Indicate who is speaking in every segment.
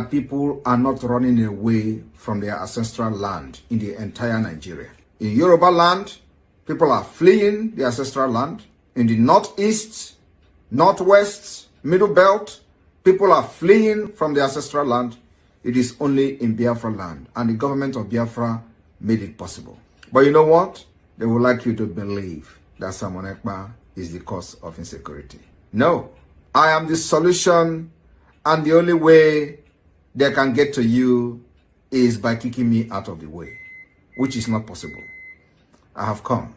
Speaker 1: that people are not running away from their ancestral land in the entire Nigeria. In Yoruba land, people are fleeing the ancestral land. In the northeast, northwest, middle belt, people are fleeing from the ancestral land. It is only in Biafra land, and the government of Biafra made it possible. But you know what? They would like you to believe that Simon Ekpa is the cause of insecurity. No, I am the solution, and the only way they can get to you is by kicking me out of the way, which is not possible. I have come.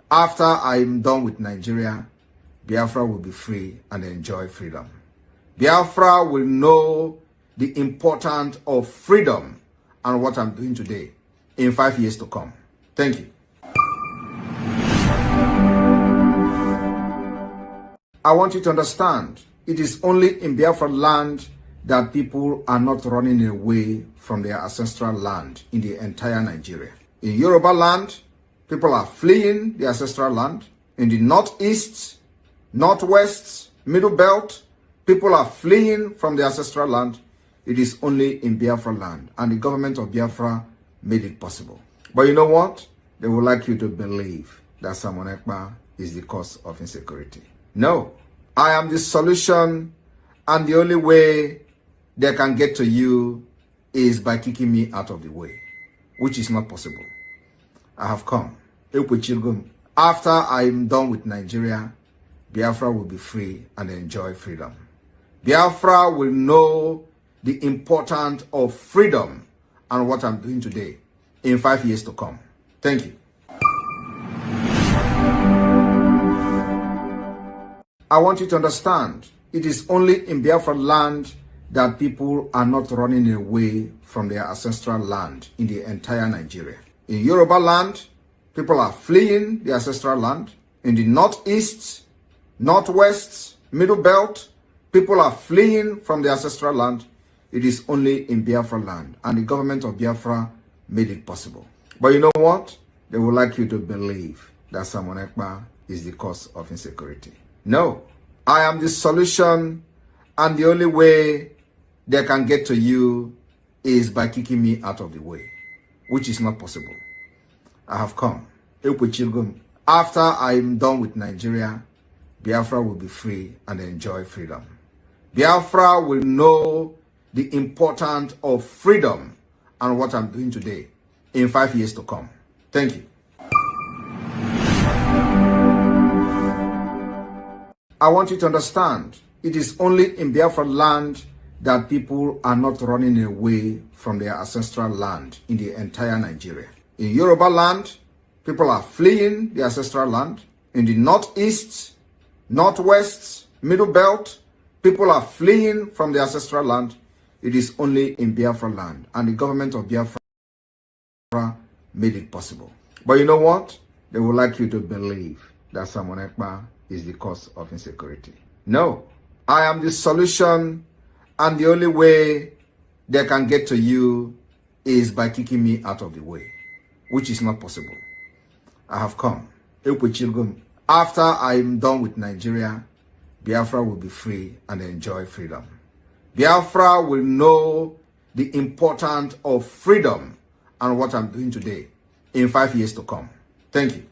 Speaker 1: After I am done with Nigeria, Biafra will be free and enjoy freedom. Biafra will know the importance of freedom and what I'm doing today in 5 years to come. Thank you. I want you to understand, it is only in Biafra land that people are not running away from their ancestral land in the entire Nigeria. In Yoruba land, people are fleeing the ancestral land. In the northeast, northwest, middle belt, people are fleeing from the ancestral land. It is only in Biafra land, and the government of Biafra made it possible. But you know what? They would like you to believe that Simon Ekpa is the cause of insecurity. No, I am the solution, and the only way they can get to you is by kicking me out of the way, which is not possible. I have come. After I am done with Nigeria, Biafra will be free and enjoy freedom. Biafra will know the importance of freedom and what I'm doing today in 5 years to come. Thank you. I want you to understand, it is only in Biafra land that people are not running away from their ancestral land in the entire Nigeria. In Yoruba land, people are fleeing the ancestral land. In the northeast, northwest, middle belt, people are fleeing from the ancestral land. It is only in Biafra land, and the government of Biafra made it possible. But you know what? They would like you to believe that Simon Ekpa is the cause of insecurity. No, I am the solution, and the only way they can get to you is by kicking me out of the way, which is not possible. I have come. After I am done with Nigeria, Biafra will be free and enjoy freedom. Biafra will know the importance of freedom and what I'm doing today in 5 years to come. Thank you. I want you to understand, it is only in Biafra land that people are not running away from their ancestral land in the entire Nigeria. In Yoruba land, people are fleeing the ancestral land. In the northeast, northwest, middle belt, people are fleeing from the ancestral land. It is only in Biafra land, and the government of Biafra made it possible. But you know what? They would like you to believe that Simon Ekpa is the cause of insecurity. No, I am the solution, and the only way they can get to you is by kicking me out of the way, which is not possible. I have come. After I am done with Nigeria, Biafra will be free and enjoy freedom. Biafra will know the importance of freedom and what I'm doing today in 5 years to come. Thank you.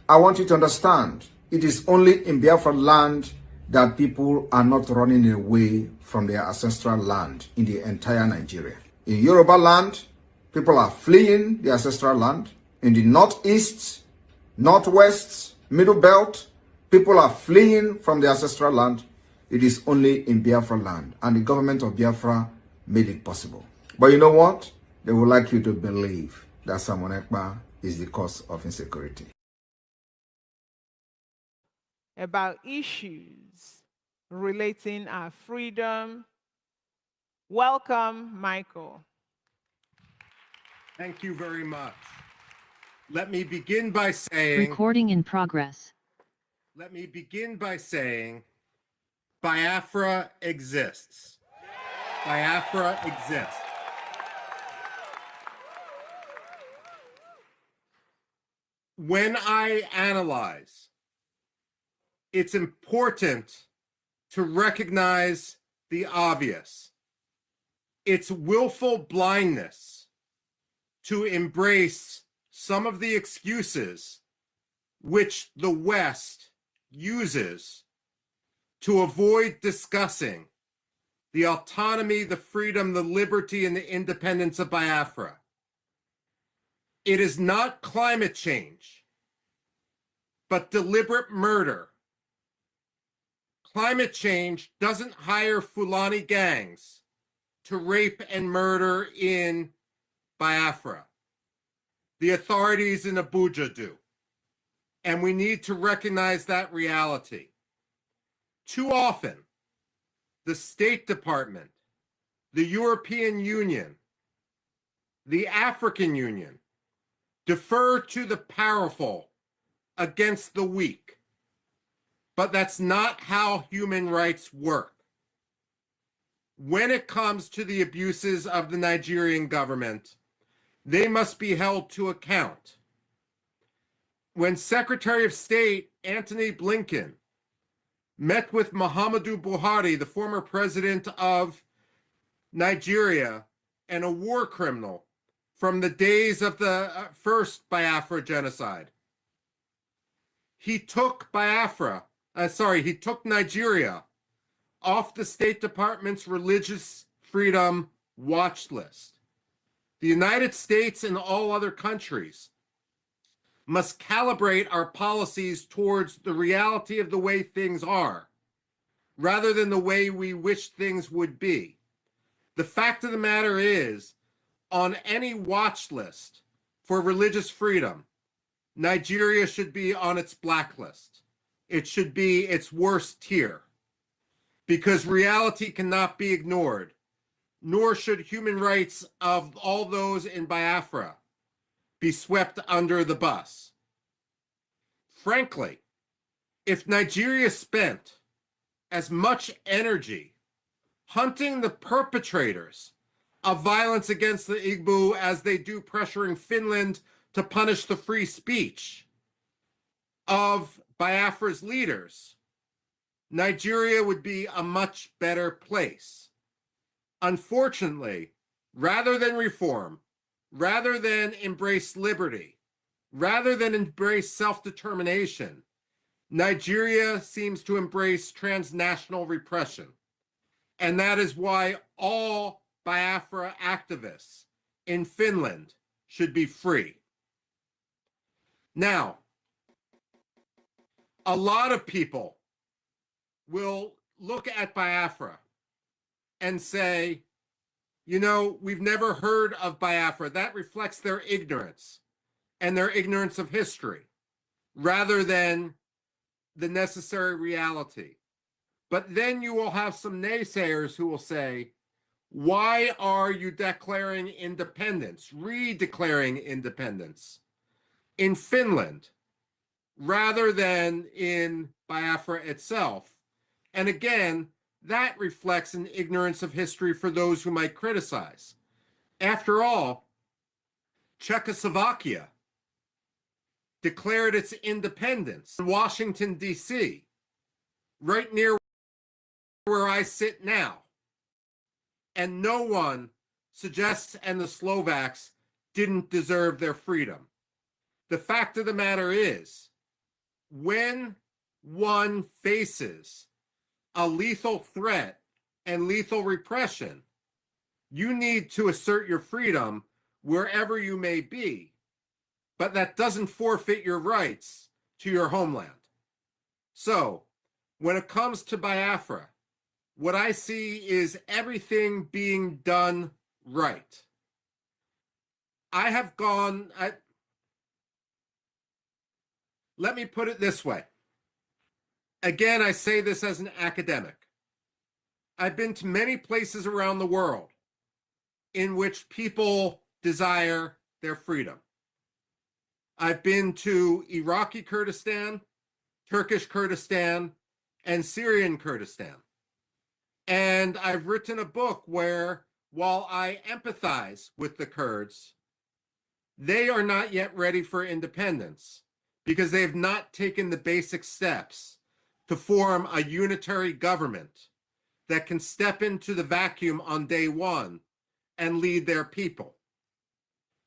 Speaker 1: I want you to understand, it is only in Biafra land that people are not running away from their ancestral land in the entire Nigeria. In Yoruba land, people are fleeing the ancestral land. In the northeast, northwest, middle belt, people are fleeing from the ancestral land. It is only in Biafra land, and the government of Biafra made it possible. But you know what? They would like you to believe that Simon Ekpa is the cause of insecurity.
Speaker 2: About issues relating our freedom. Welcome, Michael.
Speaker 3: Thank you very much. Let me begin by saying...
Speaker 4: Recording in progress.
Speaker 3: Let me begin by saying Biafra exists. Biafra exists. When I analyze it's important to recognize the obvious. It's willful blindness to embrace some of the excuses which the West uses to avoid discussing the autonomy, the freedom, the liberty, and the independence of Biafra. It is not climate change, but deliberate murder. Climate change doesn't hire Fulani gangs to rape and murder in Biafra. The authorities in Abuja do. And we need to recognize that reality. Too often, the State Department, the European Union, the African Union defer to the powerful against the weak. But that's not how human rights work. When it comes to the abuses of the Nigerian government, they must be held to account. When Secretary of State Antony Blinken met with Muhammadu Buhari, the former president of Nigeria and a war criminal from the days of the first Biafra genocide, he took Nigeria off the State Department's religious freedom watch list. The United States and all other countries must calibrate our policies towards the reality of the way things are, rather than the way we wish things would be. The fact of the matter is, on any watch list for religious freedom, Nigeria should be on its blacklist. It should be its worst tier, because reality cannot be ignored, nor should human rights of all those in Biafra be swept under the bus. Frankly, if Nigeria spent as much energy hunting the perpetrators of violence against the Igbo as they do pressuring Finland to punish the free speech of Biafra's leaders, Nigeria would be a much better place. Unfortunately, rather than reform, rather than embrace liberty, rather than embrace self-determination, Nigeria seems to embrace transnational repression. And that is why all Biafra activists in Finland should be free. Now, a lot of people will look at Biafra and say, you know, we've never heard of Biafra. That reflects their ignorance and their ignorance of history, rather than the necessary reality. But then you will have some naysayers who will say, why are you declaring independence, redeclaring independence in Finland rather than in Biafra itself? And again, that reflects an ignorance of history for those who might criticize. After all, Czechoslovakia declared its independence in Washington, D.C., right near where I sit now. And no one suggests and the Slovaks didn't deserve their freedom. The fact of the matter is, when one faces a lethal threat and lethal repression, you need to assert your freedom wherever you may be, but that doesn't forfeit your rights to your homeland. So, when it comes to Biafra, what I see is everything being done right. Let me put it this way. Again, I say this as an academic. I've been to many places around the world in which people desire their freedom. I've been to Iraqi Kurdistan, Turkish Kurdistan, and Syrian Kurdistan. And I've written a book where, while I empathize with the Kurds, they are not yet ready for independence because they have not taken the basic steps to form a unitary government that can step into the vacuum on day one and lead their people.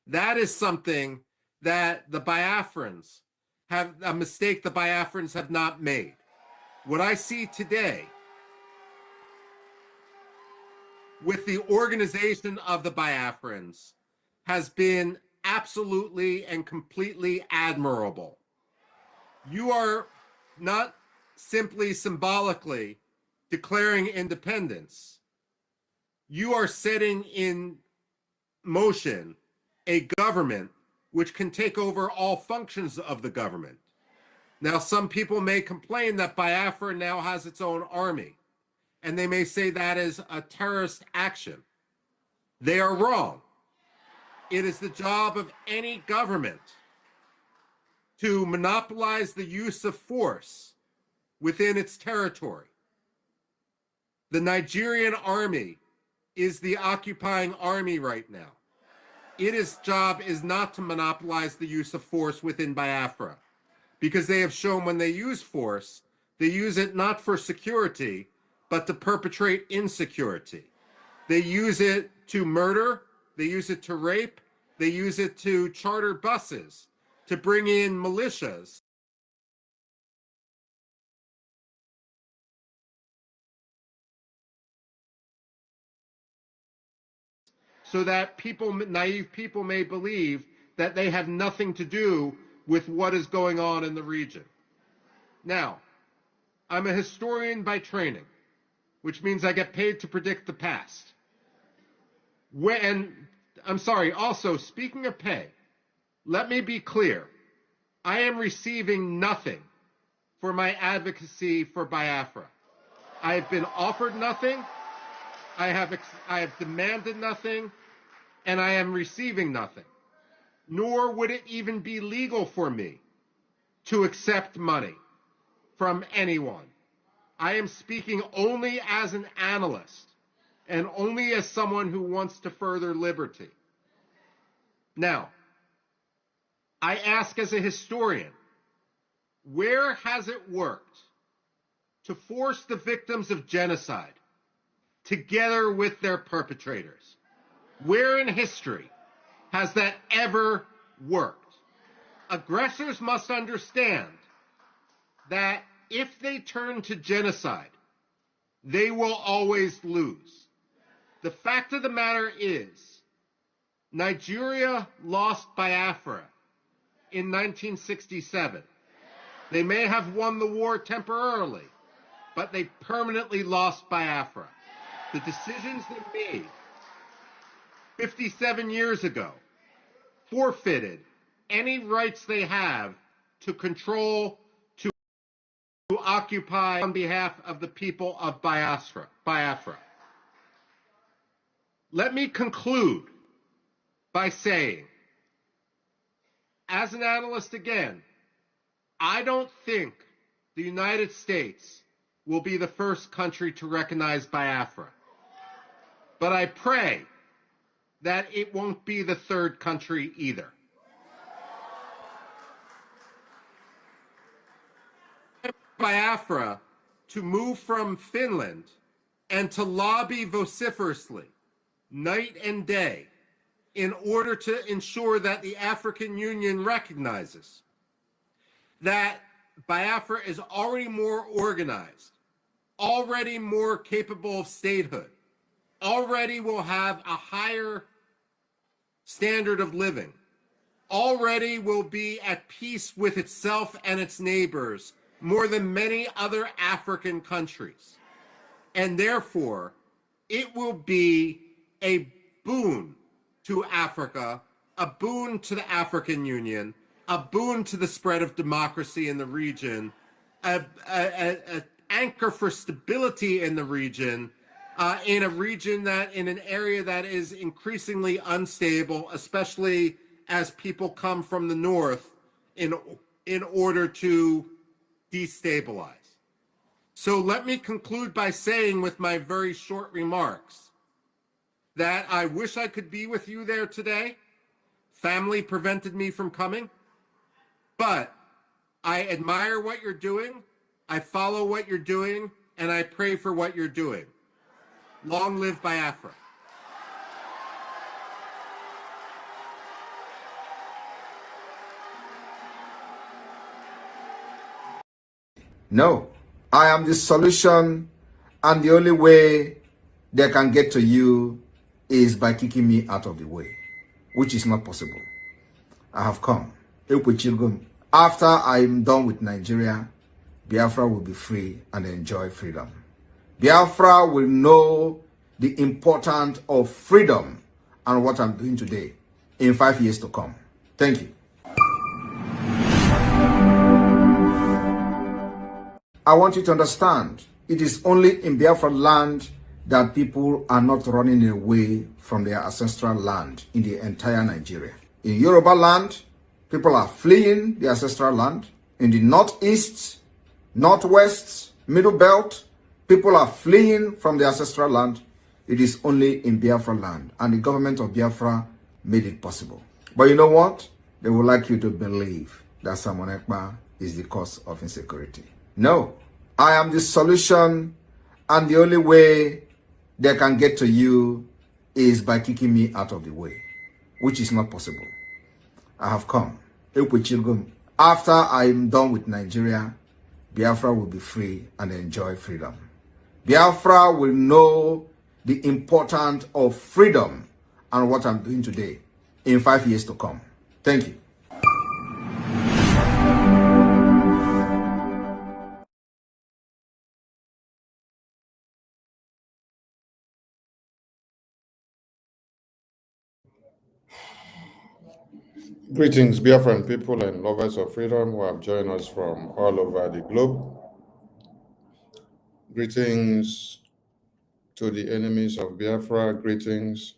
Speaker 3: That is something that the Biafrans have, a mistake the Biafrans have not made. What I see today with the organization of the Biafrans has been absolutely and completely admirable. You are not simply symbolically declaring independence. You are setting in motion a government which can take over all functions of the government. Now, some people may complain that Biafra now has its own army, and they may say that is a terrorist action. They are wrong. It is the job of any government to monopolize the use of force within its territory. The Nigerian army is the occupying army right now. Its job is not to monopolize the use of force within Biafra, because they have shown when they use force, they use it not for security, but to perpetrate insecurity. They use it to murder, they use it to rape, they use it to charter buses, to bring in militias. So that people, naive people, may believe that they have nothing to do with what is going on in the region. Now, I'm a historian by training, which means I get paid to predict the past. Also, speaking of pay, let me be clear. I am receiving nothing for my advocacy for Biafra. I have been offered nothing, I have demanded nothing, and I am receiving nothing. Nor would it even be legal for me to accept money from anyone. I am speaking only as an analyst and only as someone who wants to further liberty. Now, I ask as a historian, where has it worked to force the victims of genocide together with their perpetrators? Where in history has that ever worked? Aggressors must understand that if they turn to genocide, they will always lose. The fact of the matter is, Nigeria lost Biafra in 1967. They may have won the war temporarily, but they permanently lost Biafra. The decisions they made 57 years ago forfeited any rights they have to control, to occupy on behalf of the people of Biafra. Let me conclude by saying, as an analyst again, I don't think the United States will be the first country to recognize Biafra. But I pray that it won't be the third country either. Biafra to move from Finland and to lobby vociferously, night and day, in order to ensure that the African Union recognizes that Biafra is already more organized, already more capable of statehood, already will have a higher standard of living, already will be at peace with itself and its neighbors more than many other African countries. And therefore, it will be a boon to Africa, a boon to the African Union, a boon to the spread of democracy in the region, an anchor for stability in the region, in an area that is increasingly unstable, especially as people come from the north in order to destabilize. So let me conclude by saying, with my very short remarks, that I wish I could be with you there today. Family prevented me from coming, but I admire what you're doing. I follow what you're doing, and I pray for what you're doing. Long live Biafra.
Speaker 1: No, I am the solution, and the only way they can get to you is by kicking me out of the way, which is not possible. I have come. After I'm done with Nigeria, Biafra will be free and enjoy freedom. Biafra will know the importance of freedom and what I'm doing today in 5 years to come. Thank you. I want you to understand, it is only in Biafra land that people are not running away from their ancestral land in the entire Nigeria. In Yoruba land, people are fleeing the ancestral land. In the northeast, northwest, middle belt, people are fleeing from the ancestral land. It is only in Biafra land, and the government of Biafra made it possible. But you know what? They would like you to believe that Simon Ekpa is the cause of insecurity. No, I am the solution, and the only way they can get to you is by kicking me out of the way, which is not possible. I have come. After I'm done with Nigeria, Biafra will be free and enjoy freedom. Biafra will know the importance of freedom and what I'm doing today in 5 years to come. Thank you.
Speaker 4: Greetings, Biafran people and lovers of freedom who have joined us from all over the globe. Greetings to the enemies of Biafra. Greetings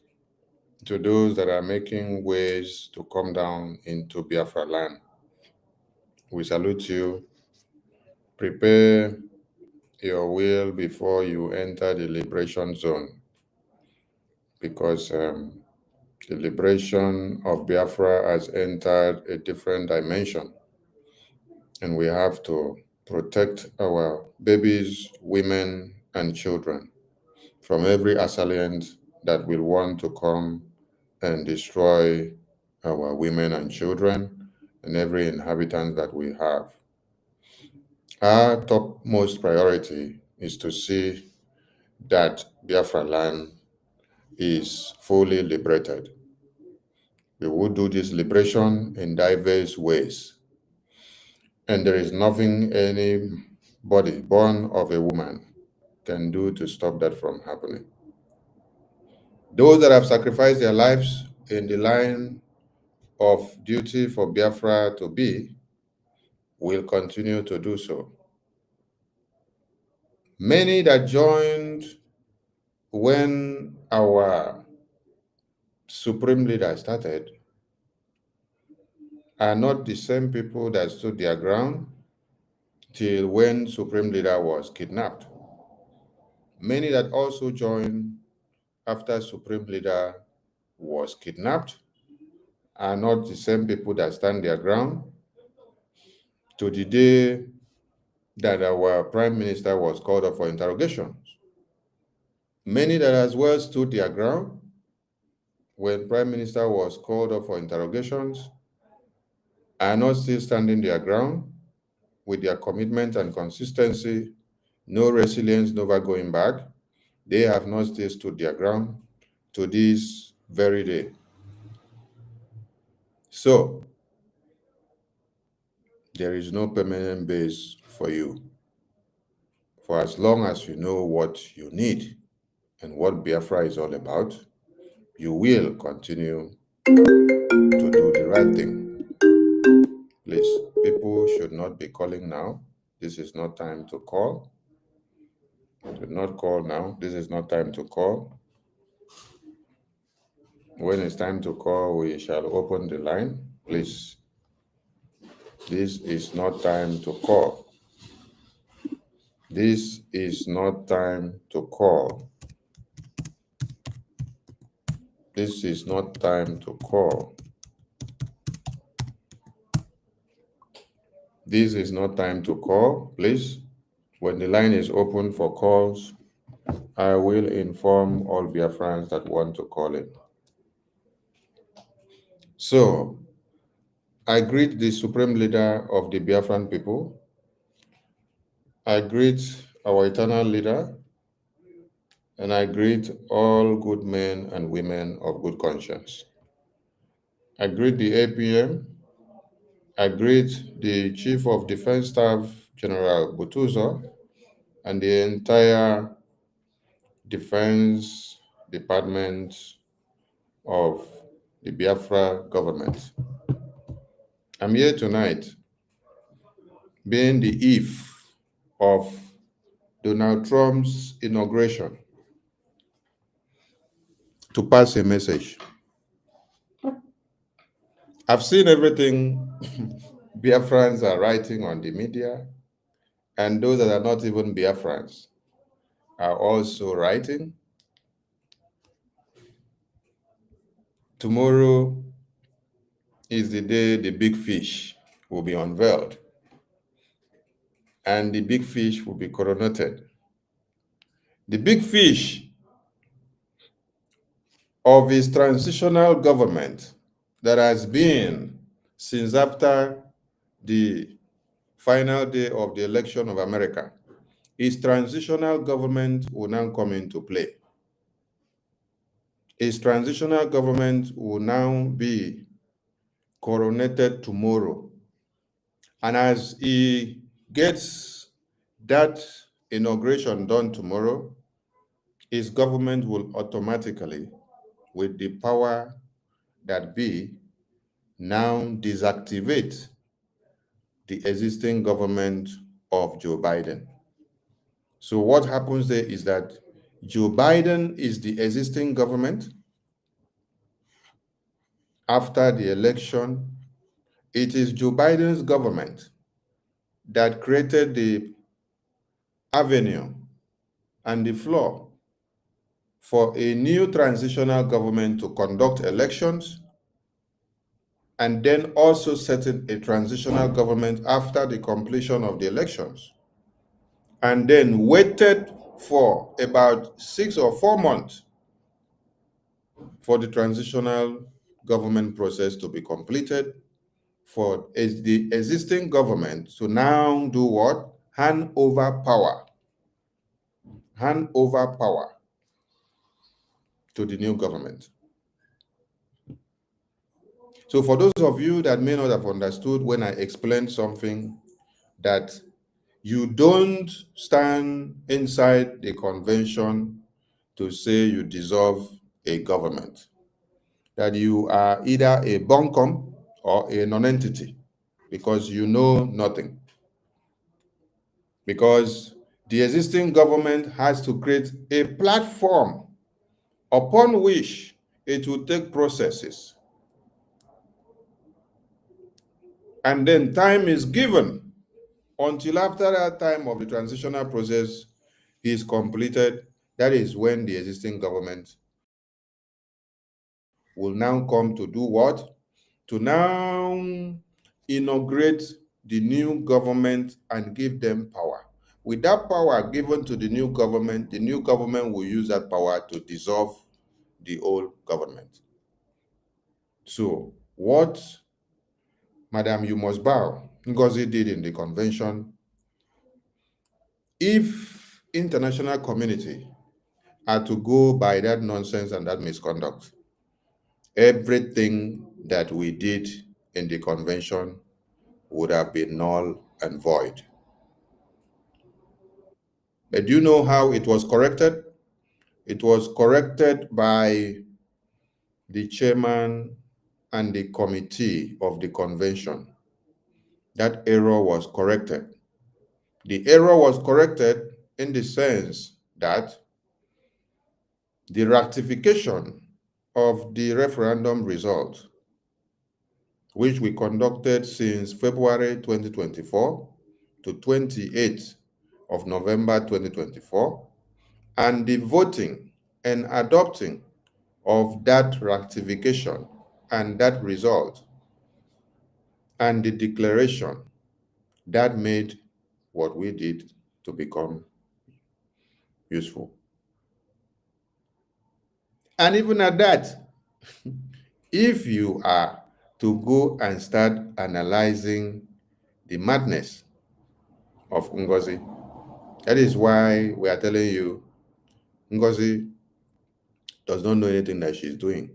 Speaker 4: to those that are making ways to come down into Biafra land. We salute you. Prepare your will before you enter the liberation zone, because the liberation of Biafra has entered a different dimension, and we have to protect our babies, women, and children from every assailant that will want to come and destroy our women and children and every inhabitant that we have. Our topmost priority is to see that Biafra land is fully liberated. We will do this liberation in diverse ways, and there is nothing anybody born of a woman can do to stop that from happening. Those that have sacrificed their lives in the line of duty for Biafra to be will continue to do so. Many that joined when our supreme leader started are not the same people that stood their ground till when supreme leader was kidnapped. Many that also joined after supreme leader was kidnapped are not the same people that stand their ground to the day that our prime minister was called up for interrogations. Many that as well stood their ground when prime minister was called up for interrogations are not still standing their ground with their commitment and consistency, no resilience, never going back. They have not still stood their ground to this very day. So, there is no permanent base for you. For as long as you know what you need and what Biafra is all about, you will continue to do the right thing. Please, people should not be calling now. This is not time to call. Do not call now. This is not time to call. When it's time to call, we shall open the line. Please, this is not time to call. This is not time to call. This is not time to call. This is not time to call, please. When the line is open for calls, I will inform all Biafrans that want to call in. So, I greet the Supreme Leader of the Biafran people. I greet our eternal leader, and I greet all good men and women of good conscience. I greet the APM. I greet the Chief of Defense Staff, General Butuzo, and the entire Defense Department of the Biafra government. I'm here tonight being the eve of Donald Trump's inauguration to pass a message. I've seen everything Biafrans are writing on the media, and those that are not even Biafrans are also writing. Tomorrow is the day the big fish will be unveiled, and the big fish will be coronated. The big fish of his transitional government that has been since after the final day of the election of America, his transitional government will now come into play. His transitional government will now be coronated tomorrow. And as he gets that inauguration done tomorrow, his government will automatically, with the power that be, now deactivate the existing government of Joe Biden. So what happens there is that Joe Biden is the existing government. After the election, it is Joe Biden's government that created the avenue and the floor for a new transitional government to conduct elections, and then also setting a transitional government after the completion of the elections, and then waited for about 6 or 4 months for the transitional government process to be completed, for the existing government to now do what? Hand over power to the new government. So for those of you that may not have understood when I explained something, that you don't stand inside the convention to say you dissolve a government, that you are either a bunkum or a non-entity, because you know nothing. Because the existing government has to create a platform upon which it will take processes. And then time is given until after that time of the transitional process is completed. That is when the existing government will now come to do what? To now inaugurate the new government and give them power. With that power given to the new government will use that power to dissolve the old government. So what Madam You Must Bow Ngozi did in the convention, if international community are to go by that nonsense and that misconduct, everything that we did in the convention would have been null and void. But do you know how it was corrected? It was corrected by the chairman and the committee of the convention. That error was corrected. The error was corrected in the sense that the ratification of the referendum result, which we conducted since February 2024 to 28th of November 2024, and the voting and adopting of that ratification and that result and the declaration, that made what we did to become useful. And even at that, if you are to go and start analyzing the madness of Ngozi, that is why we are telling you Ngozi does not know anything that she's doing.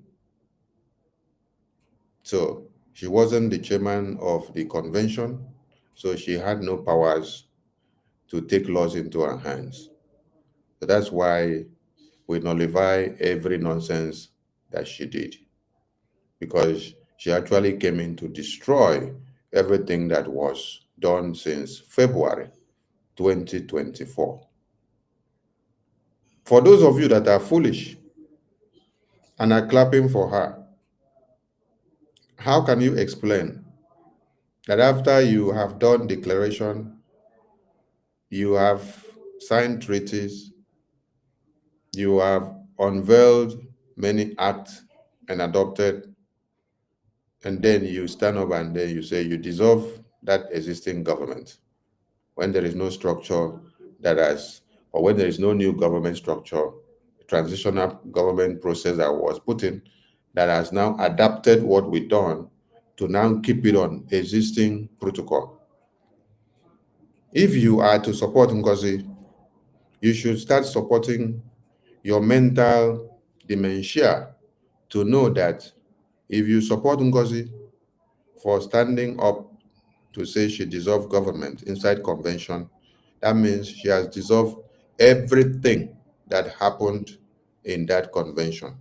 Speaker 4: So she wasn't the chairman of the convention, so she had no powers to take laws into her hands. So that's why we nullify every nonsense that she did, because she actually came in to destroy everything that was done since February 2024. For those of you that are foolish and are clapping for her, how can you explain that after you have done declaration, you have signed treaties, you have unveiled many acts and adopted, and then you stand up and then you say you dissolve that existing government when there is no structure that has, or when there is no new government structure, transitional government process that was put in that has now adapted what we've done to now keep it on existing protocol. If you are to support Ngozi, you should start supporting your mental dementia to know that if you support Ngozi for standing up to say she dissolved government inside convention, that means she has dissolved everything that happened in that convention.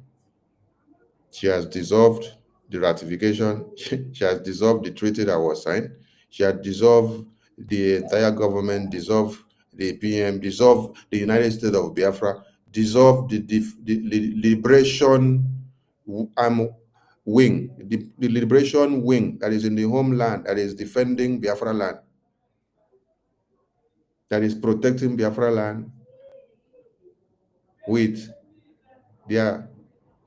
Speaker 4: She has dissolved the ratification. She has dissolved the treaty that was signed. She has dissolved the entire government, dissolved the PM, dissolved the United States of Biafra, dissolved the liberation wing, the liberation wing that is in the homeland, that is defending Biafra land, that is protecting Biafra land with their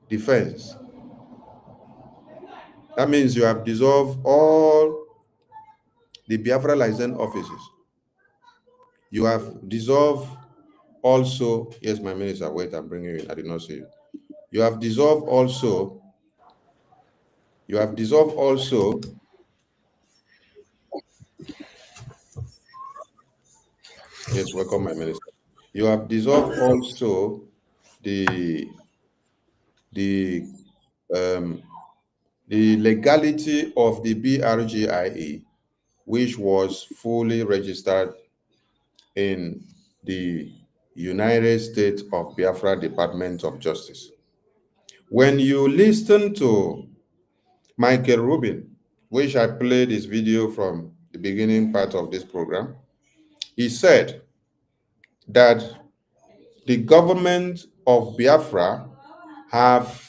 Speaker 4: defense. That means you have dissolved all the Biafra license offices. You have dissolved also, yes, my minister, wait, I'm bringing you in, I did not see you. You have dissolved also, yes, welcome, my minister. You have dissolved also the legality of the BRGIE, which was fully registered in the United States of Biafra Department of Justice. When you listen to Michael Rubin, which I played his video from the beginning part of this program, he said that the government of Biafra have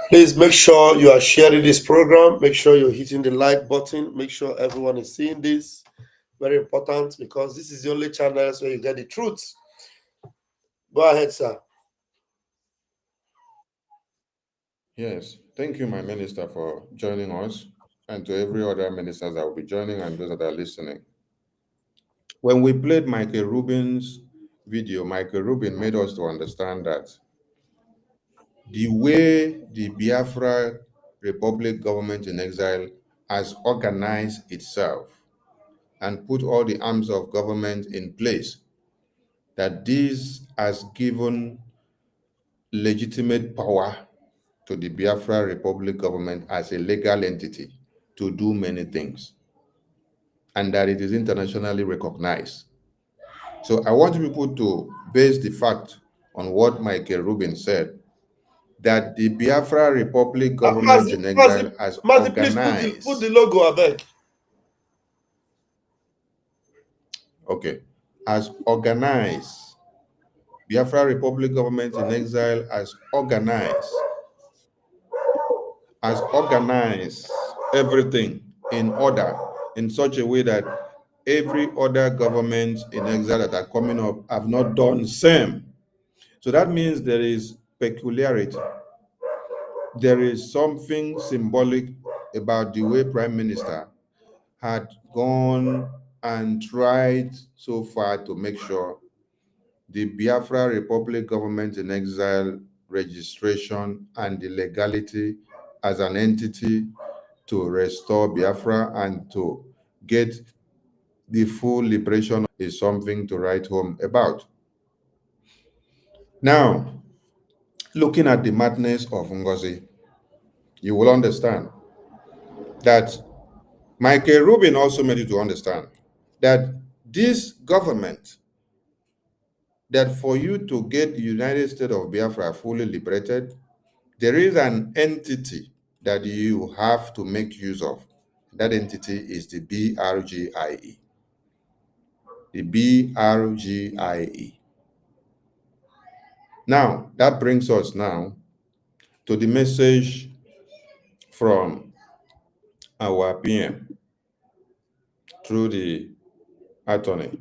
Speaker 5: Please make sure you are sharing this program. Make sure you're hitting the like button. Make sure everyone is seeing this. Very important, because this is the only channel where you get the truth. Go ahead, sir.
Speaker 4: Yes, thank you, my minister, for joining us, and to every other minister that will be joining and those that are listening. When we played Michael Rubin's video, Michael Rubin made us to understand that the way the Biafra Republic government in exile has organized itself and put all the arms of government in place, that this has given legitimate power to the Biafra Republic government as a legal entity to do many things, and that it is internationally recognized. So I want people to base the fact on what Michael Rubin said, that the Biafra Republic government in exile has organized.
Speaker 5: Please put the logo, I beg.
Speaker 4: Okay, has organized. Biafra Republic government in exile has organized everything in order, in such a way that every other government in exile that are coming up have not done the same. So that means there is peculiarity. There is something symbolic about the way Prime Minister had gone and tried so far to make sure the Biafra Republic Government in Exile registration and the legality as an entity to restore Biafra and to get the full liberation is something to write home about. Now, looking at the madness of Ngozi, you will understand that Michael Rubin also made you to understand that this government, that for you to get the United States of Biafra fully liberated, there is an entity that you have to make use of. That entity is the BRGIE. The BRGIE. Now, that brings us now to the message from our PM through the attorney.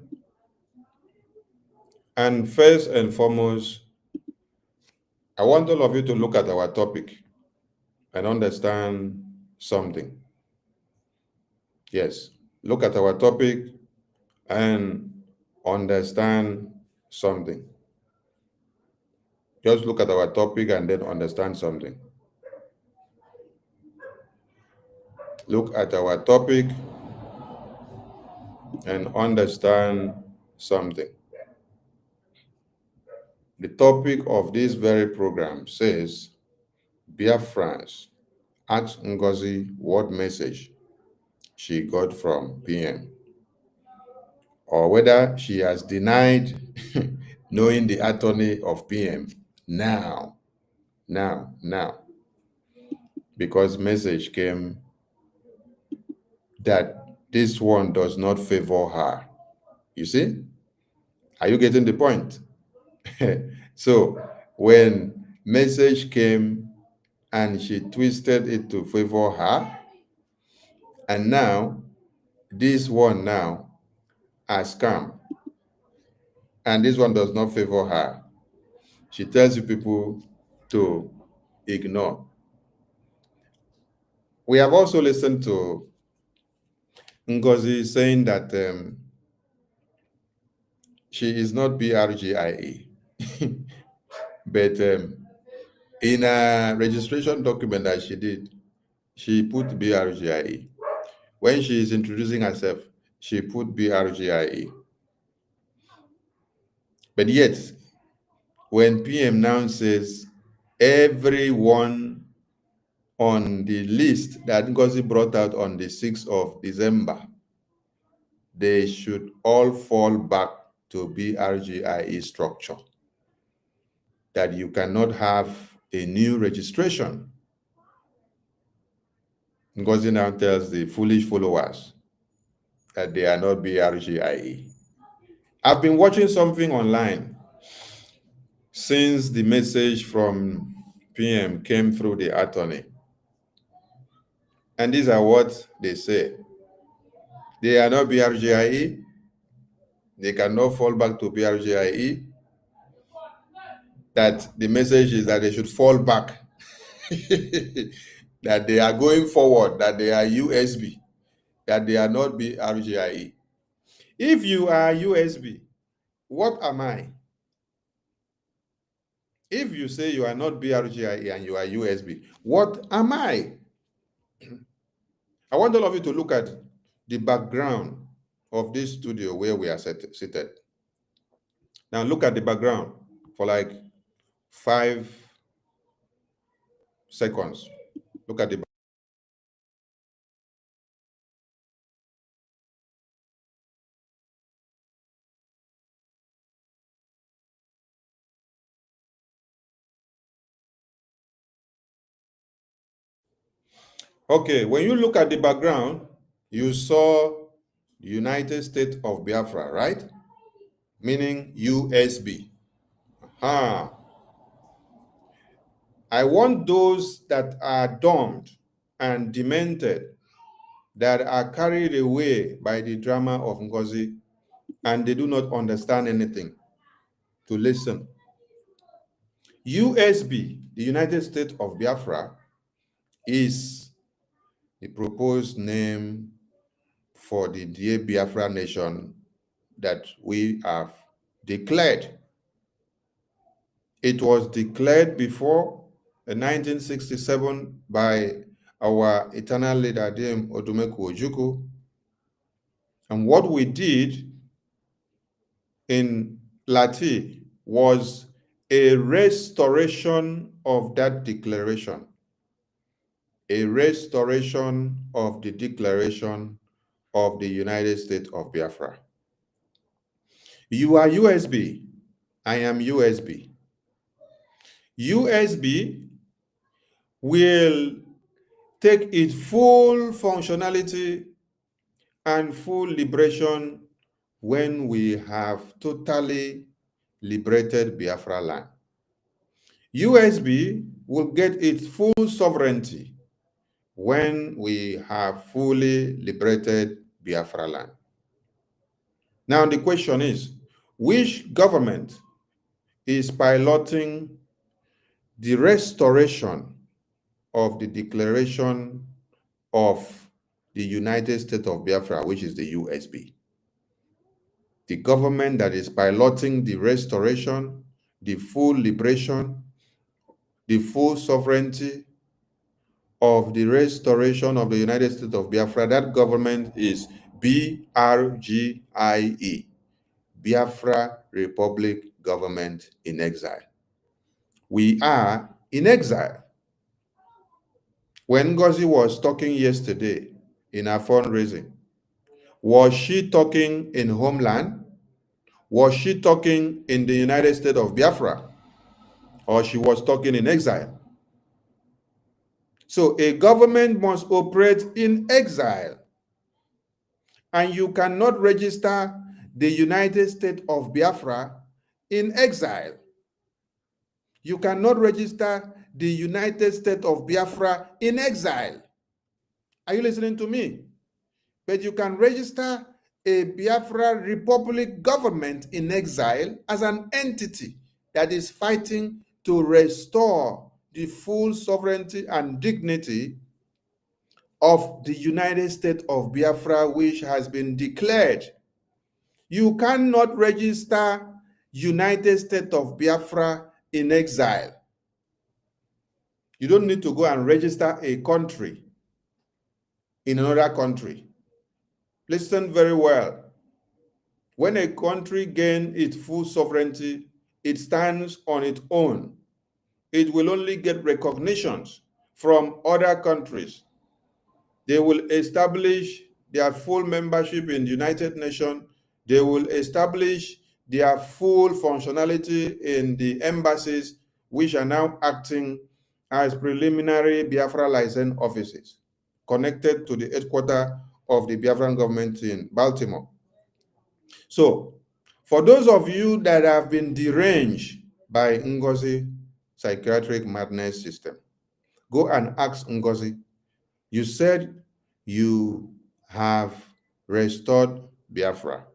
Speaker 4: And first and foremost, I want all of you to look at our topic and understand something. Yes, look at our topic and understand something. Just look at our topic and then understand something. Look at our topic and understand something. The topic of this very program says, Biafrans ask Ngozi what message she got from PM, or whether she has denied knowing the attorney of PM now, because message came that this one does not favor her. You see? Are you getting the point? So when message came and she twisted it to favor her, and now this one now has come, and this one does not favor her, she tells you people to ignore. We have also listened to Ngozi saying that she is not BRGIE, but in a registration document that she did, she put BRGIE. When she is introducing herself, she put BRGIE. But yet, when PM now says everyone on the list that Ngozi brought out on the 6th of December, they should all fall back to BRGIE structure. That you cannot have a new registration. Ngozi now tells the foolish followers that they are not BRGIE. I've been watching something online since the message from PM came through the attorney. And these are what they say. They are not BRGIE. They cannot fall back to BRGIE. That the message is that they should fall back. That they are going forward, that they are USB, that they are not BRGIE. If you are USB, what am I? If you say you are not BRGIE and you are USB, what am I? I want all of you to look at the background of this studio where we are seated. Now look at the background for like 5 seconds. Look at the Okay, when you look at the background, you saw the United States of Biafra, right? Meaning USB. I want those that are dumb and demented, that are carried away by the drama of Ngozi, and they do not understand anything, to listen. USB, the United States of Biafra, is the proposed name for the dear Biafra nation that we have declared. It was declared before in 1967 by our eternal leader, Dame Odumeku Ojukwu. And what we did in Lati was a restoration of that declaration, a restoration of the declaration of the United States of Biafra. You are USB, I am USB. USB will take its full functionality and full liberation when we have totally liberated Biafra land. USB will get its full sovereignty when we have fully liberated Biafra land. Now the question is, which government is piloting the restoration of the declaration of the United States of Biafra, which is the USB? The government that is piloting the restoration, the full liberation, the full sovereignty of the restoration of the United States of Biafra, that government is BRGIE, Biafra Republic Government in Exile. We are in exile. When Ngozi was talking yesterday in her fundraising, was she talking in homeland? Was she talking in the United States of Biafra? Or she was talking in exile? So a government must operate in exile. And you cannot register the United States of Biafra in exile. You cannot register the United States of Biafra in exile. Are you listening to me? But you can register a Biafra Republic government in exile as an entity that is fighting to restore the full sovereignty and dignity of the United States of Biafra, which has been declared. You cannot register United States of Biafra in exile. You don't need to go and register a country in another country. Listen very well. When a country gains its full sovereignty, it stands on its own. It will only get recognitions from other countries. They will establish their full membership in the United Nations. They will establish their full functionality in the embassies, which are now acting as preliminary Biafra license offices connected to the headquarters of the Biafran government in Baltimore. So, for those of you that have been deranged by Ngozi psychiatric madness system, go and ask Ngozi. You said you have restored Biafra.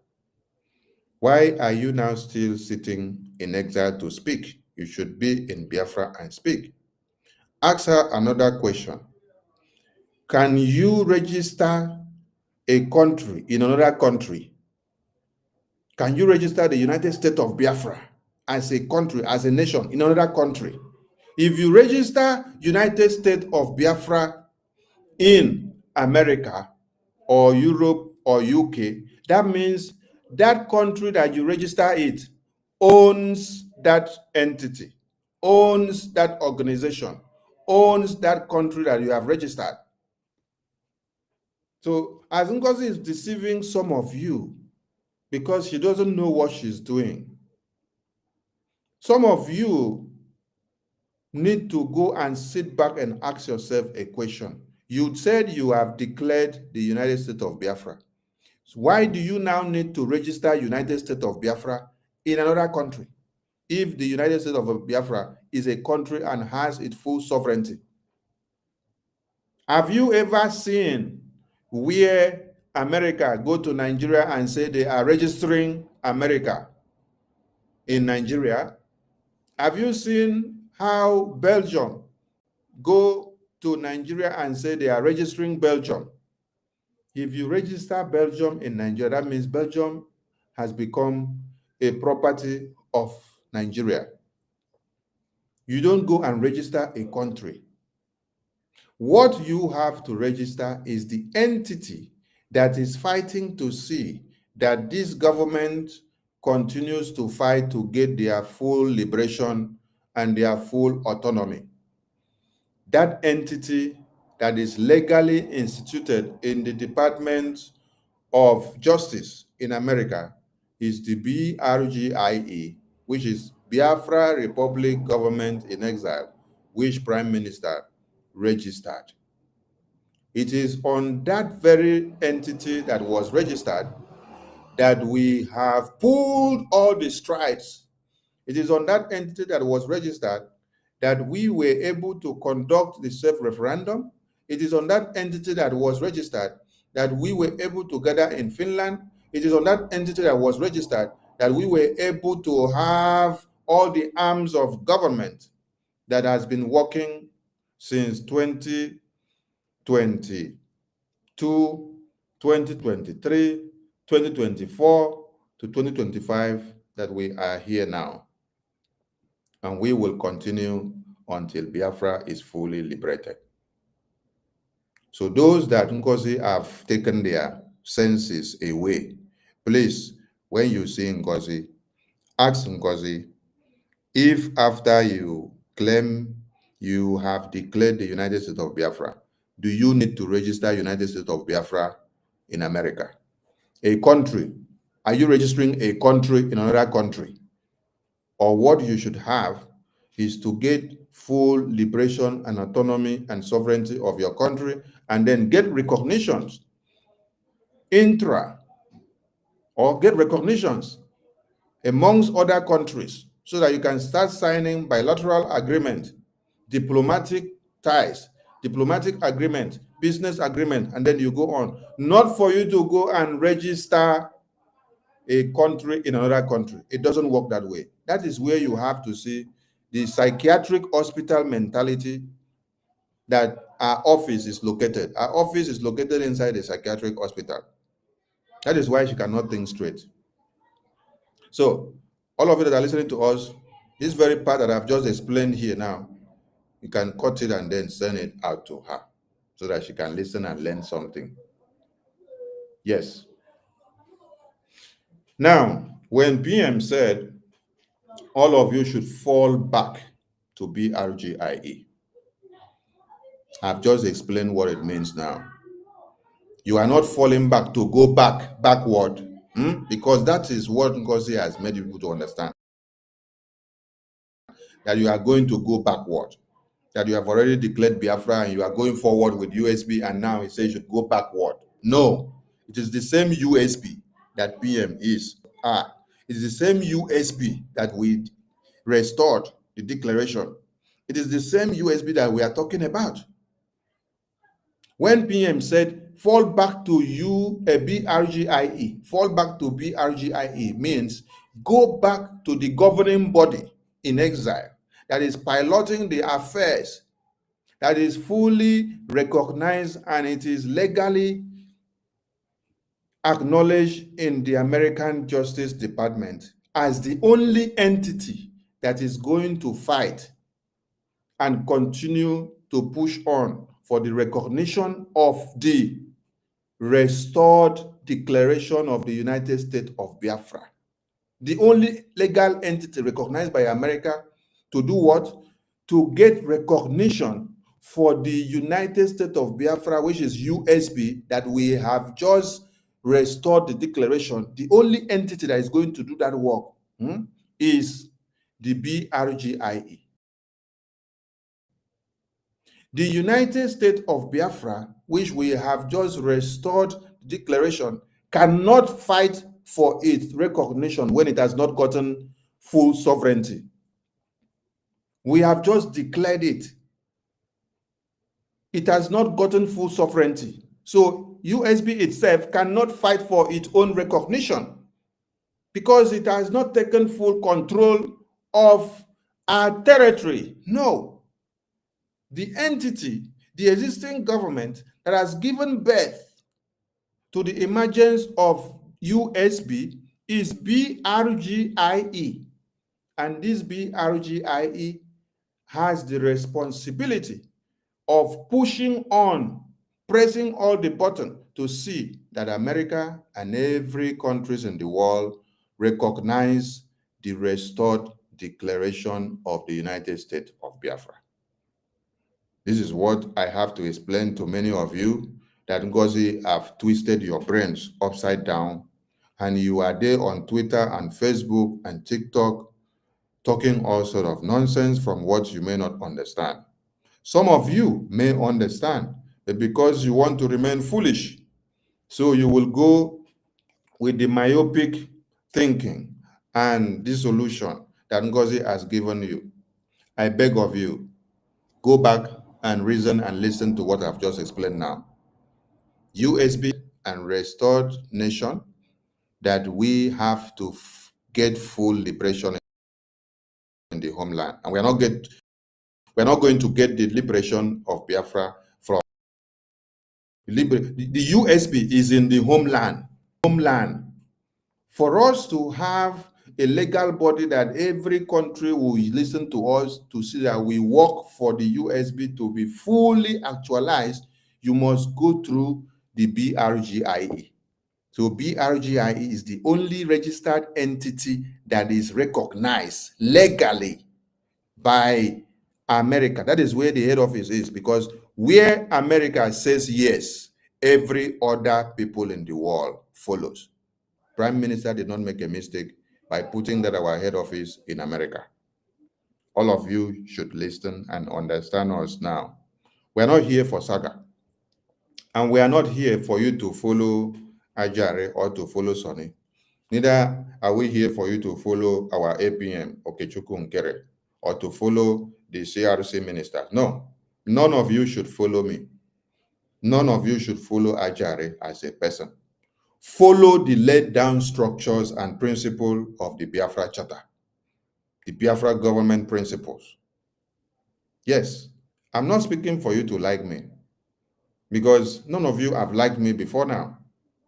Speaker 4: Why are you now still sitting in exile to speak? You should be in Biafra and speak. Ask her another question. Can you register a country in another country? Can you register the United States of Biafra as a country, as a nation in another country? If you register United States of Biafra in America or Europe or UK, that means that country that you register it owns that entity, owns that organization, owns that country that you have registered. So as Ngozi is deceiving some of you because she doesn't know what she's doing, some of you need to go and sit back and ask yourself a question. You said you have declared the United States of Biafra. So why do you now need to register United States of Biafra in another country if the United States of Biafra is a country and has its full sovereignty? Have you ever seen where America go to Nigeria and say they are registering America in Nigeria? Have you seen how Belgium go to Nigeria and say they are registering Belgium. If you register Belgium in Nigeria, that means Belgium has become a property of Nigeria. You don't go and register a country. What you have to register is the entity that is fighting to see that this government continues to fight to get their full liberation and their full autonomy. That entity that is legally instituted in the Department of Justice in America is the BRGIE, which is Biafra Republic Government in Exile, which Prime Minister registered. It is on that very entity that was registered that we have pulled all the strides. It is on that entity that was registered that we were able to conduct the self-referendum. It is on that entity that was registered that we were able to gather in Finland. It is on that entity that was registered that we were able to have all the arms of government that has been working since 2022, 2023, 2024 to 2025 that we are here now. And we will continue until Biafra is fully liberated. So those that Ngozi have taken their senses away, please, when you see Ngozi, ask Ngozi if after you claim you have declared the United States of Biafra, do you need to register United States of Biafra in America? A country, are you registering a country in another country? Or what you should have is to get full liberation and autonomy and sovereignty of your country, and then get recognitions or get recognitions amongst other countries so that you can start signing bilateral agreement, diplomatic ties, diplomatic agreement, business agreement, and then you go on. Not for you to go and register a country in another country. It doesn't work that way. That is where you have to see the psychiatric hospital mentality that our office is located. Our office is located inside a psychiatric hospital. That is why she cannot think straight. So, all of you that are listening to us, this very part that I've just explained here now, you can cut it and then send it out to her so that she can listen and learn something. Yes. Now, when PM said all of you should fall back to BRGIE, I've just explained what it means now. You are not falling back to go backward, because that is what Ngozi has made people to understand. That you are going to go backward. That you have already declared Biafra and you are going forward with USB, and now it says you should go backward. No, it is the same USB that PM is. It is the same USB that we restored the declaration. It is the same USB that we are talking about. When PM said, fall back to BRGIE, fall back to BRGIE means go back to the governing body in exile that is piloting the affairs, that is fully recognized and it is legally acknowledged in the American Justice Department as the only entity that is going to fight and continue to push on for the recognition of the restored declaration of the United States of Biafra. The only legal entity recognized by America to do what? To get recognition for the United States of Biafra, which is USB, that we have just restored the declaration. The only entity that is going to do that work is the BRGIE. The United States of Biafra, which we have just restored the declaration, cannot fight for its recognition when it has not gotten full sovereignty. We have just declared it. It has not gotten full sovereignty. So USB itself cannot fight for its own recognition because it has not taken full control of our territory. No. The entity, the existing government that has given birth to the emergence of USB is BRGIE. And this BRGIE has the responsibility of pushing on, pressing all the button to see that America and every countries in the world recognize the restored declaration of the United States of Biafra. This is what I have to explain to many of you, that Ngozi have twisted your brains upside down, and you are there on Twitter and Facebook and TikTok talking all sort of nonsense from what you may not understand. Some of you may understand, but because you want to remain foolish, so you will go with the myopic thinking and dissolution that Ngozi has given you. I beg of you, go back and reason and listen to what I've just explained now. USB and restored nation, that we have to get full liberation in the homeland, and we're not going to get the liberation of Biafra from the USB is in the homeland. For us to have a legal body that every country will listen to us to see that we work for the USB to be fully actualized, you must go through the BRGIE. So BRGIE is the only registered entity that is recognized legally by America. That is where the head office is, because where America says yes, every other people in the world follows. Prime Minister did not make a mistake by putting that our head office in America. All of you should listen and understand us now. We're not here for saga. And we are not here for you to follow Ajare or to follow Sonny. Neither are we here for you to follow our APM, Okechukwu Nkere, or to follow the CRC minister. No, none of you should follow me. None of you should follow Ajare as a person. Follow the laid down structures and principles of the Biafra Charter, the Biafra government principles. Yes, I'm not speaking for you to like me, because none of you have liked me before now.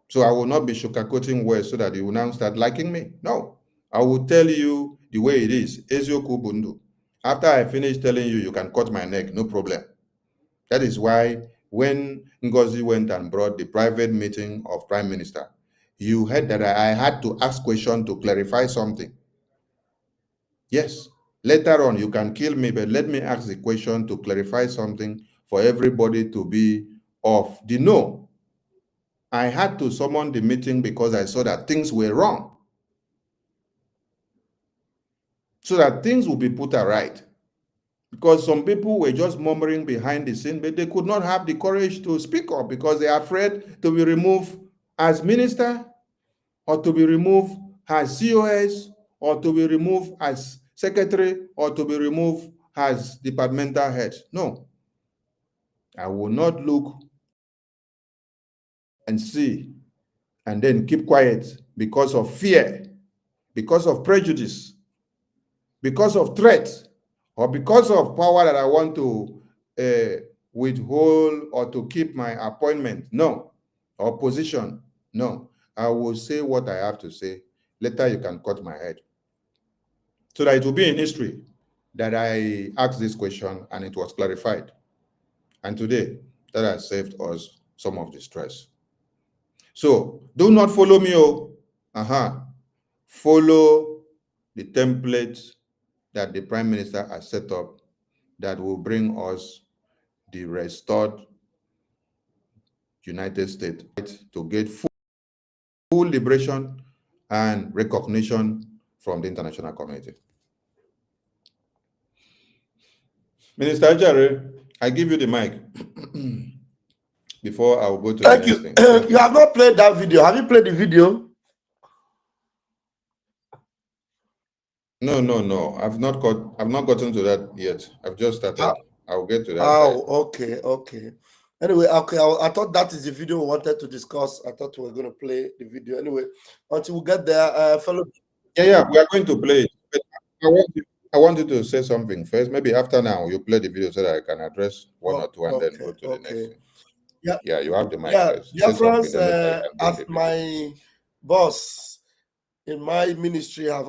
Speaker 4: So I will not be sugarcoating words so that you will now start liking me. No, I will tell you the way it is. Ezioku Bundu. After I finish telling you, you can cut my neck, no problem. That is why when Ngozi went and brought the private meeting of Prime Minister, you heard that I had to ask questions to clarify something. Yes, later on you can kill me, but let me ask the question to clarify something for everybody to be of the know. I had to summon the meeting because I saw that things were wrong, so that things will be put right. Because some people were just murmuring behind the scene, but they could not have the courage to speak up because they are afraid to be removed as minister, or to be removed as COS, or to be removed as secretary, or to be removed as departmental head. No, I will not look and see and then keep quiet because of fear, because of prejudice, because of threat, or because of power that I want to withhold or to keep my appointment. No. Or position. No. I will say what I have to say. Later you can cut my head. So that it will be in history that I asked this question and it was clarified. And today, that has saved us some of the stress. So do not follow me. Follow the template that the Prime Minister has set up that will bring us the restored United States to get full liberation and recognition from the international community. Minister Ajare, I give you the mic before I will go to the next thing.
Speaker 5: Thank you. You have not played that video. Have you played the video?
Speaker 4: No. I've not gotten to that yet. I've just started. I'll get to that.
Speaker 5: Oh, okay. Anyway, okay. I thought that is the video we wanted to discuss. I thought we were going to play the video. Anyway, until we get there, fellow.
Speaker 4: Yeah, we are going to play it. But I wanted to say something first. Maybe after now, you play the video so that I can address one or two and then go to the next thing.
Speaker 5: Yeah.
Speaker 4: Yeah, you have the mic
Speaker 5: Yeah,
Speaker 4: first. Say something,
Speaker 5: Biafrans,
Speaker 4: then maybe I can bring
Speaker 5: as
Speaker 4: the video.
Speaker 5: my boss in my ministry have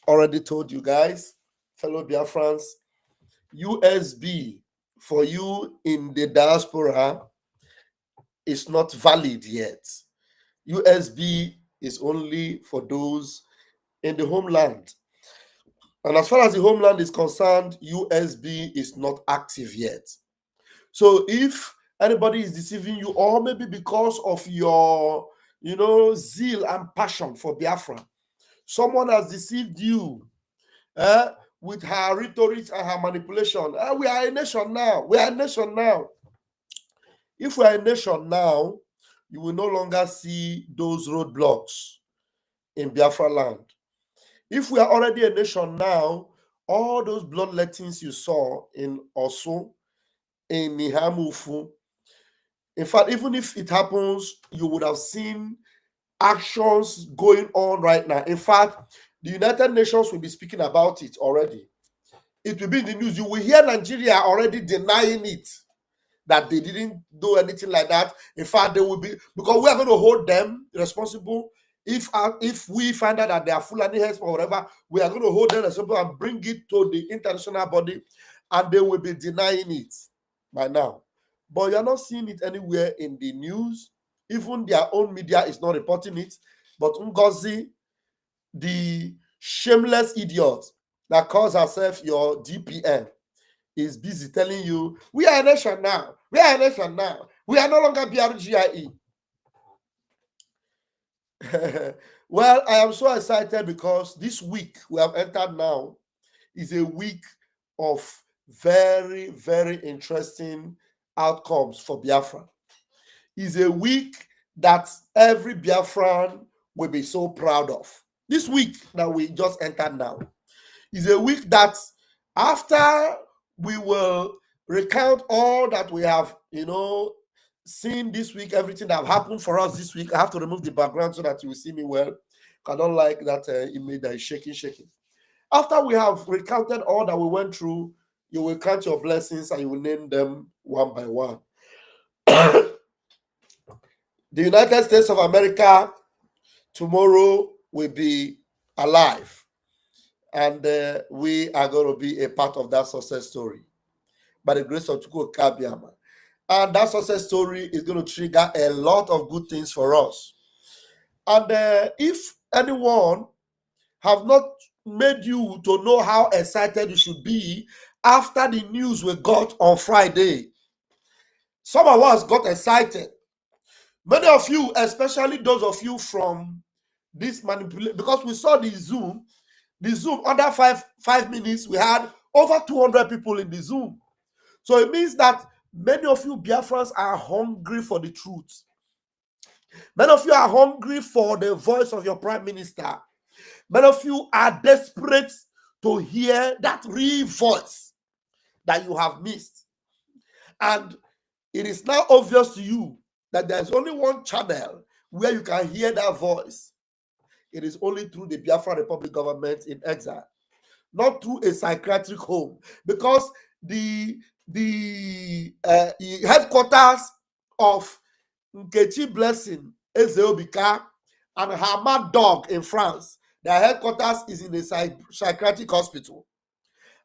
Speaker 5: already told you guys, fellow Biafrans, USB for you in the diaspora is not valid yet. USB is only for those in the homeland. And as far as the homeland is concerned, USB is not active yet. So if anybody is deceiving you, or maybe because of your, zeal and passion for Biafra, someone has deceived you with her rhetoric and her manipulation. We are a nation now. We are a nation now. If we are a nation now, you will no longer see those roadblocks in Biafra land. If we are already a nation now, all those bloodlettings you saw in Osu, in Nihamufu, in fact, even if it happens, you would have seen actions going on right now. In fact, the United Nations will be speaking about it already. It will be in the news. You will hear Nigeria already denying it, that they didn't do anything like that. In fact, they will be, because we are going to hold them responsible. If we find out that they are Fulani heads or whatever, we are going to hold them responsible and bring it to the international body, and they will be denying it by now. But you're not seeing it anywhere in the news. Even their own media is not reporting it. But Ngozi, the shameless idiot that calls herself your DPM, is busy telling you, we are a nation now. We are a nation now. We are no longer BRGIE. Well, I am so excited because this week we have entered now is a week of very, very interesting outcomes for Biafra. It's a week that every Biafran will be so proud of. This week that we just entered now is a week that after we will recount all that we have, seen this week, everything that happened for us this week. I have to remove the background so that you will see me well. I don't like that image that is shaking. After we have recounted all that we went through, you will count your blessings and you will name them one by one. The United States of America tomorrow will be alive, and we are going to be a part of that success story by the grace of Chukwu Kabiama. And that success story is going to trigger a lot of good things for us. And if anyone have not made you to know how excited you should be after the news we got on Friday, some of us got excited. Many of you, especially those of you from this manipulation, because we saw the Zoom under five minutes, we had over 200 people in the Zoom. So it means that many of you Biafrans are hungry for the truth. Many of you are hungry for the voice of your prime minister. Many of you are desperate to hear that real voice that you have missed. And it is now obvious to you that there's only one channel where you can hear that voice. It is only through the Biafra Republic government in exile, not through a psychiatric home, because the headquarters of Nkechi Blessing, Ezeobika, and her mad dog in France, their headquarters is in a psychiatric hospital.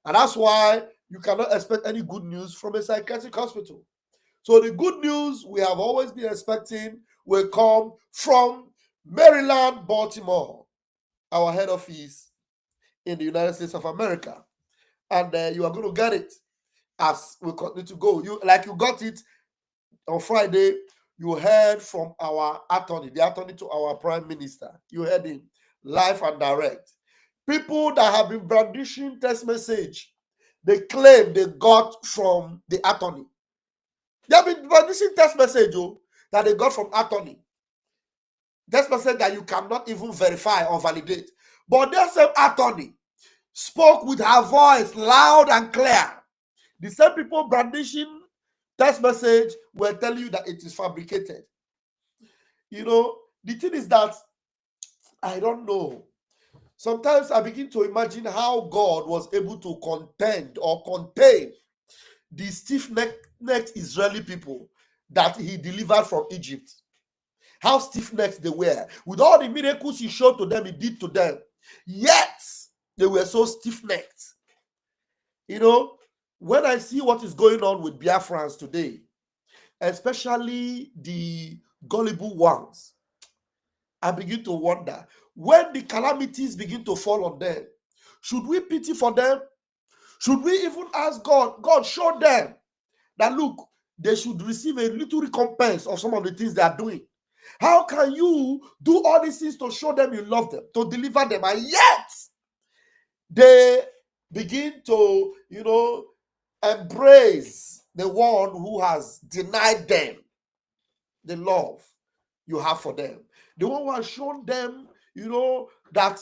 Speaker 5: And that's why you cannot expect any good news from a psychiatric hospital. So the good news we have always been expecting will come from Maryland, Baltimore, our head office in the United States of America. And you are going to get it as we continue to go. You got it on Friday. You heard from our attorney, the attorney to our prime minister. You heard him live and direct. People that have been brandishing text message, they claim they got from the attorney. They have been brandishing text message that they got from attorney. Text message that you cannot even verify or validate. But that same attorney spoke with her voice loud and clear. The same people brandishing text message will tell you that it is fabricated. The thing is that I don't know. Sometimes I begin to imagine how God was able to contend or contain the stiff-necked Israeli people that he delivered from Egypt. How stiff-necked they were. With all the miracles he showed to them, he did to them. Yet, they were so stiff-necked. You know, when I see what is going on with Biafrans today, especially the gullible ones, I begin to wonder, when the calamities begin to fall on them, should we pity for them? Should we even ask God, God, show them that, look, they should receive a little recompense of some of the things they are doing? How can you do all these things to show them you love them, to deliver them, and yet they begin to, embrace the one who has denied them the love you have for them, the one who has shown them, that,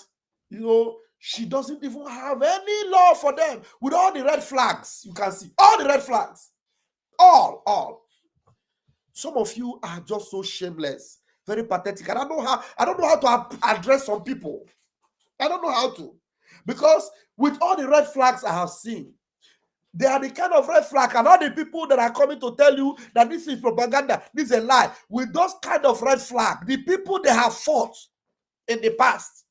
Speaker 5: she doesn't even have any love for them, with all the red flags. You can see all the red flags, all. Some of you are just so shameless, very pathetic. I don't know how to address some people. I don't know how to, because with all the red flags I have seen, they are the kind of red flag, and all the people that are coming to tell you that this is propaganda, this is a lie, with those kind of red flag, the people they have fought in the past,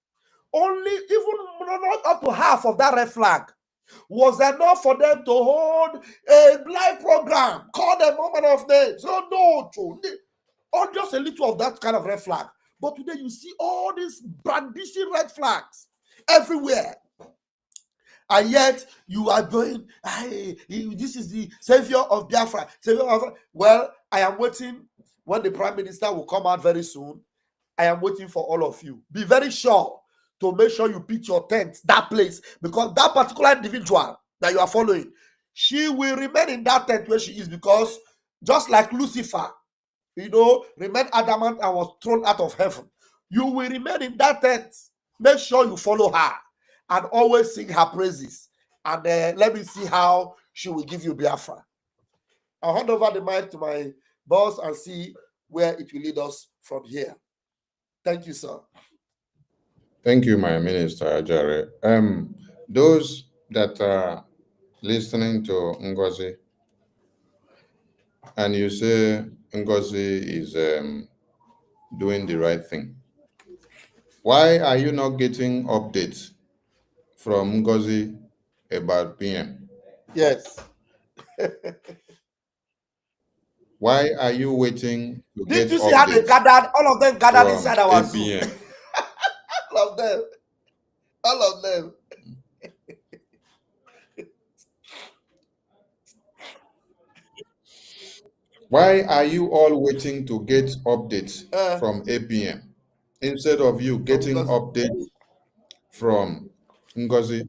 Speaker 5: only even not up to half of that red flag was enough for them to hold a live program, call them moment of names. So no, or just a little of that kind of red flag. But today you see all these brandishing red flags everywhere. And yet you are going, hey, this is the savior of Biafra. Well, I am waiting when the prime minister will come out very soon. I am waiting for all of you. Be very sure to make sure you pitch your tent that place, because that particular individual that you are following, she will remain in that tent where she is, because just like Lucifer, remain adamant and was thrown out of heaven, you will remain in that tent. Make sure you follow her and always sing her praises, and let me see how she will give you Biafra. I'll hand over the mic to my boss and see where it will lead us from here. Thank you, sir.
Speaker 4: Thank you, my minister, Ajare. Those that are listening to Ngozi, and you say Ngozi is doing the right thing, why are you not getting updates from Ngozi about PM?
Speaker 5: Yes.
Speaker 4: Why are you waiting to
Speaker 5: Did
Speaker 4: get
Speaker 5: you see how they
Speaker 4: updates
Speaker 5: gathered? All of them gathered
Speaker 4: from
Speaker 5: inside our Zoom.
Speaker 4: APM?
Speaker 5: All of them. All of them.
Speaker 4: Why are you all waiting to get updates from APM instead of you getting updates from Ngozi?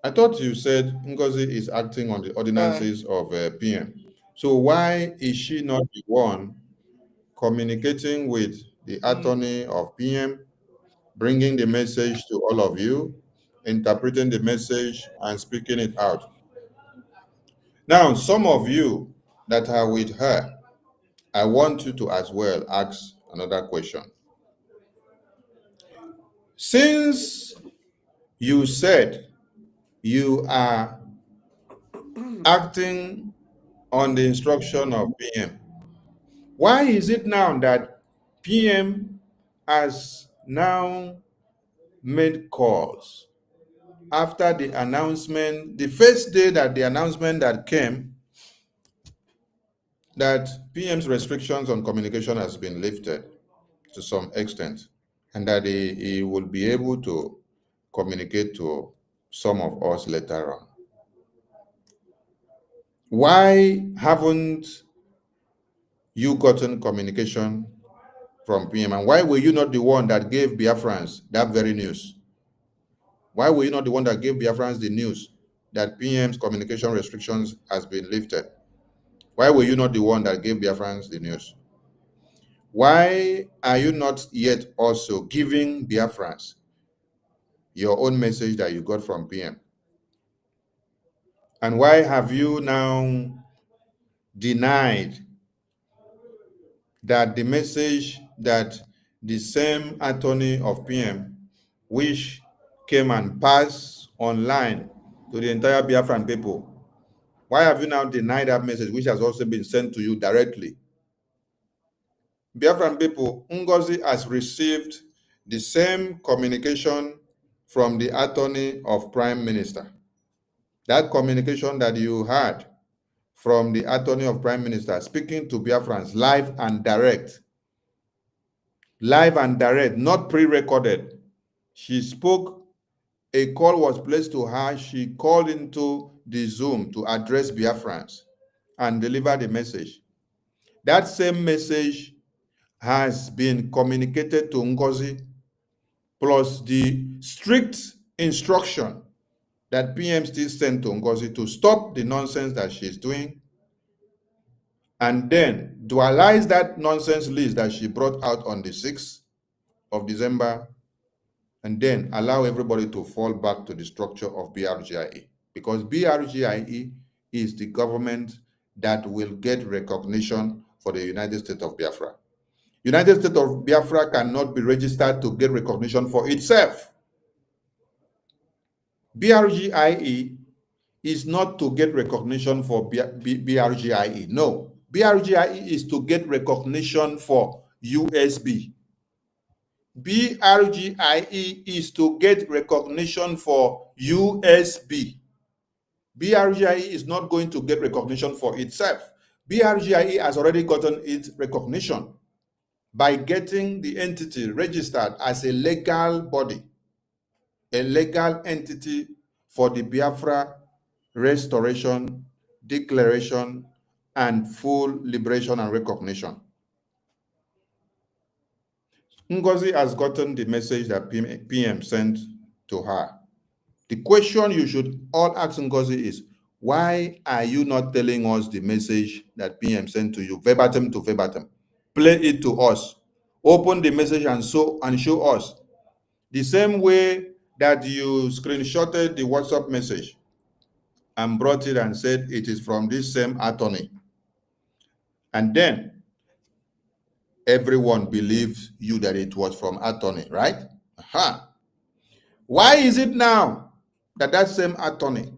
Speaker 4: I thought you said Ngozi is acting on the ordinances of PM. So why is she not the one communicating with the attorney of PM, bringing the message to all of you, interpreting the message and speaking it out? Now, some of you that are with her, I want you to as well ask another question. Since you said you are acting on the instruction of PM, why is it now that PM has now made calls after the announcement, the first day that the announcement that came that PM's restrictions on communication has been lifted to some extent, and that he will be able to communicate to some of us later on? Why haven't you gotten communication from PM, and why were you not the one that gave Biafrans that very news? Why were you not the one that gave Biafrans the news that PM's communication restrictions has been lifted? Why were you not the one that gave Biafrans the news? Why are you not yet also giving Biafrans your own message that you got from PM? And why have you now denied that the message that the same attorney of PM, which came and passed online to the entire Biafran people? Why have you now denied that message, which has also been sent to you directly? Biafran people, Ngozi has received the same communication from the attorney of Prime Minister. That communication that you had from the attorney of Prime Minister speaking to Biafrans live and direct, not pre-recorded. She spoke, a call was placed to her, she called into the Zoom to address Biafrans and deliver the message. That same message has been communicated to Ngozi, plus the strict instruction that PM still sent to Ngozi to stop the nonsense that she's doing, and then dualize that nonsense list that she brought out on the 6th of December, and then allow everybody to fall back to the structure of BRGIE. Because BRGIE is the government that will get recognition for the United States of Biafra. United States of Biafra cannot be registered to get recognition for itself. BRGIE is not to get recognition for BRGIE. No, BRGIE is to get recognition for USB. BRGIE is to get recognition for USB. BRGIE is not going to get recognition for itself. BRGIE has already gotten its recognition by getting the entity registered as a legal body, a legal entity for the Biafra restoration, declaration, and full liberation and recognition. Ngozi has gotten the message that PM sent to her. The question you should all ask Ngozi is, why are you not telling us the message that PM sent to you, verbatim to verbatim? Play it to us. Open the message and show us. The same way that you screenshotted the WhatsApp message and brought it and said it is from this same attorney. And then everyone believes you that it was from attorney, right? Aha. Why is it now that that same attorney,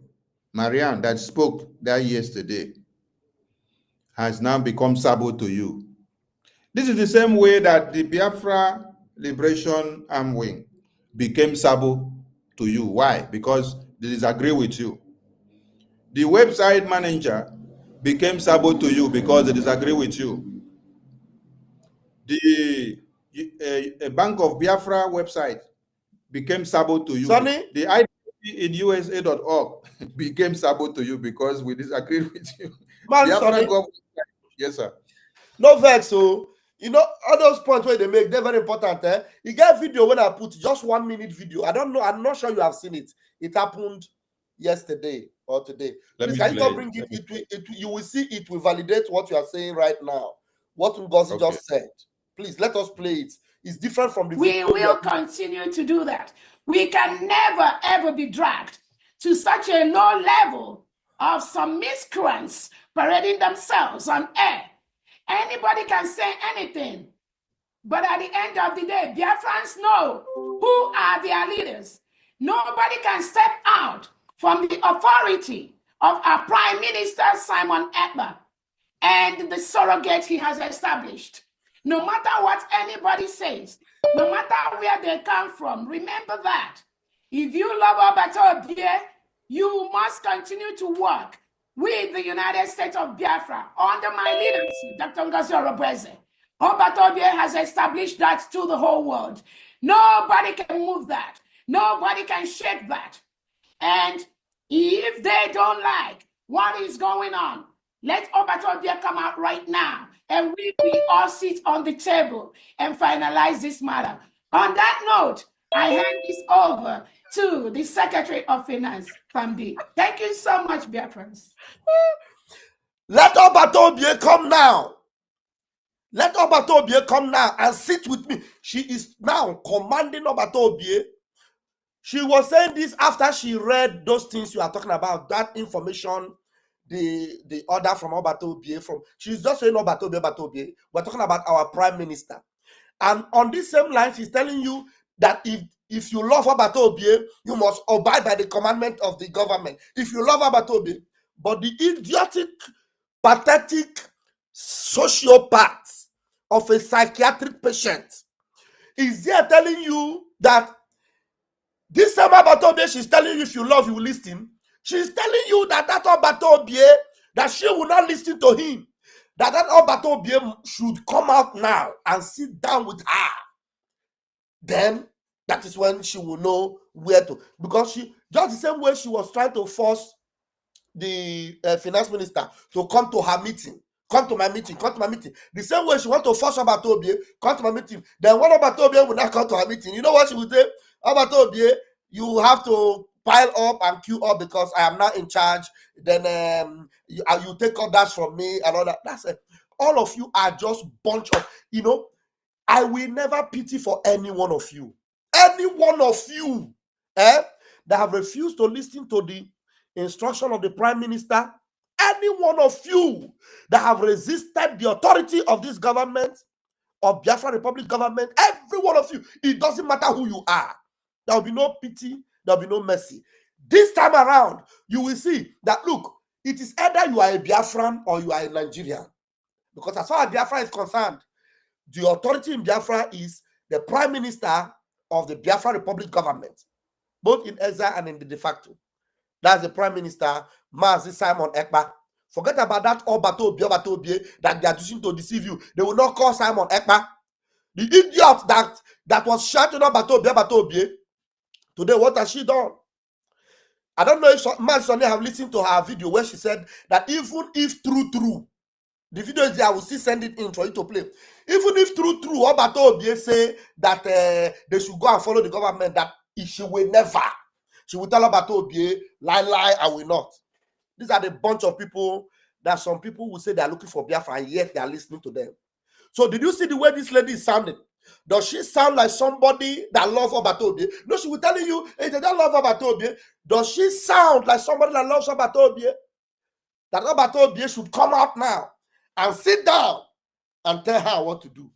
Speaker 4: Marianne, that spoke that yesterday, has now become sabo to you? This is the same way that the Biafra Liberation Arm Wing became sabo to you. Why? Because they disagree with you. The website manager became sabo to you because they disagree with you. The Bank of Biafra website became sabo to you.
Speaker 5: Sonny?
Speaker 4: The IDP in USA.org became sabo to you because we disagree with you.
Speaker 5: Man,
Speaker 4: Biafra
Speaker 5: Sonny.
Speaker 4: government, yes, sir.
Speaker 5: No vex, so you know all those points where they make, they're very important. You get a video when I put just 1 minute video. I don't know, I'm not sure you have seen it. It happened yesterday or today.
Speaker 4: Let
Speaker 5: Please,
Speaker 4: me
Speaker 5: can you
Speaker 4: play
Speaker 5: go bring
Speaker 4: it.
Speaker 5: it? You will see it will validate what you are saying right now. What Ngozi
Speaker 4: Okay.
Speaker 5: just said. Please let us play it. It's different from the
Speaker 6: We
Speaker 5: video.
Speaker 6: will continue to do that. We can never, ever be dragged to such a low level of some miscreants parading themselves on air. Anybody can say anything. But at the end of the day, Biafrans know who are their leaders. Nobody can step out from the authority of our Prime Minister, Simon Ekpa, and the surrogate he has established. No matter what anybody says, no matter where they come from, remember that. If you love Obatobie, you must continue to work with the United States of Biafra under my leadership, Dr. Ngozi. Obatobie has established that to the whole world. Nobody can move that. Nobody can shake that. And if they don't like what is going on, let Obatobie come out right now, and we all sit on the table and finalize this matter. On that note, I hand this over to the Secretary of Finance, Fambi. Thank you so much, Biafrans.
Speaker 5: Let Obatobie come now. Let Obatobie come now and sit with me. She is now commanding Obatobie. She was saying this after she read those things you are talking about, that information, the order from Obatobie. She's just saying Obatobie. We're talking about our Prime Minister. And on this same line, she's telling you that if you love Abatobie, you must abide by the commandment of the government. If you love Abatobie, but the idiotic, pathetic sociopath of a psychiatric patient is there telling you that this same Abatobie, she's telling you if you love, you will listen. She's telling you that Abatobie, that she will not listen to him. That Abatobie should come out now and sit down with her. Then that is when she will know where to, because she, just the same way she was trying to force the finance minister to come to her meeting, come to my meeting, the same way she want to force Abatobie, come to my meeting. Then when Abatobie will not come to her meeting, you know what she will say? Abatobie, you have to pile up and queue up because I am not in charge. Then you take all that from me and all that. That's it. All of you are just bunch of, I will never pity for any one of you. Any one of you that have refused to listen to the instruction of the Prime Minister. Any one of you that have resisted the authority of this government, of Biafra Republic government, every one of you, it doesn't matter who you are. There will be no pity, there will be no mercy. This time around, you will see that, look, it is either you are a Biafran or you are a Nigerian. Because as far as Biafra is concerned, the authority in Biafra is the Prime Minister of the Biafra Republic government, both in exile and in the de facto. That's the Prime Minister, Mazi Simon Ekpa. Forget about that Obatobie that they are using to deceive you. They will not call Simon Ekpa. The idiot that was shouting Obatobie. Today, what has she done? I don't know if Mazi have listened to her video where she said that even if true, the video is there, I will still send it in for you to play. Even if true, Obatobie say that they should go and follow the government, that she will never. She will tell Obatobie, lie, I will not. These are the bunch of people that some people will say they are looking for Biafra, and yet they are listening to them. So did you see the way this lady is sounding? Does she sound like somebody that loves Obatobie? No, she will tell you, hey, they don't love Obatobie. Does she sound like somebody that loves Obatobie? That Obatobie should come out now and sit down and tell her what to do.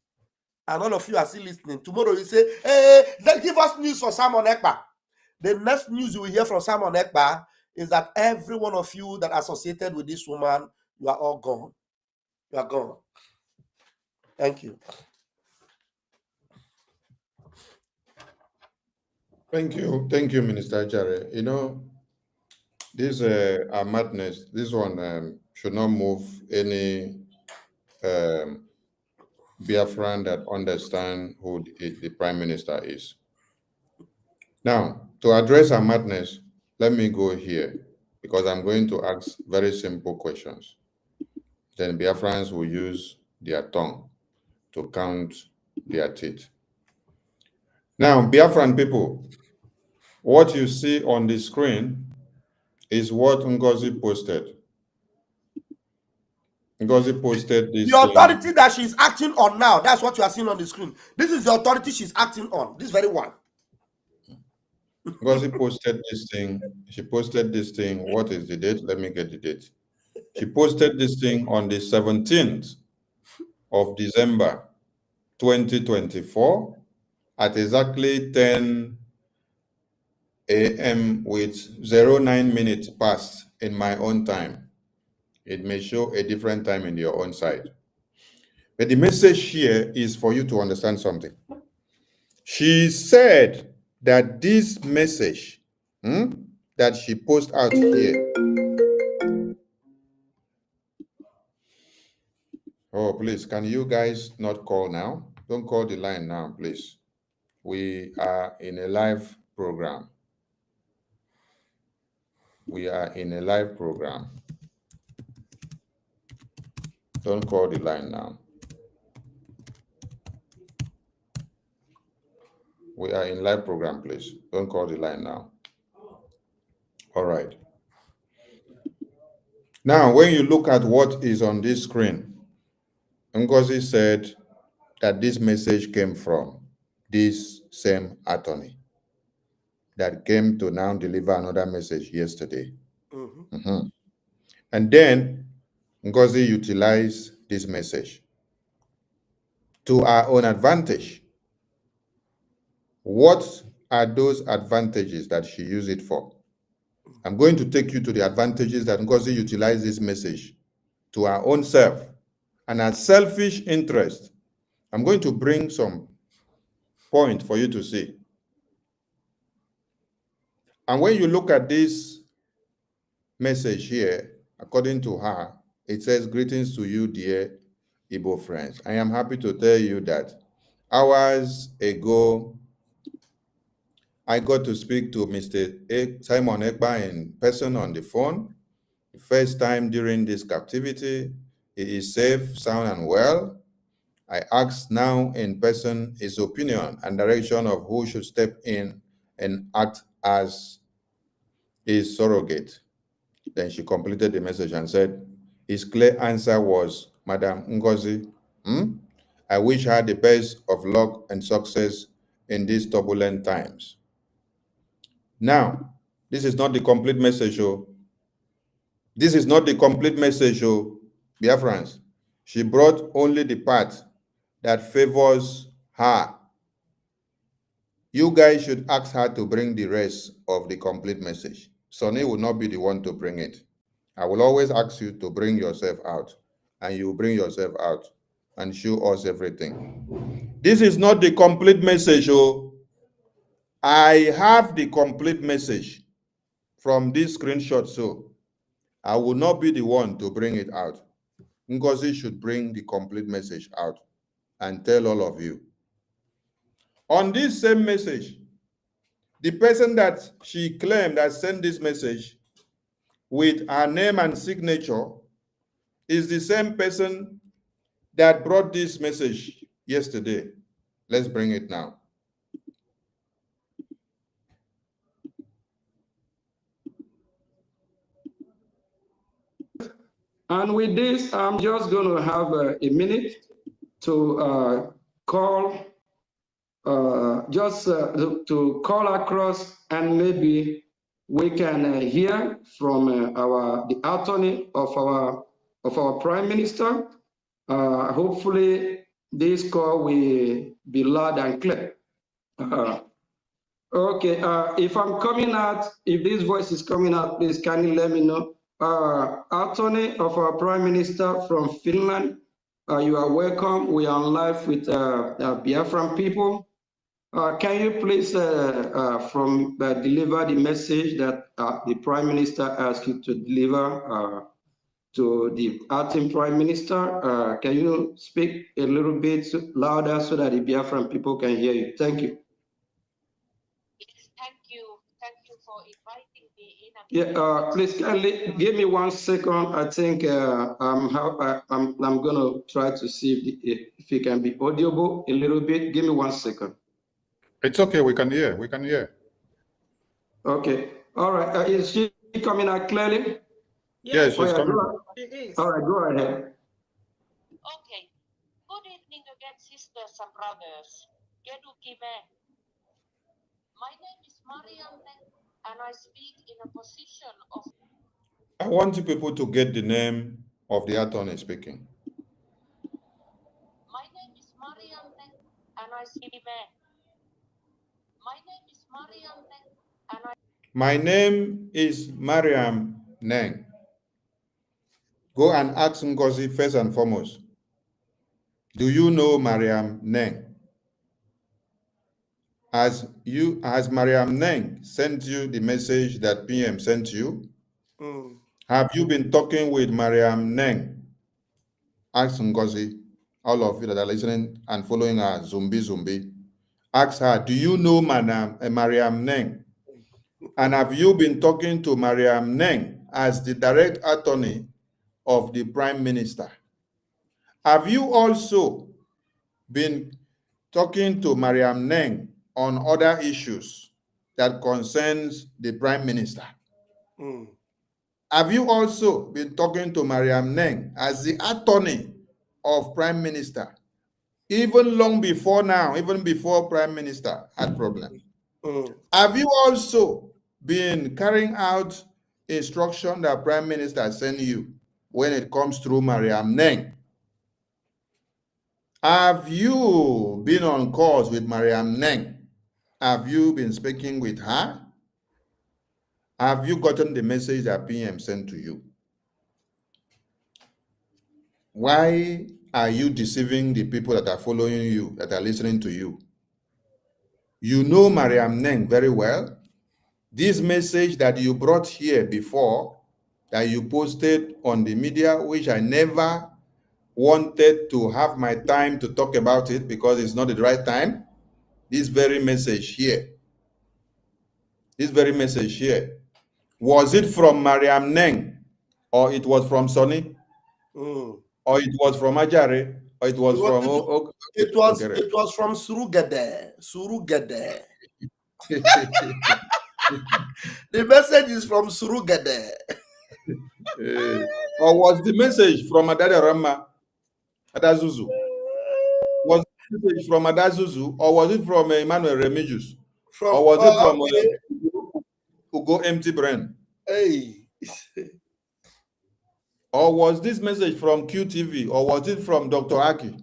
Speaker 5: And all of you are still listening. Tomorrow you say, hey, give us news for Simon Ekpa. The next news you will hear from Simon Ekpa is that every one of you that are associated with this woman, you are all gone. You are gone. Thank you.
Speaker 4: Thank you, Minister Jare. This madness, this one should not move any Biafran that understand who the Prime Minister is. Now, to address our madness, let me go here, because I'm going to ask very simple questions. Then Biafrans will use their tongue to count their teeth. Now, Biafran people, what you see on the screen is what Ngozi posted. Ngozi posted this.
Speaker 5: The authority that she's acting on now, that's what you are seeing on the screen. This is the authority she's acting on, this very one.
Speaker 4: Ngozi posted this thing. She posted this thing. What is the date? Let me get the date. She posted this thing on the 17th of December, 2024 at exactly 10 a.m. with 09 minutes past in my own time. It may show a different time in your own side. But the message here is for you to understand something. She said that this message that she posted out here. Oh, please, can you guys not call now? Don't call the line now, please. We are in a live program. We are in a live program. Don't call the line now. We are in live program, please. Don't call the line now. All right. Now, when you look at what is on this screen, Ngozi said that this message came from this same attorney that came to now deliver another message yesterday. And then Ngozi utilized this message to our own advantage. What are those advantages that she used it for? I'm going to take you to the advantages that Ngozi utilized this message to our own self and our selfish interest. I'm going to bring some point for you to see. And when you look at this message here, according to her, it says, "Greetings to you, dear Igbo friends. I am happy to tell you that hours ago, I got to speak to Mr. Simon Ekpa in person on the phone. The first time during this captivity. He is safe, sound, and well. I asked now in person his opinion and direction of who should step in and act as his surrogate." Then she completed the message and said, his clear answer was, "Madam Ngozi, I wish her the best of luck and success in these turbulent times." Now, this is not the complete message. This is not the complete message, Biafrans. She brought only the part that favors her. You guys should ask her to bring the rest of the complete message. Sonny will not be the one to bring it. I will always ask you to bring yourself out, and you bring yourself out and show us everything. This is not the complete message. I have the complete message from this screenshot, so I will not be the one to bring it out. Ngozi should bring the complete message out and tell all of you. On this same message, the person that she claimed that sent this message with her name and signature is the same person that brought this message yesterday. Let's bring it now.
Speaker 7: And with this, I'm just going to have a minute to call, to call across, and maybe we can hear from the attorney of our Prime Minister. Hopefully, this call will be loud and clear. Okay, if I'm coming out, if this voice is coming out, please can you let me know? Attorney of our Prime Minister from Finland, you are welcome. We are on live with Biafran people. Can you please deliver the message that the Prime Minister asked you to deliver to the acting Prime Minister? Can you speak a little bit louder so that the Biafran people can hear you? Thank you.
Speaker 8: Thank you. Thank you for inviting me in.
Speaker 7: Yeah, please kindly give me 1 second. I think I'm gonna try to see if it can be audible a little bit. Give me 1 second.
Speaker 4: It's okay. We can hear. We can hear.
Speaker 7: Okay. All right. Is she coming out clearly?
Speaker 4: Yes, she's coming.
Speaker 2: It is.
Speaker 7: All right. Go ahead.
Speaker 8: Okay. Good evening again, sisters and brothers. My name is Mariam, and I speak in a position of.
Speaker 4: I want you people to get the name of the attorney speaking.
Speaker 8: My name is Mariam, and I speak. My name is Mariam, and I.
Speaker 4: My name is Mariam Neng. Go and ask Ngozi first and foremost. Do you know Mariam Neng? Has Mariam Neng sent you the message that PM sent you? Have you been talking with Mariam Neng? Ask Ngozi, all of you that are listening and following her, Zumbi. Ask her, do you know Mariam Neng? And have you been talking to Mariam Neng as the direct attorney of the Prime Minister? Have you also been talking to Mariam Neng on other issues that concerns the Prime Minister? Have you also been talking to Mariam Neng as the attorney of Prime Minister, even long before now, even before Prime Minister had problems? Have you also been carrying out instruction that Prime Minister sent you when it comes through Mariam Neng? Have you been on calls with Mariam Neng? Have you been speaking with her? Have you gotten the message that PM sent to you? Why are you deceiving the people that are following you, that are listening to you? You know Mariam Neng very well. This message that you brought here before, that you posted on the media, which I never wanted to have my time to talk about it because it's not the right time. This very message here, was it from Mariam Neng, or it was from Sonny, or it was from Ajare, or it was from
Speaker 5: it was from Surugede. Surugede. The message is from Surugede.
Speaker 4: Or was the message from Adada Rama, Adazuzu? Was the message from Adazuzu, or was it from Emmanuel Remigius? Or was it from Ugo Empty Brain?
Speaker 5: Hey.
Speaker 4: Or was this message from QTV? Or was it from Dr. Aki?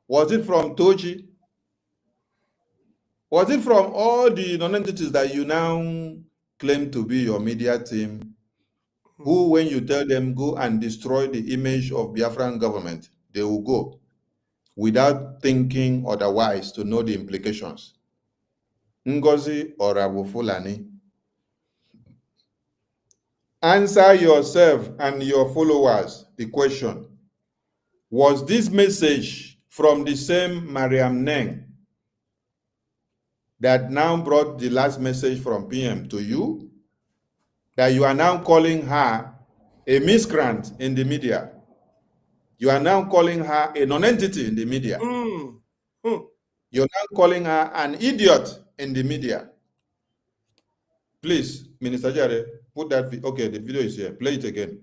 Speaker 4: Was it from Toji? Was it from all the non-entities that you now claim to be your media team, who, when you tell them go and destroy the image of Biafran government, they will go without thinking otherwise to know the implications? Ngozi or Abu Fulani? Answer yourself and your followers the question. Was this message from the same Mariam Neng that now brought the last message from PM to you, that you are now calling her a miscreant in the media? You are now calling her a non-entity in the media. You're now calling her an idiot in the media. Please, Minister Jare, put that. Okay, the video is here. Play it again.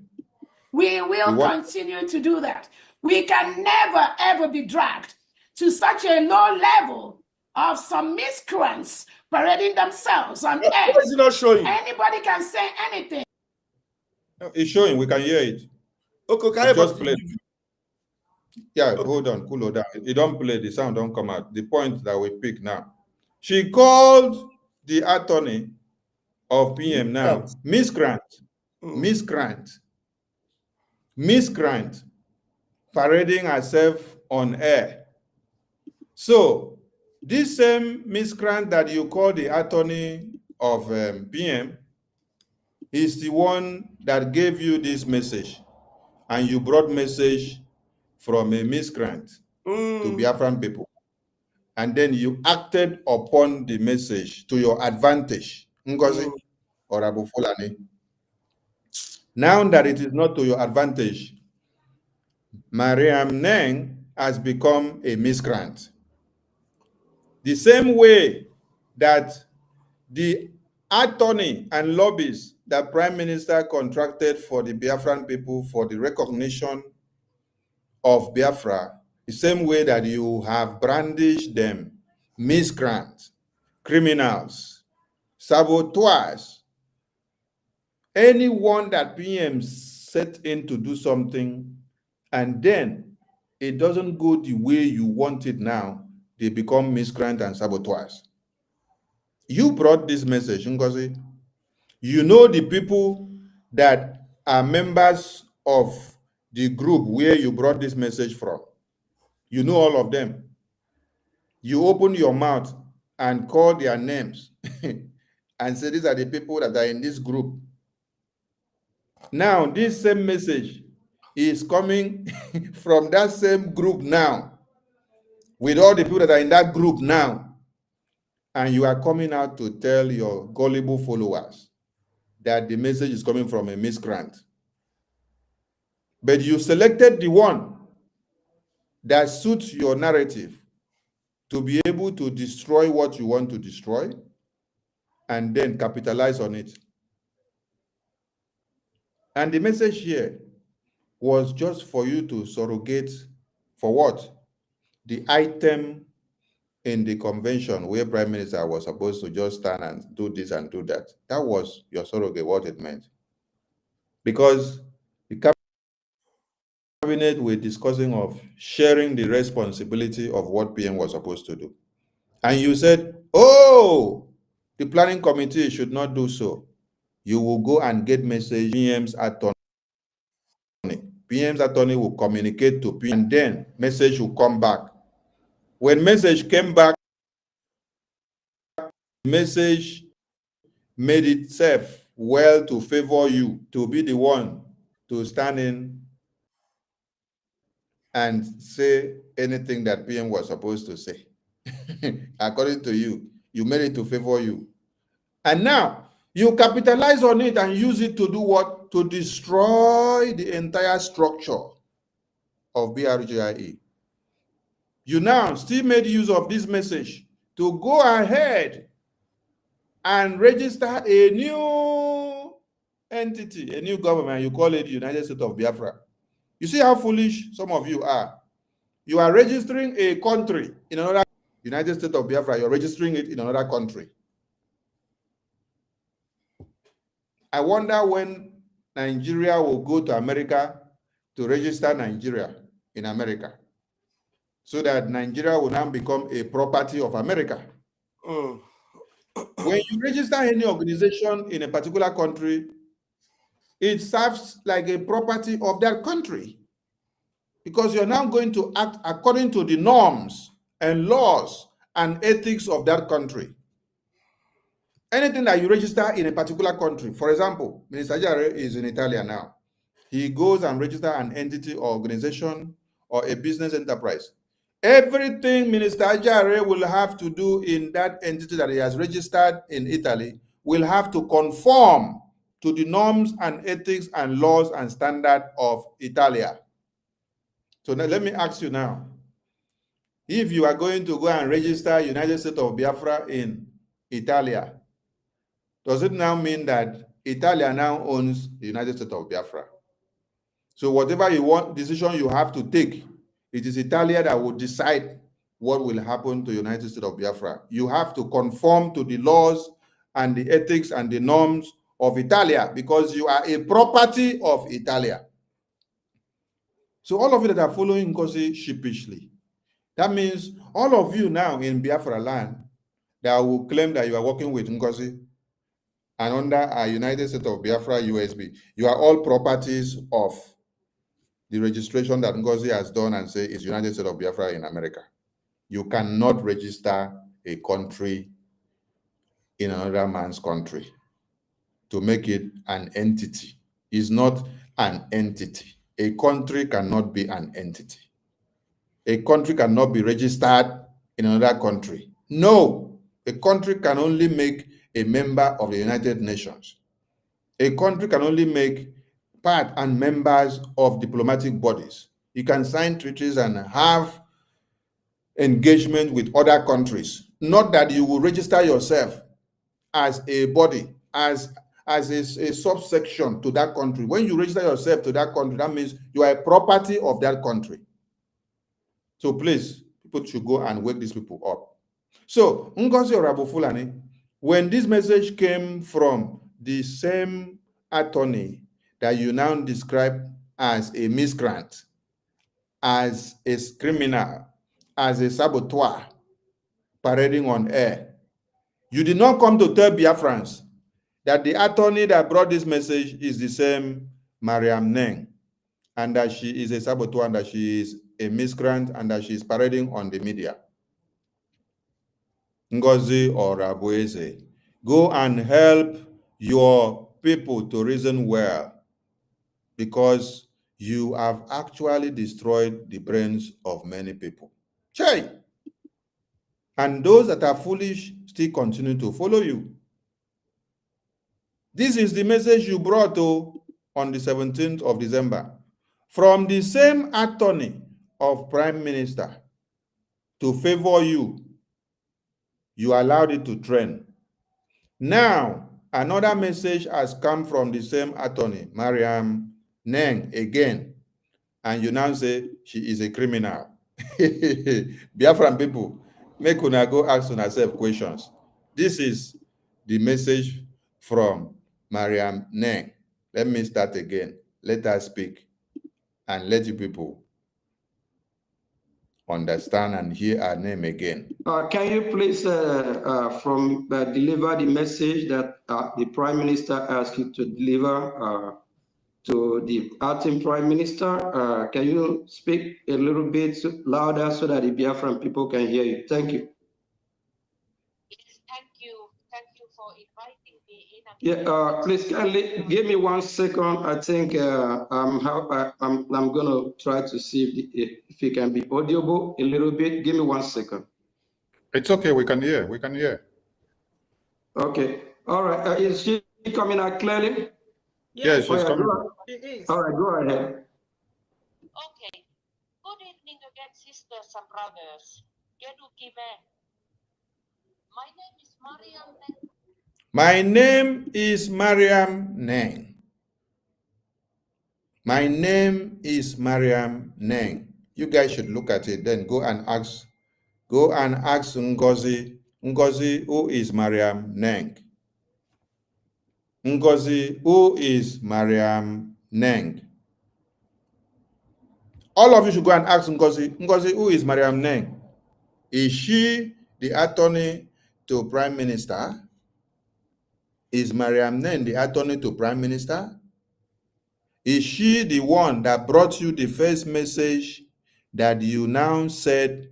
Speaker 6: We will continue to do that. We can never, ever be dragged to such a low level of some miscreants parading themselves on air.
Speaker 5: Why is it not showing?
Speaker 6: Anybody can say anything.
Speaker 4: It's showing. We can hear it.
Speaker 5: Okay, can
Speaker 4: just play. Yeah, okay. Hold on, cool down. It don't play. The sound don't come out. The point that we pick now. She called the attorney of PM now miscreant, parading herself on air. So this same miscreant that you call the attorney of PM is the one that gave you this message, and you brought message from a miscreant to Biafran people, and then you acted upon the message to your advantage, Ngozi or Abu Fulani. Now that it is not to your advantage, Mariam Neng has become a miscreant. The same way that the attorney and lobbies that Prime Minister contracted for the Biafran people for the recognition of Biafra, the same way that you have brandished them miscreants, criminals, saboteurs, anyone that PM set in to do something and then it doesn't go the way you want it now, they become miscreants and saboteurs. You brought this message, Ngozi. You know the people that are members of the group where you brought this message from. You know all of them. You open your mouth and call their names and say these are the people that are in this group. Now, this same message is coming from that same group now, with all the people that are in that group now. And you are coming out to tell your gullible followers that the message is coming from a miscreant. But you selected the one that suits your narrative to be able to destroy what you want to destroy and then capitalize on it. And the message here was just for you to surrogate for what? The item in the convention where Prime Minister was supposed to just stand and do this and do that. That was your surrogate, what it meant. Because the cabinet were discussing of sharing the responsibility of what PM was supposed to do. And you said, oh, the planning committee should not do so. You will go and get message PM's attorney. PM's attorney will communicate to PM, and then message will come back. When message came back, message made itself well to favor you, to be the one to stand in and say anything that PM was supposed to say. According to you, you made it to favor you. And now you capitalize on it and use it to do what? To destroy the entire structure of BRGIE. You now still made use of this message to go ahead and register a new entity, a new government. You call it United States of Biafra. You see how foolish some of you are. You are registering a country in another United States of Biafra. You're registering it in another country. I wonder when Nigeria will go to America to register Nigeria in America, so that Nigeria will now become a property of America. When you register any organization in a particular country, it serves like a property of that country, because you're now going to act according to the norms and laws and ethics of that country. Anything that you register in a particular country, for example, Minister Jare is in Italy now. He goes and registers an entity or organization or a business enterprise. Everything Minister Jare will have to do in that entity that he has registered in Italy will have to conform to the norms and ethics and laws and standards of Italia. So now let me ask you now, if you are going to go and register United States of Biafra in Italia, does it now mean that Italia now owns the United States of Biafra? So whatever you want, decision you have to take, it is Italia that will decide what will happen to United States of Biafra. You have to conform to the laws and the ethics and the norms of Italia, because you are a property of Italia. So all of you that are following Ngozi sheepishly, that means all of you now in Biafra land that will claim that you are working with Ngozi and under a United States of Biafra USB, you are all properties of the registration that Ngozi has done and say is United States of Biafra in America. You cannot register a country in another man's country to make it an entity. It's not an entity. A country cannot be an entity. A country cannot be registered in another country. No, a country can only make a member of the United Nations. A country can only make part and members of diplomatic bodies. You can sign treaties and have engagement with other countries. Not that you will register yourself as a body, as a subsection to that country. When you register yourself to that country, that means you are a property of that country. So please, people should go and wake these people up. So, Ngozi Fulani, when this message came from the same attorney that you now describe as a miscreant, as a criminal, as a saboteur, parading on air, you did not come to tell Biafrans that the attorney that brought this message is the same Mariam Neng, and that she is a saboteur, and that she is a miscreant, and that she is parading on the media. Ngozi or Abueze, go and help your people to reason well, because you have actually destroyed the brains of many people. Chey! And those that are foolish still continue to follow you. This is the message you brought on the 17th of December from the same attorney of Prime Minister to favor you. You allowed it to trend. Now, another message has come from the same attorney, Mariam Neng, again, and you now say she is a criminal. Biafran people, make una go ask yourself questions. This is the message from Mariam Neng. Let me start again. Let her speak and let you people understand and hear our name again.
Speaker 7: Can you please deliver the message that the Prime Minister asked you to deliver to the acting Prime Minister? Can you speak a little bit louder so that the Biafran people can hear you? Thank you.
Speaker 8: Yes, thank you. Thank you for inviting me in.
Speaker 7: Yeah, please kindly give me 1 second. I think I'm gonna try to see if it can be audible a little bit. Give me 1 second.
Speaker 4: It's okay. We can hear. We can hear.
Speaker 7: Okay. All right. Is she coming out clearly?
Speaker 4: Yes, she's coming.
Speaker 2: She is.
Speaker 7: All right. Go ahead.
Speaker 8: Okay. Good evening again, sisters and brothers. My name is Mariam.
Speaker 4: My name is Mariam Neng. My name is Mariam Neng. You guys should look at it, then go and ask Ngozi. Ngozi, who is Mariam Neng? Ngozi, who is Mariam Neng? All of you should go and ask Ngozi. Ngozi, who is Mariam Neng? Is she the attorney to Prime Minister? Is Mariam Neng the attorney to Prime Minister? Is she the one that brought you the first message that you now said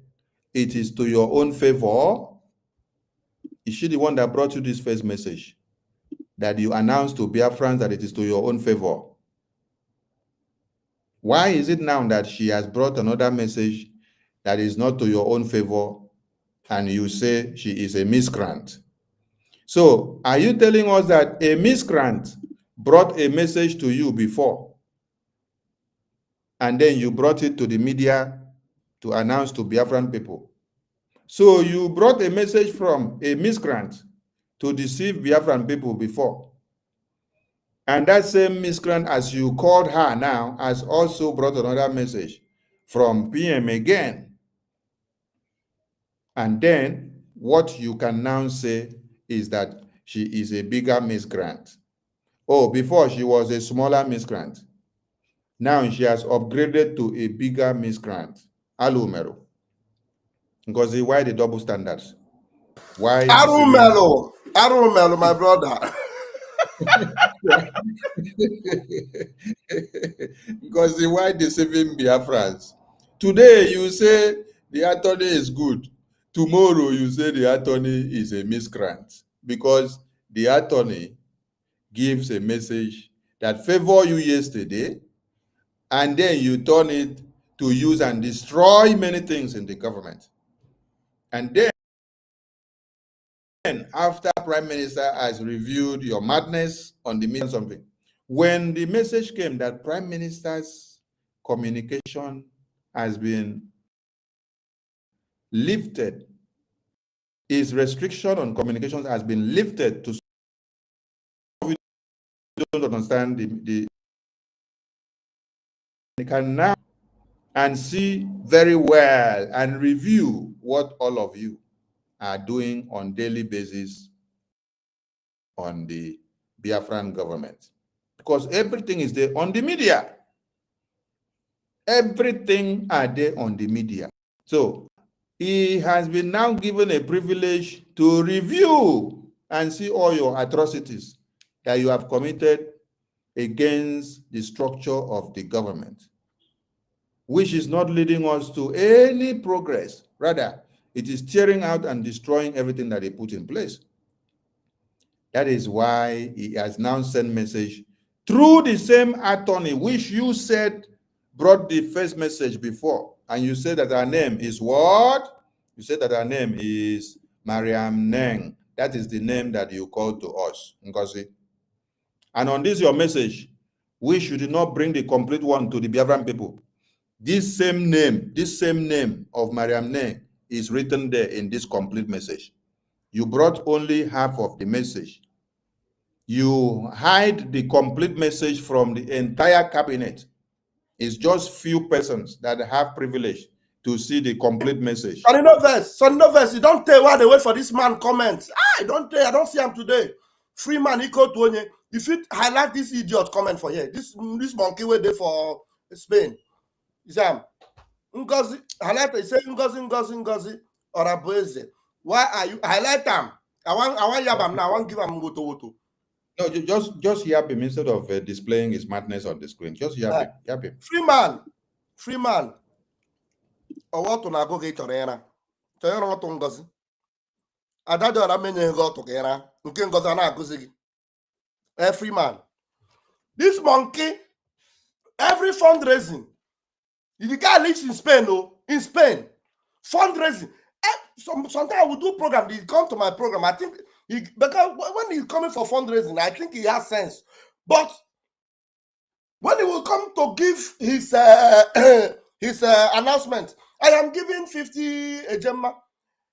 Speaker 4: it is to your own favor? Is she the one that brought you this first message that you announced to Biafrans that it is to your own favor? Why is it now that she has brought another message that is not to your own favor and you say she is a miscreant? So, are you telling us that a miscreant brought a message to you before and then you brought it to the media to announce to Biafran people? So, you brought a message from a miscreant to deceive Biafran people before. And that same miscreant, as you called her now, has also brought another message from PM again. And then what you can now say is that she is a bigger miscreant. Oh, before she was a smaller miscreant. Now she has upgraded to a bigger miscreant. Alumero. Ngozi, why the double standards? Why?
Speaker 5: Arumelo, my brother.
Speaker 4: Ngozi, why deceiving Biafrans? Today you say the attorney is good. Tomorrow you say the attorney is a miscreant because the attorney gives a message that favor you yesterday, and then you turn it to use and destroy many things in the government. And then after Prime Minister has reviewed your madness on the media something, when the message came that Prime Minister's communication has been lifted, his restriction on communications has been lifted to don't understand they can now and see very well and review what all of you are doing on daily basis on the Biafran government. Because everything is there on the media. Everything are there on the media. So he has been now given a privilege to review and see all your atrocities that you have committed against the structure of the government, which is not leading us to any progress. Rather, it is tearing out and destroying everything that they put in place. That is why he has now sent message through the same attorney, which you said brought the first message before. And you said that her name is what? You said that her name is Mariam Neng. That is the name that you called to us, Ngozi. And on this your message, we should not bring the complete one to the Biafran people. This same name of Mariam Neng is written there in this complete message. You brought only half of the message. You hide the complete message from the entire cabinet. It's just few persons that have privilege to see the complete message.
Speaker 5: Sonny Novus, you don't tell why they wait for this man comment. I don't see him today. Free man equal to onye. If you highlight this idiot comment for here, this monkey wait there for Spain. Sam, Ngozi, highlight, he say Ngozi, or Abueze. Why are you highlight them? I want Yabam now. I want give him woto.
Speaker 4: No, just yap him instead of displaying his madness on the screen. Just yap him. Yap him.
Speaker 5: Free man. Or what to go get on era? Tell what to Ngozi. Adado ramenye go to era. Nke Ngozi na agozi. Free man. This monkey, every fundraising. If the guy lives in Spain, in Spain, fundraising. Sometimes we do program. He come to my program. I think because when he's coming for fundraising, I think he has sense. But when he will come to give his announcement, I am giving 50 a gemma.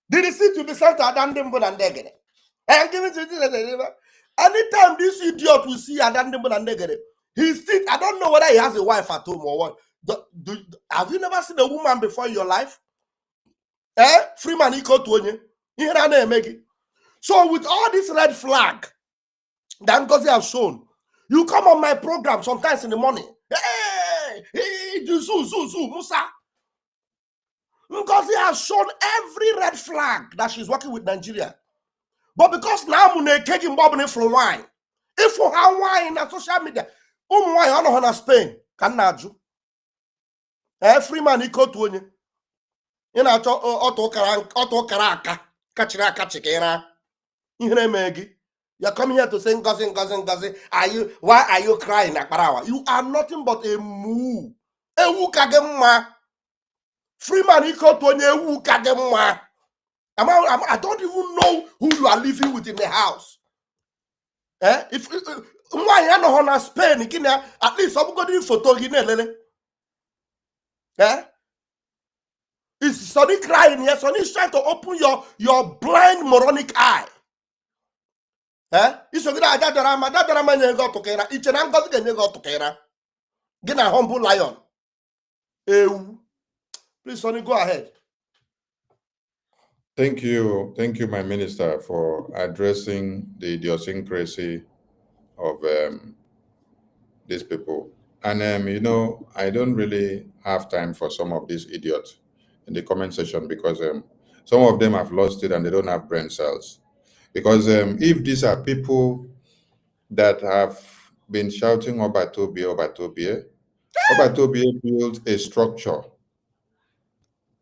Speaker 5: The receipt will be sent to Adandembo and Negere. I am giving 50. Anytime this idiot will see Adandembo and Negere, he still, I don't know whether he has a wife at home or what. Have you never seen a woman before in your life? Freeman equal to you. So with all this red flag that Ngozi has shown, you come on my program sometimes in the morning. Hey, Musa. Ngozi has shown every red flag that she's working with Nigeria. But because now I'm taking Bob from wine. If you have wine on social media, wine on Spain, can not do. Freeman equal to you. You know, auto karaka, kachiraka chikera. You're coming here to say Ngozi. Why are you crying, Akbarawa? You are nothing but a moo. A wukagema. Freeman equal to a wukagema. I don't even know who you are living with in the house. If why you know on Spain, at least I'm going to photo. Is Sonny crying here? Sonny is trying to open your blind moronic eye. It's a good idea that I'm go to Kera. It's an uncle can go to Kera. Get a humble lion. Please, Sonny, go ahead.
Speaker 4: Thank you, my minister, for addressing the idiosyncrasy of these people. And you know, I don't really have time for some of these idiots in the comment section because some of them have lost it and they don't have brain cells. Because if these are people that have been shouting Obatobie built a structure.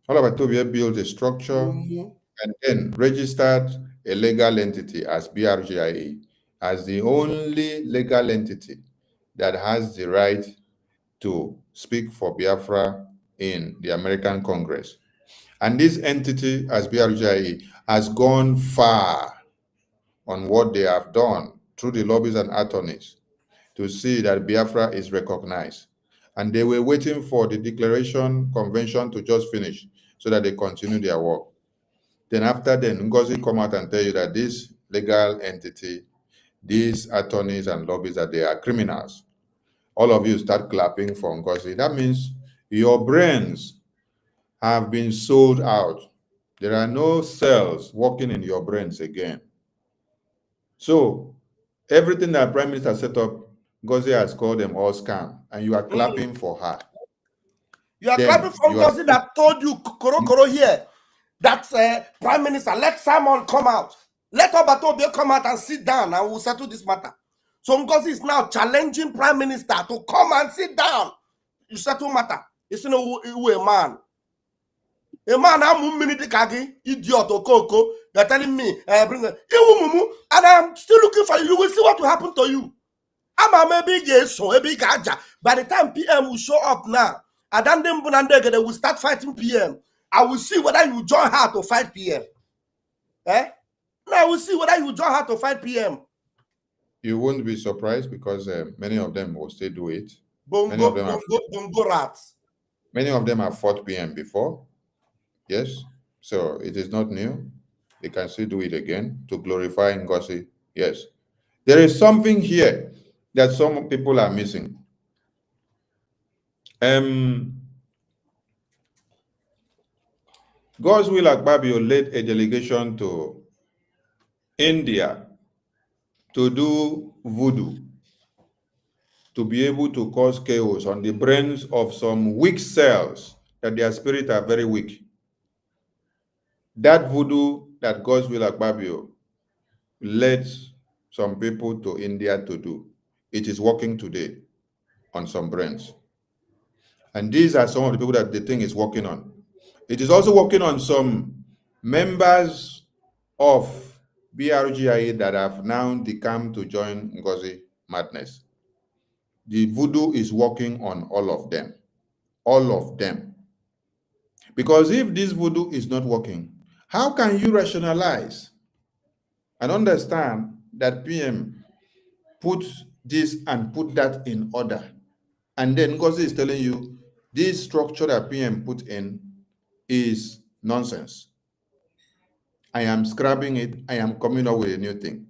Speaker 4: Obatobie built a structure and then registered a legal entity as BRGIE, as the only legal entity that has the right to speak for Biafra in the American Congress. And this entity, as BRGIE, has gone far on what they have done through the lobbies and attorneys to see that Biafra is recognized. And they were waiting for the declaration convention to just finish so that they continue their work. Then after then, Ngozi come out and tell you that this legal entity, these attorneys and lobbies, that they are criminals. All of you start clapping for Ngozi. That means your brains have been sold out. There are no cells working in your brains again. So everything that Prime Minister set up, Ngozi has called them all scam, and you are clapping for her.
Speaker 5: You are clapping for Ngozi that told you Koro here that Prime Minister, let Simon come out. Let Obatobie come out and sit down and we'll settle this matter. So Ngozi is now challenging Prime Minister to come and sit down. You settle matter. It's no a man. A man, I'm idiot or coco. They're telling me, bring and I'm still looking for you. You will see what will happen to you. I'm a big yes, so a big aja. By the time PM will show up now, they will start fighting PM. I will see whether you join her to fight PM. Now I will see whether you join her to fight PM.
Speaker 4: You won't be surprised because many of them will still do it.
Speaker 5: Many
Speaker 4: of them have fought PM before. Yes, so it is not new. They can still do it again to glorify Ngozi. Yes, there is something here that some people are missing. Godswill Akpabio led a delegation to India to do voodoo. to be able to cause chaos on the brains of some weak cells that their spirit are very weak. That voodoo that EFIK-IBIBIO led some people to India to do, it is working today on some brains. And these are some of the people that the thing is working on. It is also working on some members of BRGIE that have now decamped to join Ngozi madness. The voodoo is working on all of them. All of them. Because if this voodoo is not working, how can you rationalize and understand that PM put this and put that in order? And then Ngozi is telling you this structure that PM put in is nonsense. I am scrapping it. I am coming up with a new thing.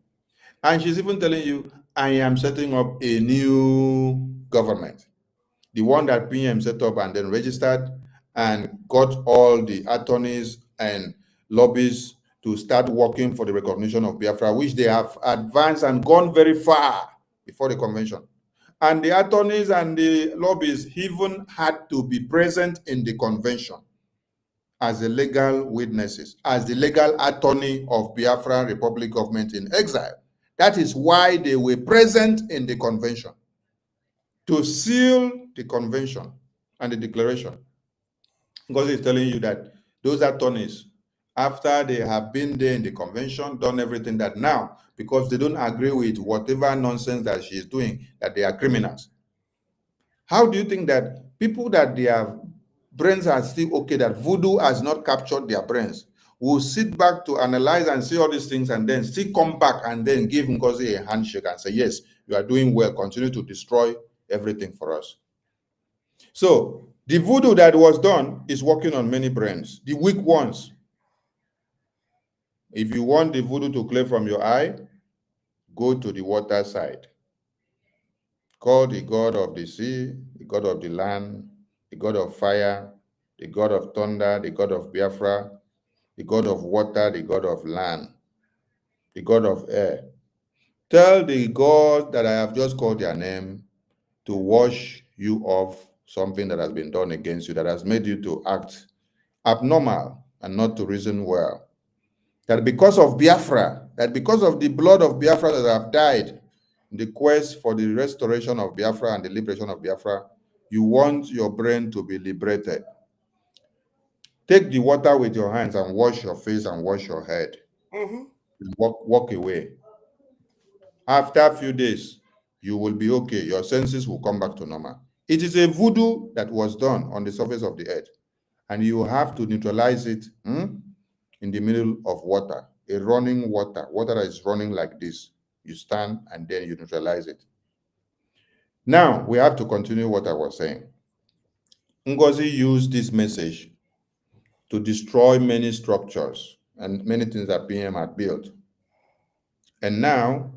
Speaker 4: And she's even telling you, I am setting up a new government. The one that PM set up and then registered and got all the attorneys and lobbies to start working for the recognition of Biafra, which they have advanced and gone very far before the convention. And the attorneys and the lobbies even had to be present in the convention as the legal witnesses, as the legal attorney of Biafra Republic government in exile. That is why they were present in the convention, to seal the convention and the declaration. Because it's telling you that those attorneys, after they have been there in the convention, done everything, that now, because they don't agree with whatever nonsense that she is doing, that they are criminals. How do you think that people that their brains are still okay, that voodoo has not captured their brains, will sit back to analyze and see all these things and then still come back and then give Ngozi a handshake and say, yes, you are doing well, continue to destroy everything for us? So the voodoo that was done is working on many brains, the weak ones. If you want the voodoo to clear from your eye, go to the water side. Call the god of the sea, the god of the land, the god of fire, the god of thunder, the god of Biafra, the god of water, the god of land, the god of air. Tell the god that I have just called their name to wash you off something that has been done against you, that has made you to act abnormal and not to reason well. That because of Biafra, that because of the blood of Biafra that have died in the quest for the restoration of Biafra and the liberation of Biafra, you want your brain to be liberated. Take the water with your hands and wash your face and wash your head. Walk away. After a few days, you will be okay. Your senses will come back to normal. It is a voodoo that was done on the surface of the earth, and you have to neutralize it in the middle of water, a running water that is running like this. You stand and then you neutralize it. Now, we have to continue what I was saying. Ngozi used this message to destroy many structures and many things that PM had built. And now,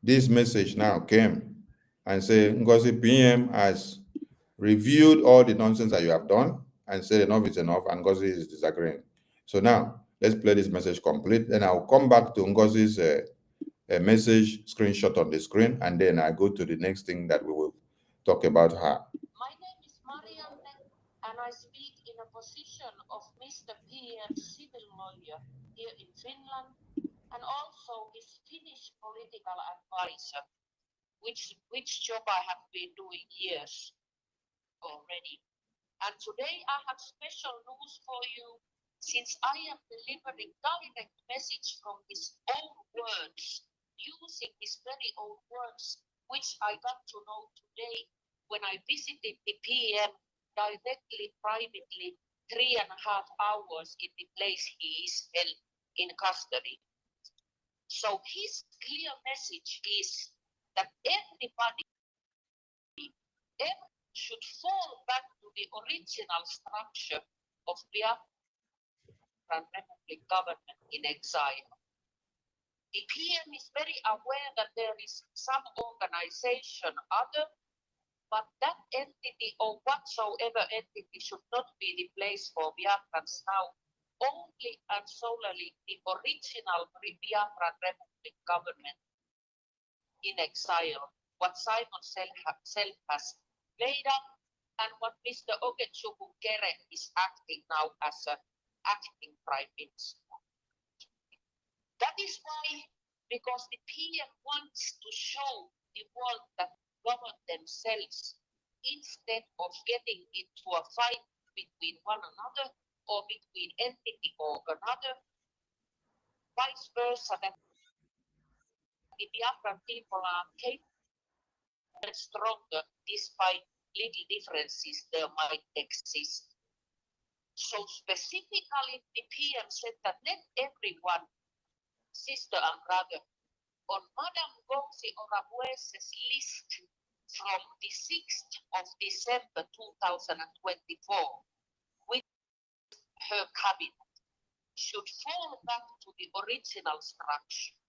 Speaker 4: this message now came and said, Ngozi, PM has reviewed all the nonsense that you have done and said enough is enough, and Ngozi is disagreeing. So now, let's play this message complete. Then I'll come back to Ngozi's message screenshot on the screen, and then I go to the next thing that we will talk about her.
Speaker 8: My name is Marianne, and I speak in a position of Mr. PM's civil lawyer here in Finland, and also his Finnish political advisor, which job I have been doing years already. And today I have special news for you, since I am delivering direct message from his own words, using his very own words, which I got to know today when I visited the PM directly, privately, 3.5 hours in the place he is held in custody. So his clear message is that everybody should fall back to the original structure of Biafran Republic government in exile. The PM is very aware that there is some organization other, but that entity or whatsoever entity should not be the place for Biafrans now. Only and solely the original Biafran Republic government in exile what Simon Self has laid out and what Mr. Ogechuku-Kere is acting now as an acting Prime Minister. That is why, because the PM wants to show the world that govern themselves instead of getting into a fight between one another or between entity or another, vice versa, that the Biafran people are capable and stronger despite little differences there might exist. So specifically, the PM said that let everyone, sister and brother, on Madame Ngozi Orabuese's list from the 6th of December 2024, with her cabinet, should fall back to the original structure.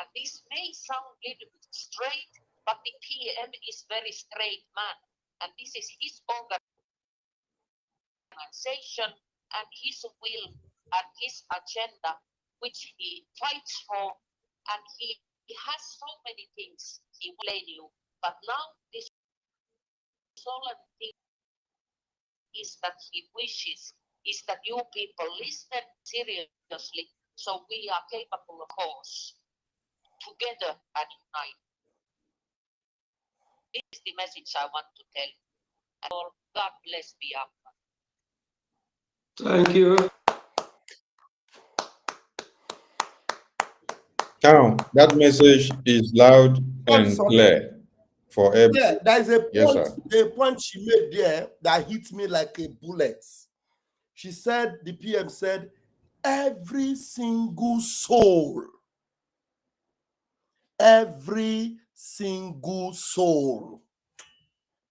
Speaker 8: And this may sound a little bit straight, but the PM is very straight man. And this is his organization and his will and his agenda, which he fights for. And he has so many things he will tell you. But now this solemn thing is that he wishes is that you people listen seriously so we are capable of cause together and unite. This is the message I want to tell. And all, God bless Biafra.
Speaker 7: Thank you.
Speaker 4: Now, that message is loud and
Speaker 5: Sorry.
Speaker 4: clear for everyone.
Speaker 5: Yeah, there is a point,
Speaker 4: Yes, sir.
Speaker 5: the point she made there that hit me like a bullet. She said, the PM said, every single soul, every single soul.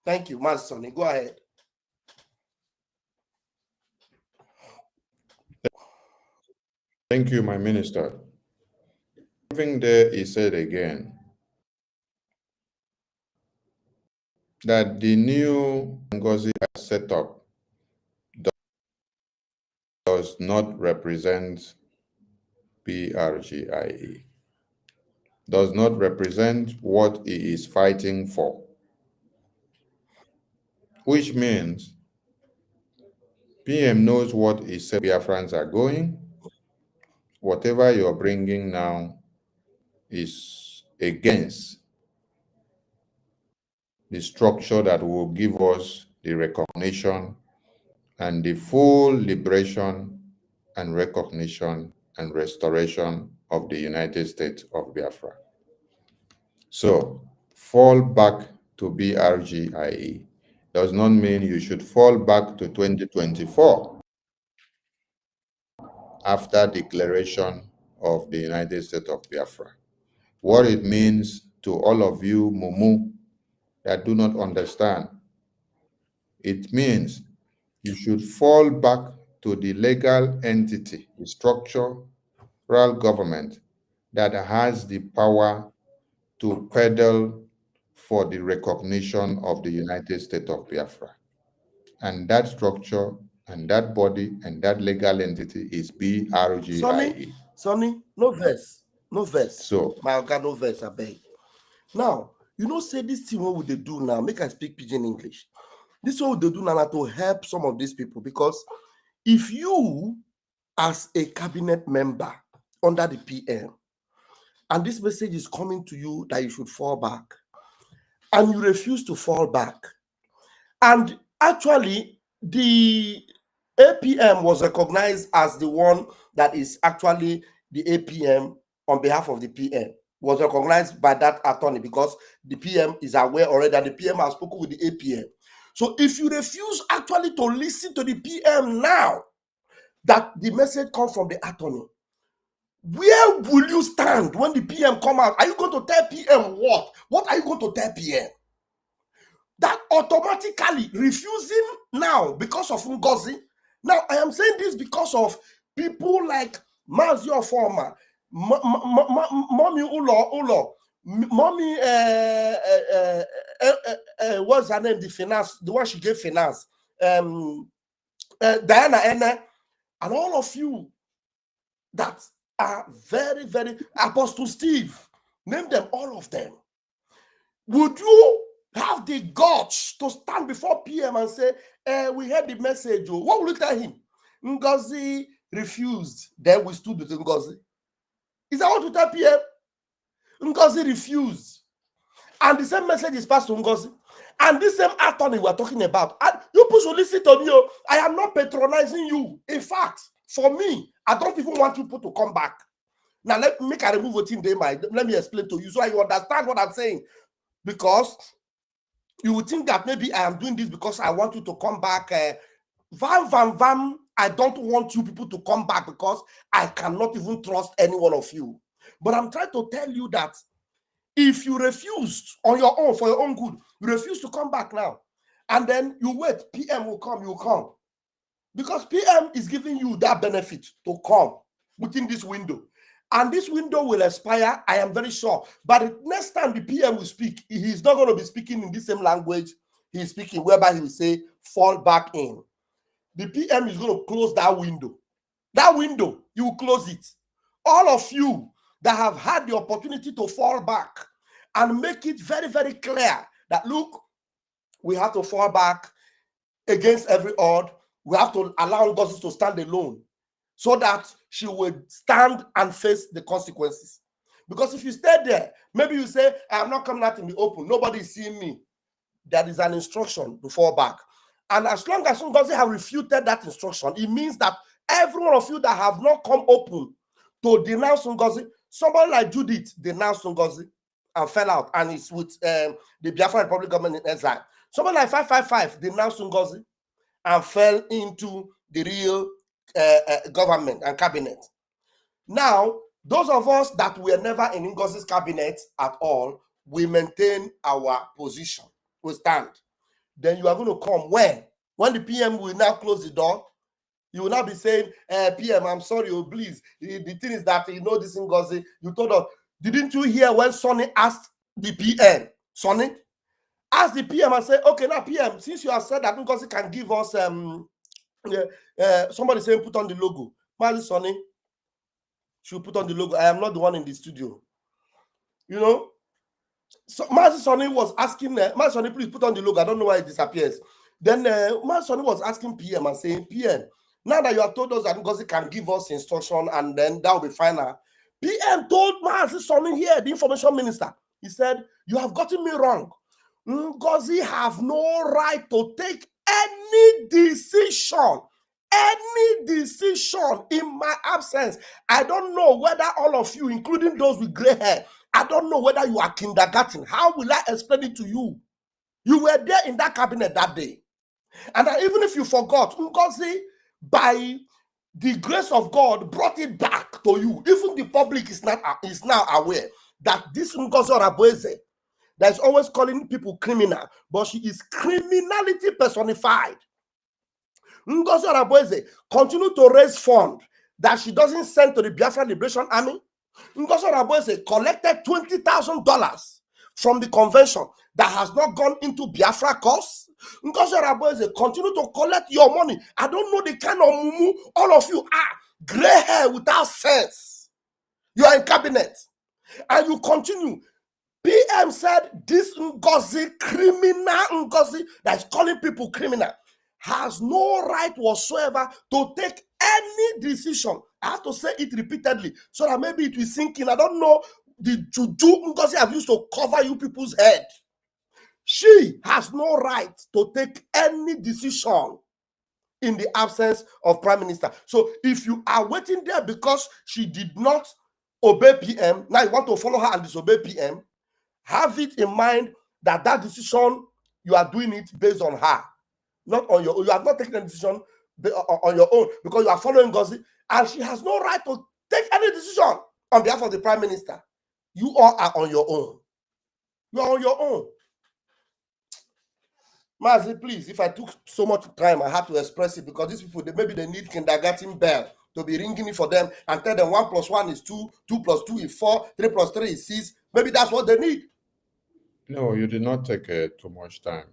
Speaker 5: Thank you, Master. Go ahead.
Speaker 4: Thank you, my minister. Something there he said again, that the new Ngozi setup does not represent BRGIE, does not represent what he is fighting for, which means PM knows what he said Biafrans are going. Whatever you're bringing now is against the structure that will give us the recognition and the full liberation and recognition and restoration of the United States of Biafra. So, fall back to BRGIE does not mean you should fall back to 2024 after declaration of the United States of Biafra. What it means to all of you Mumu that do not understand, it means you should fall back to the legal entity, the structural government that has the power to pedal for the recognition of the United States of Biafra. And that structure and that body and that legal entity is BRGIE.
Speaker 5: Sonny, no verse. No verse.
Speaker 4: So,
Speaker 5: my God, no verse, I beg. Now, you know, say this thing, what would they do now? Make I speak pidgin English. This is what they do now to help some of these people, because if you, as a cabinet member under the PM, and this message is coming to you that you should fall back, and you refuse to fall back, and actually the APM was recognized as the one that is actually the APM on behalf of the PM, was recognized by that attorney because the PM is aware already that the PM has spoken with the APM. So if you refuse actually to listen to the PM now, that the message comes from the attorney, where will you stand when the PM come out? Are you going to tell PM what? What are you going to tell PM? That automatically refusing now because of Ngozi. Now, I am saying this because of people like Mazio Former, Mommy Ulo, Mommy, what's her name? The finance, the one she gave finance, Diana Ene, and all of you that are very, very, Apostle Steve, name them, all of them. Would you have the guts to stand before PM and say, we heard the message? What will you tell him? Ngozi refused. Then we stood with Ngozi. Is that what you tell PM? Ngozi refused. And the same message is passed to Ngozi. And this same attorney we're talking about. And you people should listen to me. I am not patronizing you. In fact, for me, I don't even want you people to come back. Now, let me remove a thing. Let me explain to you so you understand what I'm saying. Because you would think that maybe I am doing this because I want you to come back. I don't want you people to come back because I cannot even trust any one of you. But I'm trying to tell you that if you refuse on your own, for your own good, you refuse to come back now, and then you wait, PM will come, you come. Because PM is giving you that benefit to come within this window. And this window will expire, I am very sure. But the next time the PM will speak, he's not going to be speaking in the same language he's speaking, whereby he will say, fall back in. The PM is going to close that window. That window, you will close it. All of you that have had the opportunity to fall back and make it very, very clear that, look, we have to fall back against every odd. We have to allow Ngozi to stand alone so that she will stand and face the consequences. Because if you stay there, maybe you say, I'm not coming out in the open. Nobody is seeing me. There is an instruction to fall back. And as long as Ngozi have refuted that instruction, it means that every one of you that have not come open to denounce Ngozi, somebody like Judith denounced Ngozi and fell out and is with the Biafra Republic government in exile. Somebody like 555 denounced Ngozi and fell into the real government and cabinet. Now, those of us that were never in Ngozi's cabinet at all, we maintain our position. We stand. Then you are going to come when the PM will now close the door. You will not be saying, PM, I'm sorry, oh, please. The thing is that, you know, this Ngozi, you told us, didn't you hear when Sonny asked the PM? Sonny asked the PM and said, okay, now PM, since you have said that Ngozi can give us, somebody saying put on the logo. Mazi Sonny should put on the logo. I am not the one in the studio. You know? So Mazi Sonny was asking, Mazi Sonny, please put on the logo. I don't know why it disappears. Then Mazi Sonny was asking PM and saying, PM, now that you have told us that Ngozi can give us instruction and then that will be final. PM told Mazi Sonny here, the information minister, he said, you have gotten me wrong. Ngozi have no right to take any decision in my absence. I don't know whether all of you, including those with gray hair, I don't know whether you are kindergarten. How will I explain it to you? You were there in that cabinet that day. And even if you forgot, Ngozi, by the grace of God, brought it back to you. Even the public is now aware that this Ngozi Orabueze that is always calling people criminal, but she is criminality personified. Ngozi Orabueze continue to raise funds that she doesn't send to the Biafra Liberation Army. Ngozi Orabueze collected $20,000 from the convention that has not gone into Biafra cause. Ngozi Orabueze continue to collect your money. I don't know the kind of mumu all of you are. Gray hair without sense. You are in cabinet. And you continue. PM said this Ngozi, criminal Ngozi, that is calling people criminal, has no right whatsoever to take any decision. I have to say it repeatedly so that maybe it will sink in. I don't know the juju Ngozi have used to cover you people's head. She has no right to take any decision in the absence of Prime Minister. So if you are waiting there because she did not obey PM, now you want to follow her and disobey PM, have it in mind that that decision, you are doing it based on her, not on your own. You have not taken a decision on your own because you are following Ngozi, and she has no right to take any decision on behalf of the Prime Minister. You all are on your own. You are on your own. Mazi, please, if I took so much time, I have to express it because these people, maybe they need kindergarten bell to be ringing it for them and tell them 1 + 1 is 2, 2 + 2 is 4, 3 + 3 is 6. Maybe that's what they need.
Speaker 4: No, you did not take too much time.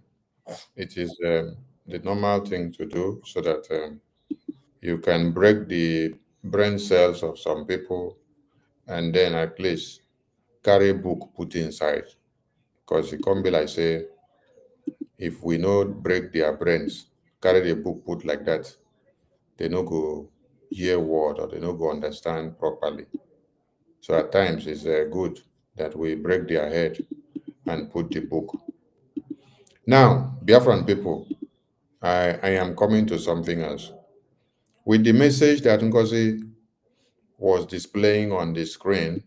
Speaker 4: It is the normal thing to do so that you can break the brain cells of some people and then at least carry book put inside. Because it can't be like, say, if we no break their brains, carry the book put like that, they no go hear word or they no go understand properly. So at times it's good that we break their head and put the book. Now, Biafran people, I am coming to something else. With the message that Ngozi was displaying on the screen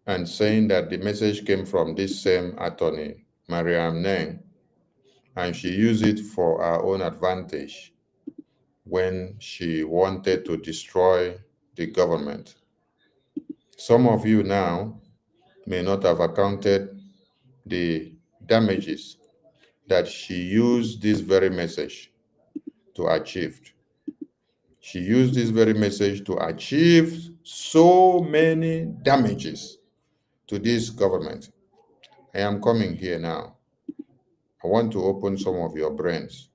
Speaker 4: and saying that the message came from this same attorney, Mariam Neng, and she used it for her own advantage when she wanted to destroy the government. Some of you now may not have accounted the damages that she used this very message to achieve. She used this very message to achieve so many damages to this government. I am coming here now. I want to open some of your brains.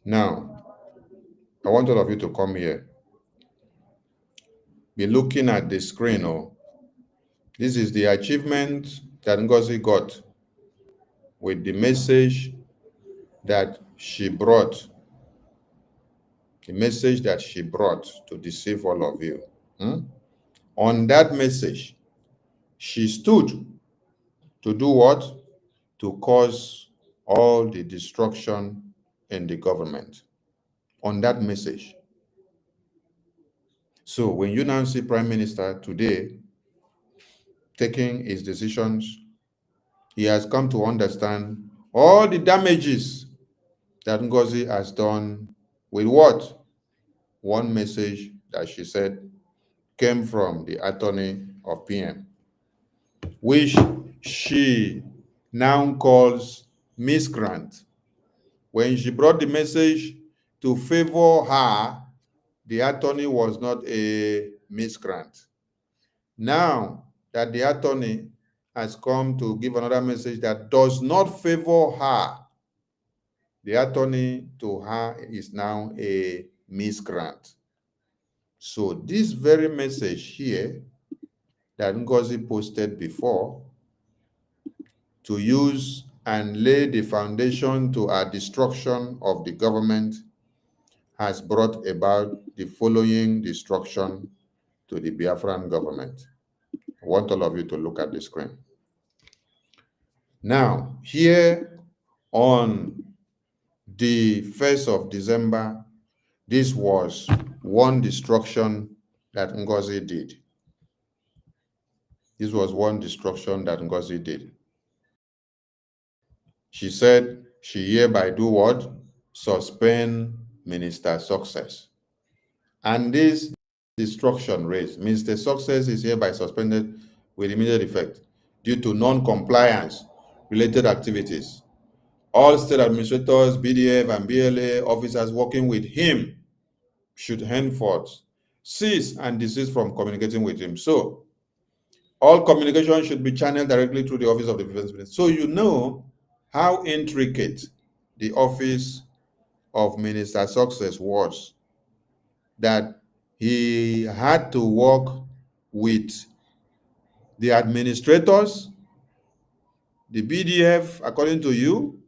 Speaker 4: Now, I want all of you to come here. Be looking at the screen. Oh, this is the achievement that Ngozi got with the message that she brought. The message that she brought to deceive all of you. On that message, she stood to do what? To cause all the destruction in the government. On that message. So when you now see Prime Minister today taking his decisions, he has come to understand all the damages that Ngozi has done with what? One message that she said came from the attorney of PM, which she now calls miscreant. When she brought the message to favor her, the attorney was not a miscreant. Now that the attorney has come to give another message that does not favor her, the attorney to her is now a miscreant. So this very message here that Ngozi posted before to use and lay the foundation to our destruction of the government has brought about the following destruction to the Biafran government. I want all of you to look at the screen. Now, here on the 1st of December, this was one destruction that Ngozi did. This was one destruction that Ngozi did. She said she hereby do what? Suspend Minister Success. And this destruction raised, Minister Success is hereby suspended with immediate effect due to non-compliance related activities. All state administrators, BDF and BLA officers working with him should henceforth cease and desist from communicating with him. So all communication should be channeled directly through the office of the defense minister. So you know how intricate the office of Minister Success was, that he had to work with the administrators, the BDF, according to you,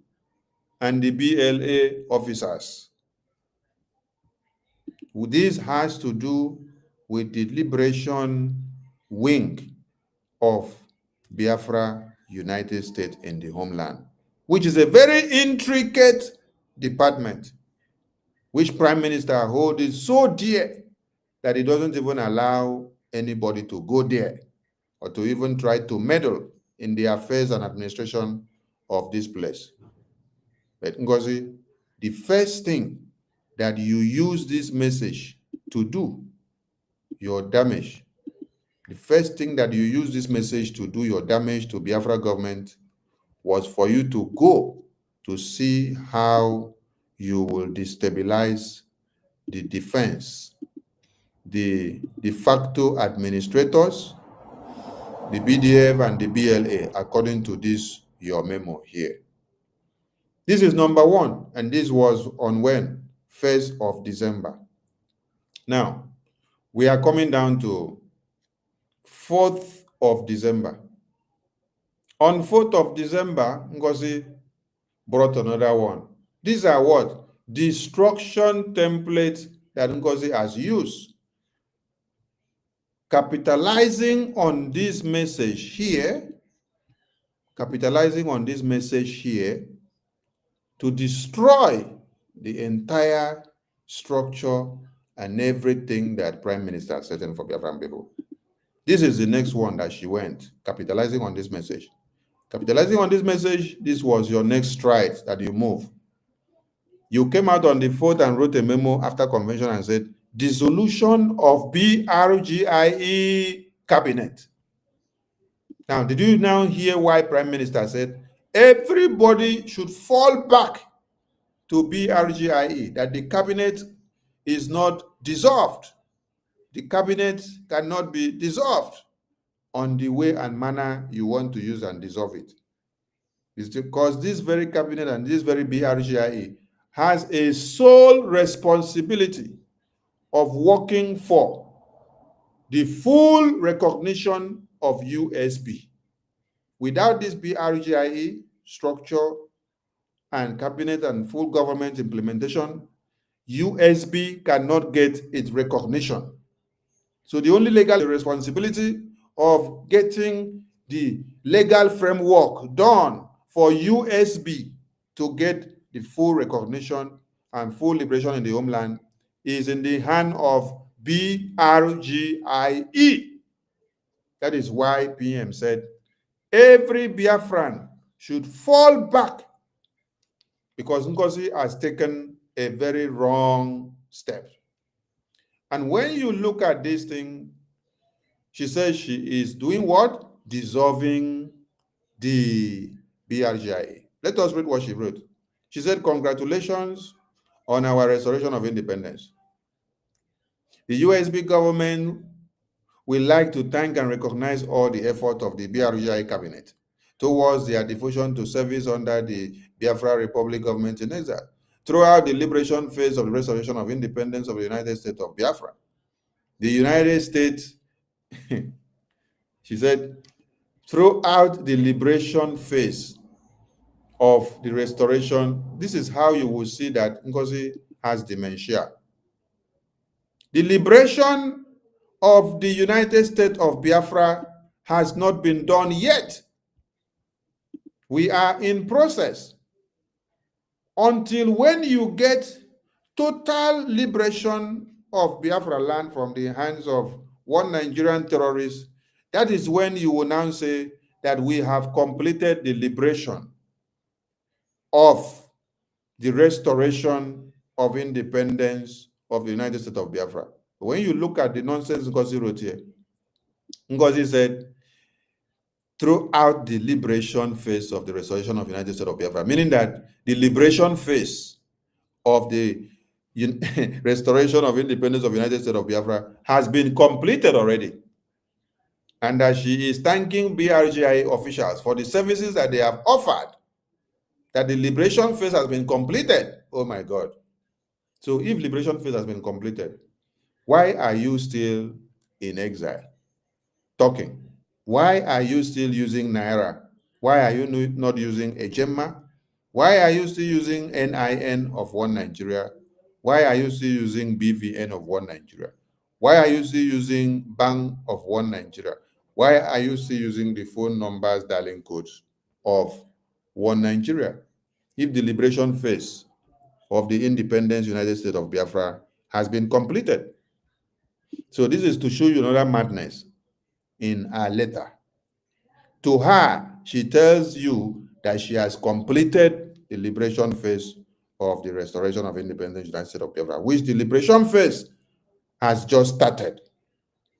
Speaker 4: and the BLA officers. This has to do with the liberation wing of Biafra United States in the homeland, which is a very intricate department, which Prime Minister holds so dear that he doesn't even allow anybody to go there or to even try to meddle in the affairs and administration of this place. But Ngozi, the first thing that you use this message to do your damage, the first thing that you use this message to do your damage to Biafra government was for you to go to see how you will destabilize the defense, the de facto administrators, the BDF and the BLA, according to this, your memo here. This is number one, and this was on when? 1st of December. Now, We are coming down to 4th of December. On 4th of December, Ngozi brought another one. These are what? Destruction templates that Ngozi has used. Capitalizing on this message here, to destroy the entire structure and everything that Prime Minister has set for Biafran people. This is the next one that she went, capitalizing on this message. Capitalizing on this message, this was your next stride that you move. You came out on the 4th and wrote a memo after convention and said, dissolution of BRGIE cabinet. Now, did you now hear why Prime Minister said everybody should fall back to BRGIE, that the cabinet is not dissolved? The cabinet cannot be dissolved on the way and manner you want to use and dissolve it. It's because this very cabinet and this very BRGIE has a sole responsibility of working for the full recognition of USB. Without this BRGIE structure and cabinet and full government implementation, USB cannot get its recognition. So the only legal responsibility of getting the legal framework done for USB to get the full recognition and full liberation in the homeland is in the hand of BRGIE. That is why PM said every Biafran should fall back, because Ngozi has taken a very wrong step. And when you look at this thing, she says she is doing what? Dissolving the BRGIE. Let us read what she wrote. She said, congratulations on our restoration of independence. The USB government would like to thank and recognize all the effort of the BRGIE cabinet towards their devotion to service under the Biafra Republic government in exile throughout the liberation phase of the restoration of independence of the United States of Biafra. The United States, she said, throughout the liberation phase of the restoration, this is how you will see that Ngozi has dementia. The liberation of the United States of Biafra has not been done yet. We are in process. Until when you get total liberation of Biafra land from the hands of one Nigerian terrorist, that is when you will now say that we have completed the liberation of the restoration of independence of the United States of Biafra. When you look at the nonsense Ngozi wrote here, Ngozi said, throughout the liberation phase of the restoration of the United States of Biafra, meaning that the liberation phase of the restoration of independence of the United States of Biafra has been completed already. And that she is thanking BRGIE officials for the services that they have offered, that the liberation phase has been completed. Oh my God. So if liberation phase has been completed, why are you still in exile? Talking. Why are you still using Naira? Why are you not using Ejema? Why are you still using NIN of One Nigeria? Why are you still using BVN of One Nigeria? Why are you still using Bank of One Nigeria? Why are you still using the phone numbers, dialing codes of One Nigeria? If the liberation phase of the independence United States of Biafra has been completed. So this is to show you another madness in her letter. To her, she tells you that she has completed the liberation phase of the restoration of independence United States of Biafra, which the liberation phase has just started,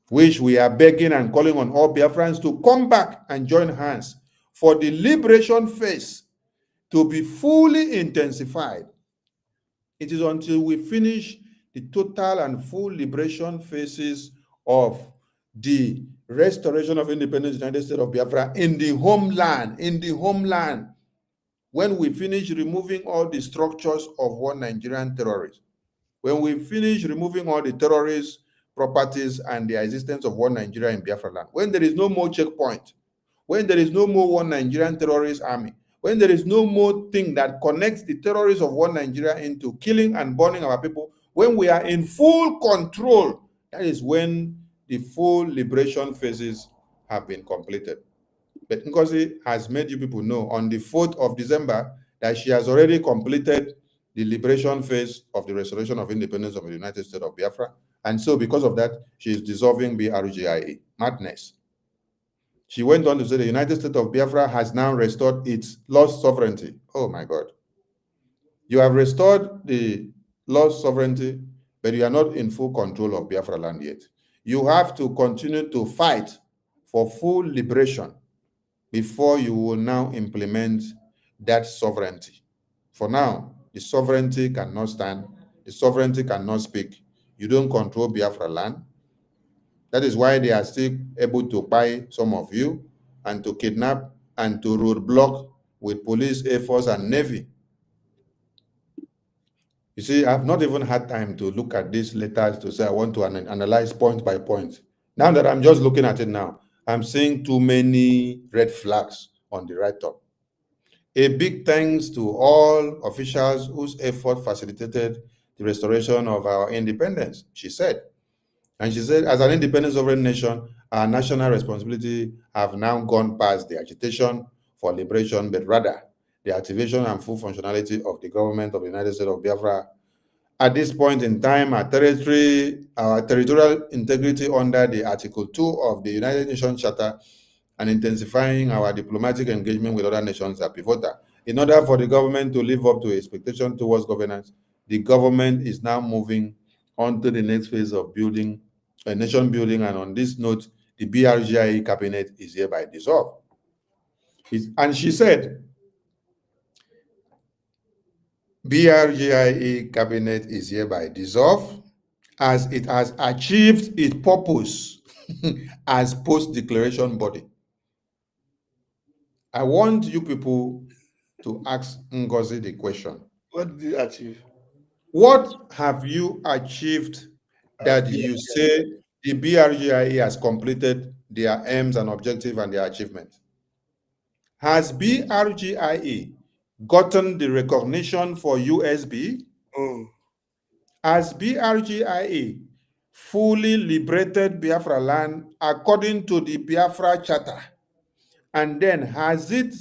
Speaker 4: which we are begging and calling on all Biafrans to come back and join hands for the liberation phase to be fully intensified. It is until we finish the total and full liberation phases of the restoration of independence United States of Biafra in the homeland, when we finish removing all the structures of one Nigerian terrorist, when we finish removing all the terrorists properties and the existence of one Nigeria in Biafra land, when there is no more checkpoint, when there is no more one Nigerian terrorist army, when there is no more thing that connects the terrorists of one Nigeria into killing and burning our people, when we are in full control, that is when the full liberation phases have been completed. But Ngozi has made you people know on the 4th of December that she has already completed the liberation phase of the restoration of independence of the United States of Biafra. And so because of that, she is dissolving BRGIE. Madness. She went on to say the United States of Biafra has now restored its lost sovereignty. Oh my God. You have restored the lost sovereignty, but you are not in full control of Biafra land yet. You have to continue to fight for full liberation before you will now implement that sovereignty. For now, the sovereignty cannot stand. The sovereignty cannot speak. You don't control Biafra land. That is why they are still able to buy some of you and to kidnap and to roadblock with police, Air Force, and Navy. You see, I've not even had time to look at these letters to say I want to analyze point by point. Now that I'm just looking at it now, I'm seeing too many red flags on the right top. A big thanks to all officials whose effort facilitated the restoration of our independence, she said. And she said, as an independent sovereign nation, our national responsibility have now gone past the agitation for liberation, but rather the activation and full functionality of the government of the United States of Biafra. At this point in time, our territorial integrity under the Article 2 of the United Nations Charter and intensifying our diplomatic engagement with other nations are pivotal. In order for the government to live up to expectation towards governance, the government is now moving on to the next phase of building, nation building, and on this note, the BRGIE cabinet is hereby dissolved. And she said, BRGIE cabinet is hereby dissolved as it has achieved its purpose as post-declaration body. I want you people to ask Ngozi the question.
Speaker 5: What did you achieve?
Speaker 4: What have you achieved that you say the BRGIE has completed their aims and objectives and their achievements? Has BRGIE gotten the recognition for USB? Has BRGIE fully liberated Biafra land according to the Biafra Charter? And then has it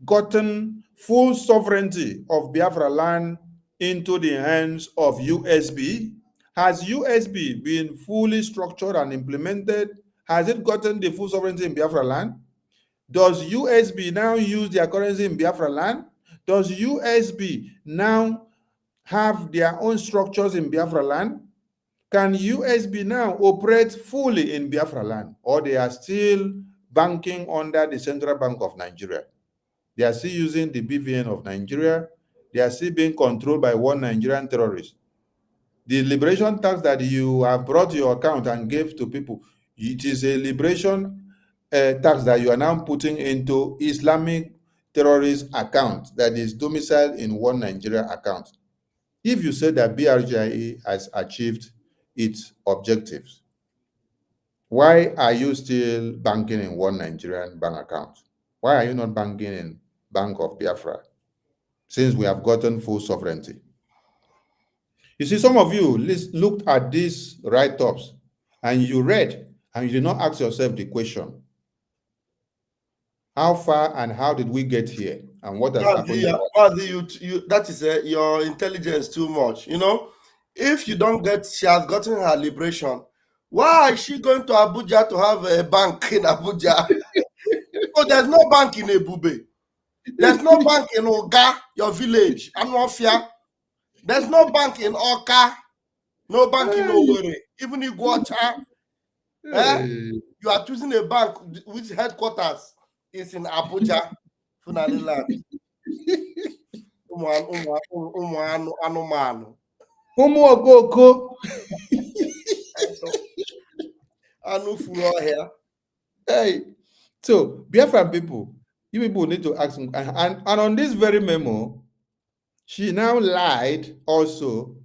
Speaker 4: gotten full sovereignty of Biafra land into the hands of USB? Has USB been fully structured and implemented? Has it gotten the full sovereignty in Biafra land? Does USB now use their currency in Biafra land? Does USB now have their own structures in Biafra land? Can USB now operate fully in Biafra land, or they are still banking under the Central Bank of Nigeria? They are still using the BVN of Nigeria. They are still being controlled by one Nigerian terrorist. The liberation tax that you have brought to your account and gave to people, it is a liberation tax that you are now putting into Islamic terrorist account that is domiciled in one Nigeria account. If you say that BRGIE has achieved its objectives, why are you still banking in one Nigerian bank account? Why are you not banking in Bank of Biafra, since we have gotten full sovereignty? You see, some of you looked at these write-ups and you read and you did not ask yourself the question, how far and how did we get here and what has happened?
Speaker 5: That is your intelligence too much. You know, if you don't get, she has gotten her liberation. Why is she going to Abuja to have a bank in Abuja? Oh, there's no bank in Ebube. There's no bank in Oga, your village, Anwafia. There's no bank in Oka. No bank in Owerri. Even in Iguacha. You are choosing a bank which headquarters is in Abuja. Funaliland.
Speaker 4: Hey, so Biafran people, you people need to ask, and on this very memo, she now lied also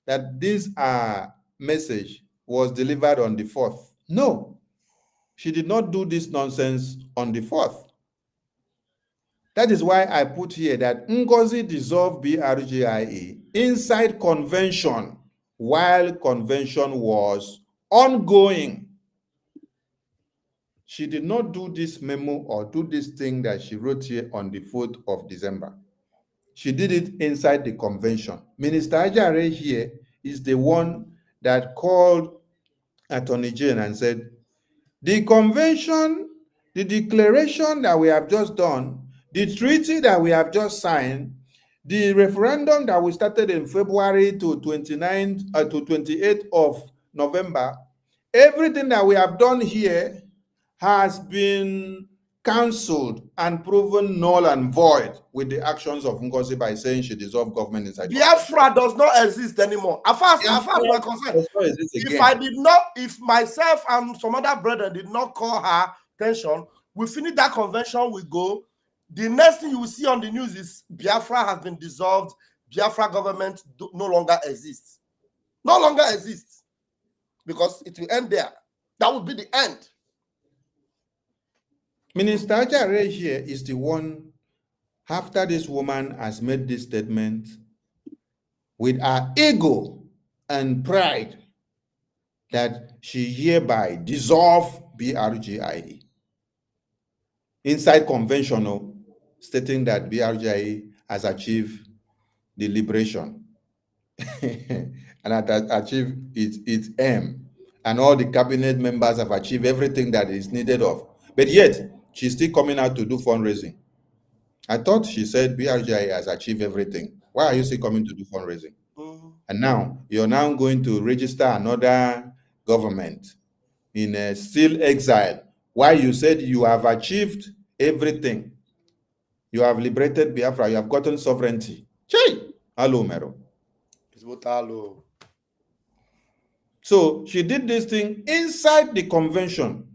Speaker 4: that these are message was delivered on the 4th. No, she did not do this nonsense on the 4th. That is why I put here that Ngozi dissolved BRGIE inside convention while convention was ongoing. She did not do this memo or do this thing that she wrote here on the 4th of December. She did it inside the convention. Minister Ajare here is the one that called Attorney General and said, the convention, the declaration that we have just done, the treaty that we have just signed, the referendum that we started in February to 28th of November, everything that we have done here has been cancelled and proven null and void with the actions of Ngozi by saying she dissolved government inside.
Speaker 5: Biafra does not exist anymore. As far as we're concerned, if myself and some other brethren did not call her attention, we finish that convention, we go. The next thing you will see on the news is Biafra has been dissolved. Biafra government no longer exists. No longer exists. Because it will end there. That would be the end.
Speaker 4: Minister Ajare here is the one, after this woman has made this statement, with her ego and pride, that she hereby dissolve BRGIE. Inside conventional, stating that BRGIE has achieved the liberation and has achieved its aim, and all the cabinet members have achieved everything that is needed of. But yet, she's still coming out to do fundraising. I thought she said BRGIE has achieved everything. Why are you still coming to do fundraising? And now, you're now going to register another government in still exile. Why you said you have achieved everything. You have liberated Biafra. You have gotten sovereignty. Hello, Mero. So she did this thing inside the convention.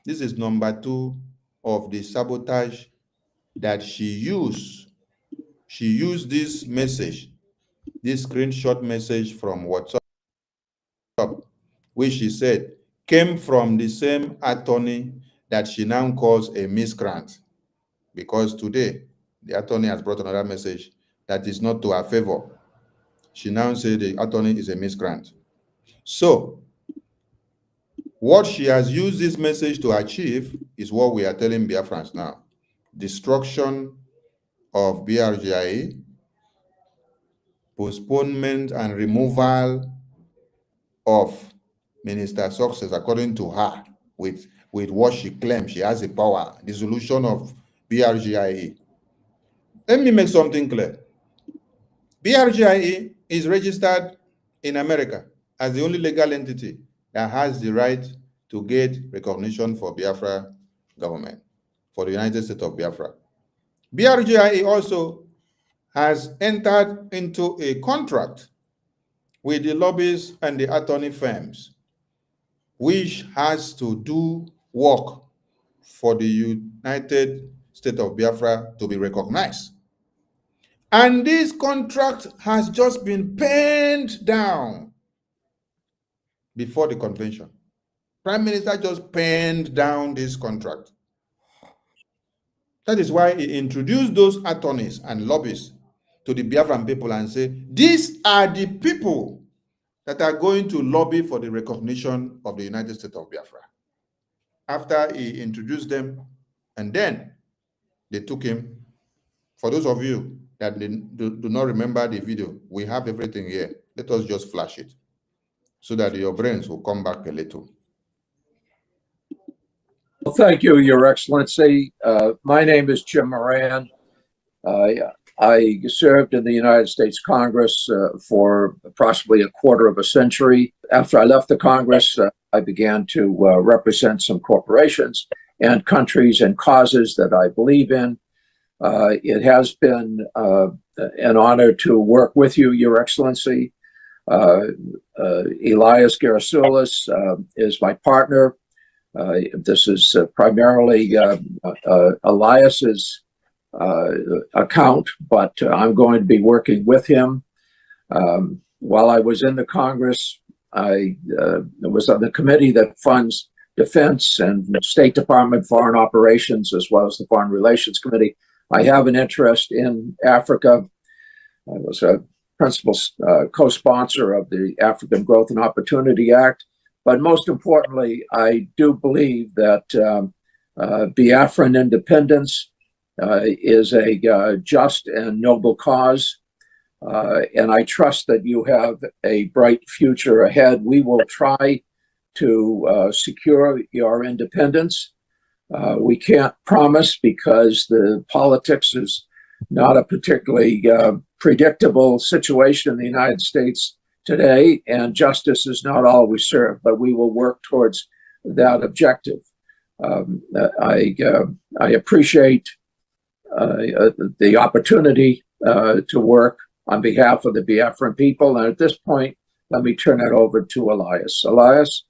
Speaker 4: This is number 2 of the sabotage that she used. She used this message, this screenshot message from WhatsApp, which she said came from the same attorney that she now calls a miscreant. Because today, the attorney has brought another message that is not to her favor. She now said the attorney is a miscreant. So, what she has used this message to achieve is what we are telling Biafrans now. Destruction of BRGIE, postponement and removal of Minister Success, according to her, with what she claims she has the power, dissolution of BRGIE. Let me make something clear. BRGIE is registered in America as the only legal entity that has the right to get recognition for Biafra government, for the United States of Biafra. BRGIE also has entered into a contract with the lobbyists and the attorney firms, which has to do work for the United States of Biafra to be recognized. And this contract has just been penned down before the convention. Prime Minister just penned down this contract. That is why he introduced those attorneys and lobbyists to the Biafran people and say, these are the people that are going to lobby for the recognition of the United States of Biafra. After he introduced them, and then they took him. For those of you that do not remember the video, we have everything here. Let us just flash it so that your brains will come back a little.
Speaker 9: Well, thank you, Your Excellency. My name is Jim Moran. I served in the United States Congress for approximately a quarter of a century. After I left the Congress, I began to represent some corporations and countries and causes that I believe in. It has been an honor to work with you, Your Excellency. Elias Gerasulis is my partner. This is primarily Elias's account, but I'm going to be working with him. While I was in the Congress, I was on the committee that funds Defense and State Department Foreign Operations, as well as the Foreign Relations Committee. I have an interest in Africa. I was a principal co-sponsor of the African Growth and Opportunity Act. But most importantly, I do believe that Biafran independence is a just and noble cause. And I trust that you have a bright future ahead. We will try to secure your independence. We can't promise because the politics is not a particularly predictable situation in the United States today, and justice is not always served, but we will work towards that objective. I appreciate the opportunity to work on behalf of the Biafran people. And at this point, let me turn it over to Elias. Elias?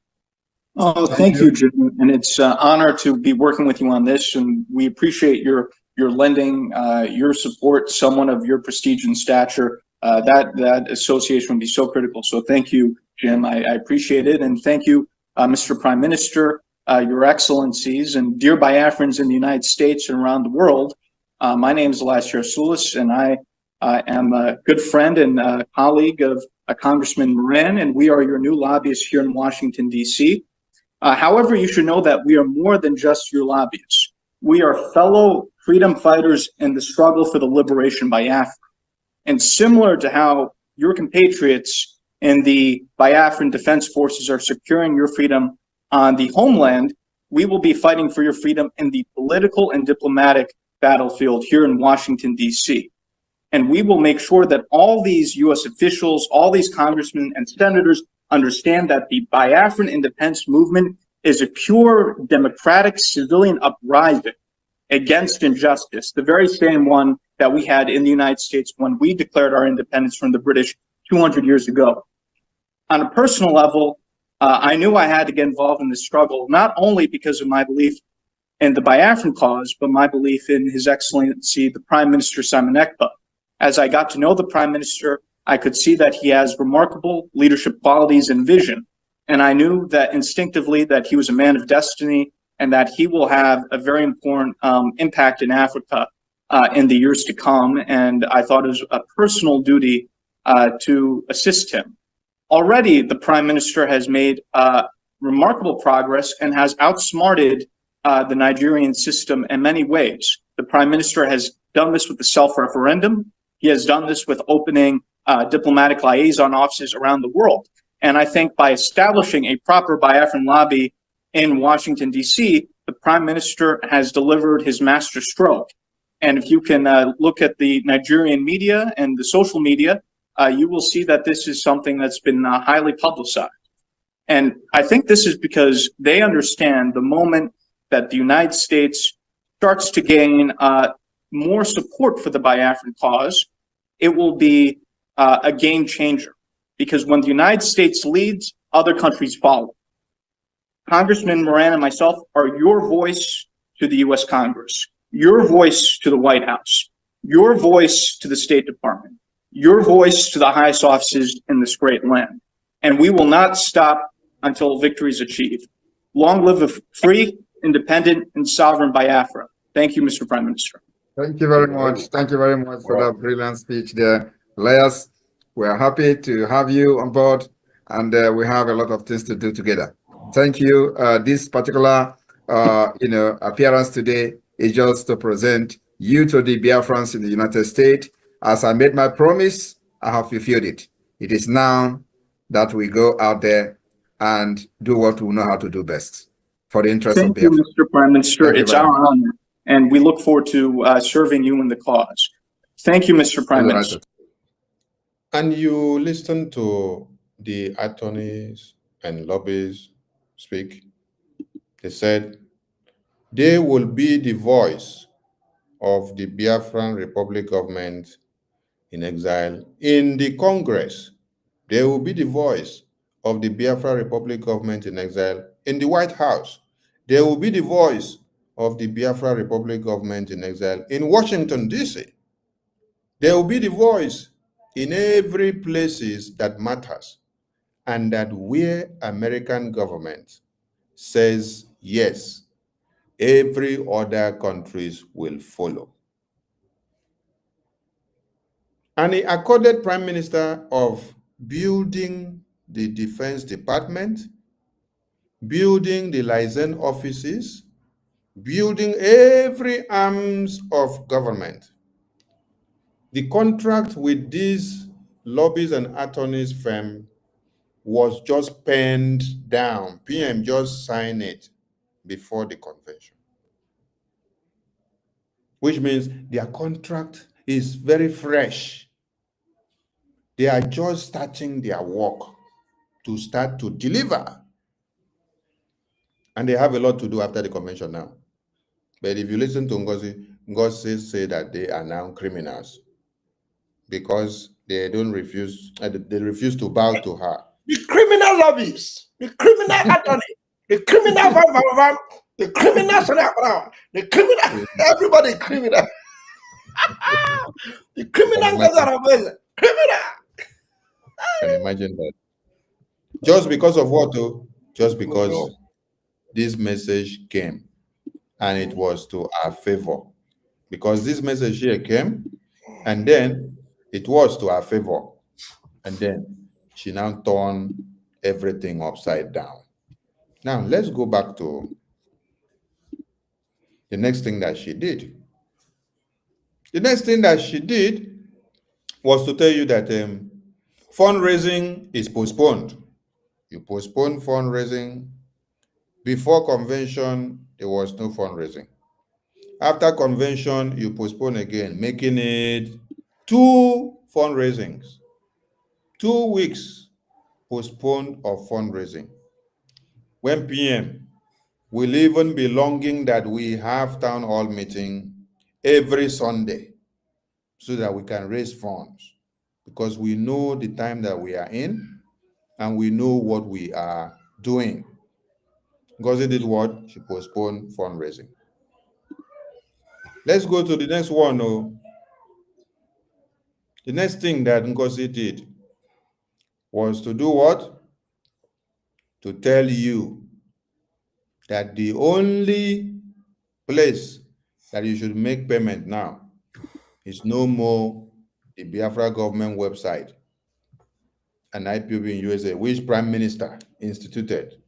Speaker 10: Oh, thank you, Jim. And it's an honor to be working with you on this. And we appreciate your lending, your support, someone of your prestige and stature. That association would be so critical. So thank you, Jim. I appreciate it. And thank you, Mr. Prime Minister, Your Excellencies, and dear Biafrans in the United States and around the world. My name is Elias Yarsulis, and I am a good friend and colleague of Congressman Moran, and we are your new lobbyists here in Washington, D.C. However, you should know that we are more than just your lobbyists. We are fellow freedom fighters in the struggle for the liberation of Biafra. And similar to how your compatriots in the Biafran Defense Forces are securing your freedom on the homeland, we will be fighting for your freedom in the political and diplomatic battlefield here in Washington, D.C. And we will make sure that all these U.S. officials, all these congressmen and senators understand that the Biafran independence movement is a pure democratic civilian uprising against injustice, the very same one that we had in the United States when we declared our independence from the British 200 years ago. On a personal level, I knew I had to get involved in this struggle, not only because of my belief in the Biafran cause, but my belief in His Excellency, the Prime Minister Simon Ekpa. As I got to know the Prime Minister, I could see that he has remarkable leadership qualities and vision. And I knew that instinctively that he was a man of destiny and that he will have a very important impact in Africa in the years to come. And I thought it was a personal duty to assist him. Already, the Prime Minister has made remarkable progress and has outsmarted the Nigerian system in many ways. The Prime Minister has done this with the self-referendum. He has done this with opening diplomatic liaison offices around the world. And I think by establishing a proper Biafran lobby in Washington, D.C., the Prime Minister has delivered his master stroke. And if you can look at the Nigerian media and the social media, you will see that this is something that's been highly publicized. And I think this is because they understand the moment that the United States starts to gain more support for the Biafran cause, it will be a game changer. Because when the United States leads, other countries follow. Congressman Moran and myself are your voice to the U.S. Congress, your voice to the White House, your voice to the State Department, your voice to the highest offices in this great land. And we will not stop until victory is achieved. Long live a free, independent, and sovereign Biafra. Thank you, Mr. Prime Minister.
Speaker 1: Thank you very much. Thank you very much for that brilliant speech there. Elias, we are happy to have you on board, and we have a lot of things to do together. Thank you. This particular appearance today is just to present you to the Biafrans in the United States. As I made my promise, I have fulfilled it. It is now that we go out there and do what we know how to do best for the interest of Biafra.
Speaker 10: Thank you, Mr. Prime Minister. It's our honor, and we look forward to serving you in the cause. Thank you, Mr. Prime Minister.
Speaker 4: And you listen to the attorneys and lobbyists speak. They said they will be the voice of the Biafran Republic government in exile in the Congress. They will be the voice of the Biafra Republic government in exile in the White House. They will be the voice of the Biafra Republic government in exile in Washington, D.C. They will be the voice in every places that matters. and that where American government says yes, every other countries will follow. And he accorded Prime Minister of building the Defense Department, building the liaison offices, building every arms of government. The contract with these lobbies and attorneys firm was just penned down. PM just signed it before the convention, which means their contract is very fresh. They are just starting their work to start to deliver. And they have a lot to do after the convention now. But if you listen to Ngozi say that they are now criminals because they refuse to bow to her.
Speaker 5: The criminal lobbies, the criminal attorney, the criminal the criminal, the criminal, everybody criminal. The criminal criminal.
Speaker 4: Can imagine that. Just because of what, though? Just because this message came and it was to our favor. Because this message here came and then it was to our favor. And then she now turned everything upside down. Now, let's go back to the next thing that she did. The next thing that she did was to tell you that fundraising is postponed. You postpone fundraising. Before convention, there was no fundraising. After convention, you postpone again, making it 2 fundraisings. 2 weeks postponed of fundraising. When PM will even be longing that we have town hall meeting every Sunday so that we can raise funds, because we know the time that we are in and we know what we are doing. Ngozi did what? She postponed fundraising. Let's go to the next one. The next thing that Ngozi did was to do what? To tell you that the only place that you should make payment now is no more the Biafra government website and IPOB in USA, which Prime Minister instituted.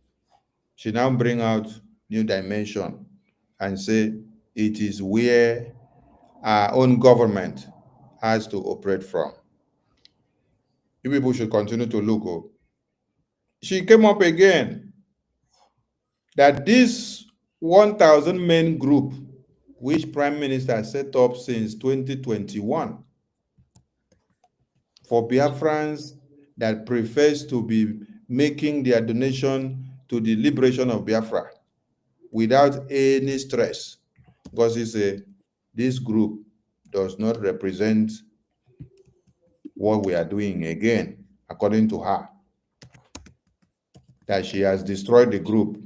Speaker 4: She now bring out new dimension and say it is where our own government has to operate from. You people should continue to look. She came up again that this 1,000 men group, which Prime Minister set up since 2021 for Biafrans that prefers to be making their donation to the liberation of Biafra without any stress, because he said this group does not represent what we are doing again, according to her, that she has destroyed the group,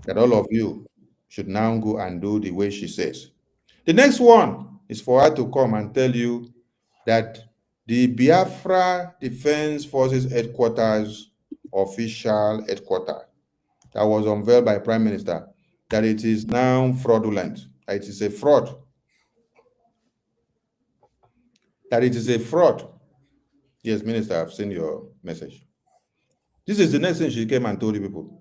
Speaker 4: that all of you should now go and do the way she says. The next one is for her to come and tell you that the Biafra Defense Forces headquarters, official headquarters, that was unveiled by Prime Minister, that it is now fraudulent, that it is a fraud. That it is a fraud. Yes, Minister, I've seen your message. This is the next thing she came and told the people.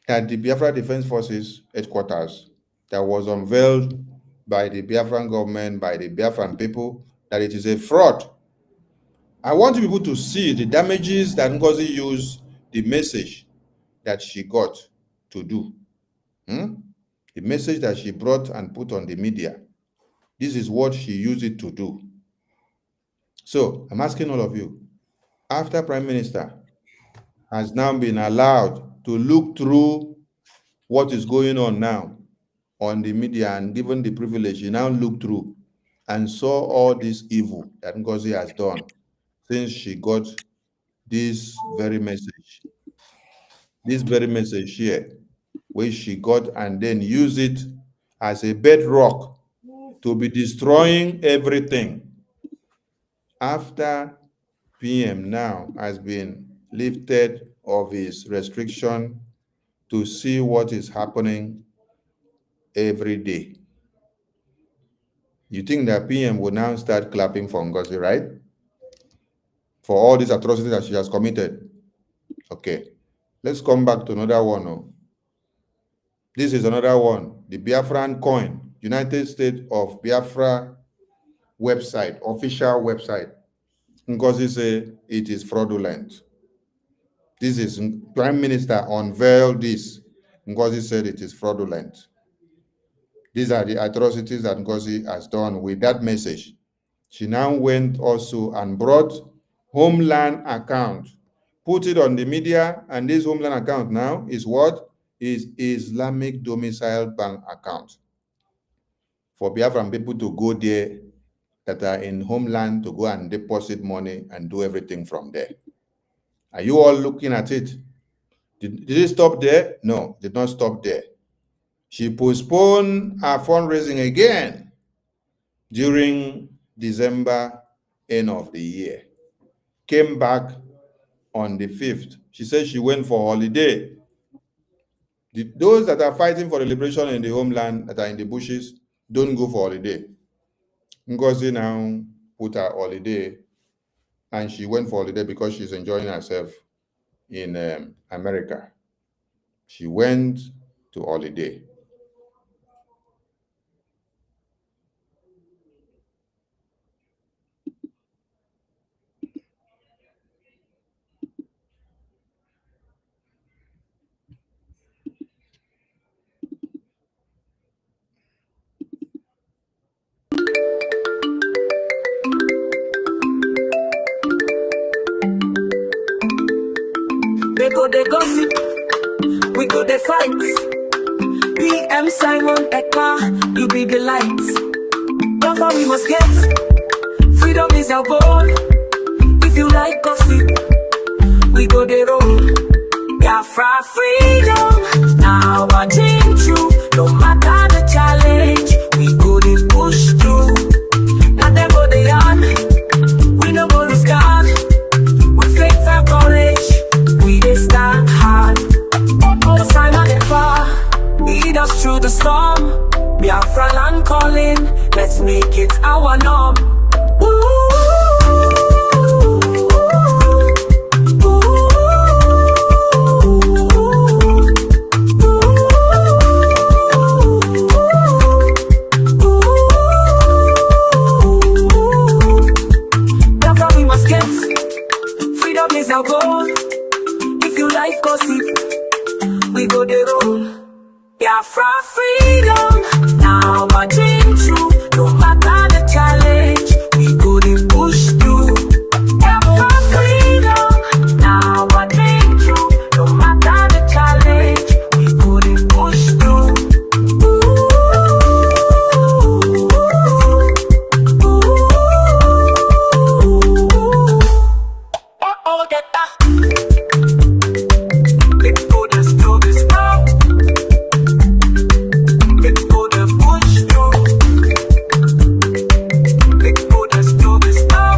Speaker 4: That the Biafra Defense Forces headquarters that was unveiled by the Biafran government, by the Biafran people, that it is a fraud. I want people to see the damages that Ngozi used the message that she got to do. The message that she brought and put on the media. This is what she used it to do. So I'm asking all of you, after Prime Minister has now been allowed to look through what is going on now on the media and given the privilege, she now looked through and saw all this evil that Ngozi has done since she got this very message here, which she got and then use it as a bedrock to be destroying everything. After PM now has been lifted of his restriction to see what is happening every day. You think that PM will now start clapping for Ngozi, right? For all these atrocities that she has committed. Okay, let's come back to another one. Oh. This is another one, the Biafran coin, United States of Biafra website, official website. Ngozi said it is fraudulent. This is Prime Minister unveiled this. Ngozi said it is fraudulent. These are the atrocities that Ngozi has done with that message. She now went also and brought Homeland account, put it on the media, and this Homeland account now is what? Is Islamic domicile bank account. For Biafran people to go there that are in Homeland to go and deposit money and do everything from there. Are you all looking at it? Did it stop there? No, did not stop there. She postponed her fundraising again during December, end of the year. Came back on the 5th. She said she went for holiday. Those that are fighting for the liberation in the homeland, that are in the bushes, don't go for holiday. Ngozi now put her holiday, and she went for holiday because she's enjoying herself in America. She went to holiday.
Speaker 11: They go, they gossip, we go, they fight. PM Simon Ekpa, you be the light. Therefore we must get, freedom is our goal. If you like gossip, we go, they roll. Biafra freedom, now our dream true. No matter the challenge, we go, they push through. Now they go, they on, we no go to scan. With faith and courage, we dey stand hard. The sign of the far, lead us through the storm. Biafra land calling, let's make it our norm. That's how we must get. Freedom is our goal. If you like gossip, we go the roll. Biafra freedom, now our dream true. No matter the challenge, we go the push through. Biafra freedom, now our dream true. No matter the challenge, we go the push through. Oh, get that. Let's go, let's do this now. Let's go, let's push through. Let's go, let's do this now.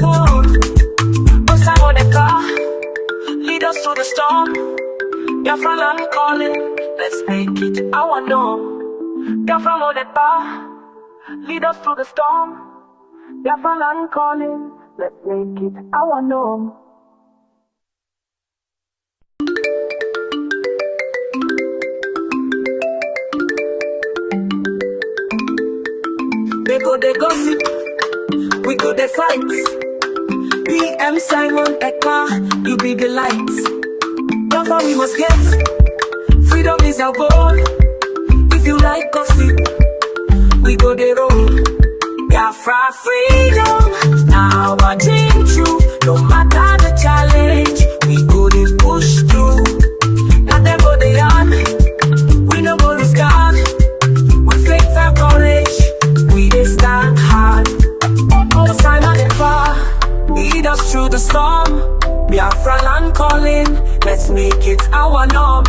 Speaker 11: Oh, Simon the car, lead us through the storm. Biafra land calling, let's make it our norm. Biafra on the bar, lead us through the storm. Biafra land calling, let's make it our norm. They go, they gossip, we go, they fight. PM Simon Ekpa, you be the light. Therefore we must get, freedom is our goal. If you like gossip, we go, they roll. Biafra freedom, now our dream true. No matter the challenge, we go the push through. Now they go they on, we no go lose God. With faith and courage, we dey stand hard. The sign of the far, lead us through the storm. Biafra land calling, let's make it our norm.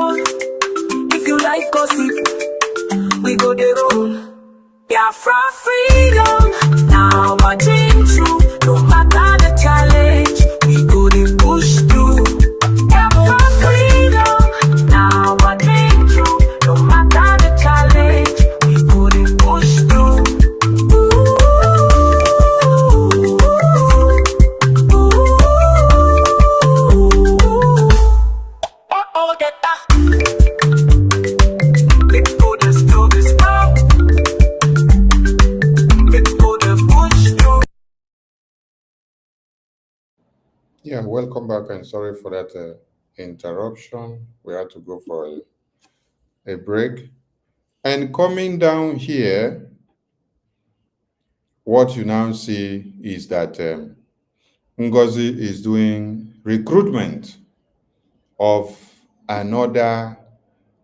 Speaker 11: roll. If you like gossip, we go the roll. Biafra freedom, now our dream true. No matter the challenge, we go the push through. Biafra freedom, now our dream true. No matter the challenge, we go the push through. Let's go, let's do this now. Let's go the push through.
Speaker 4: Yeah, welcome back, and sorry for that interruption. We had to go for a break. And coming down here, what you now see is that Ngozi is doing recruitment of another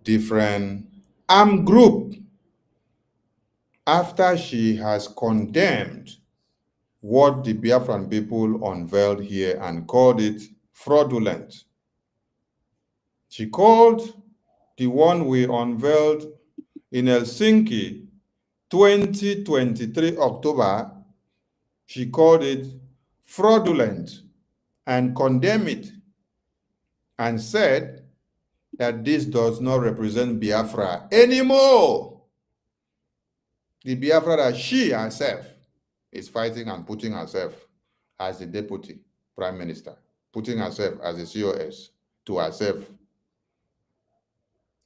Speaker 4: different armed group after she has condemned what the Biafran people unveiled here and called it fraudulent. She called the one we unveiled in Helsinki 2023 October, she called it fraudulent and condemned it and said that this does not represent Biafra anymore. The Biafra that she herself is fighting and putting herself as the deputy prime minister, putting herself as the COS to herself.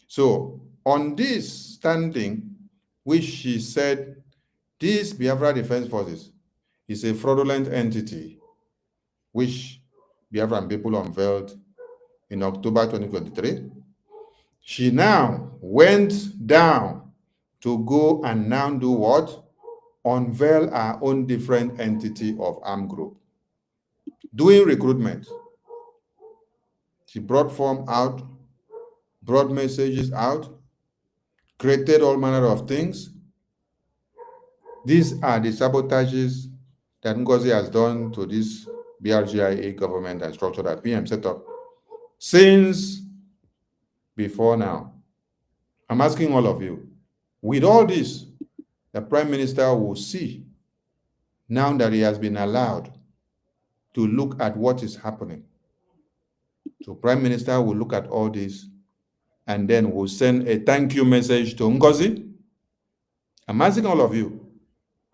Speaker 4: So on this standing, which she said this Biafra Defense Forces is a fraudulent entity, which Biafran people unveiled in October 2023, she now went down to go and now do what? Unveil our own different entity of armed group. Doing recruitment. She brought form out, brought messages out, created all manner of things. These are the sabotages that Ngozi has done to this BRGIE government and structure that PM set up since before now. I'm asking all of you, with all this, the Prime Minister will see, now that he has been allowed to look at what is happening. So Prime Minister will look at all this and then will send a thank you message to Ngozi. I'm asking all of you,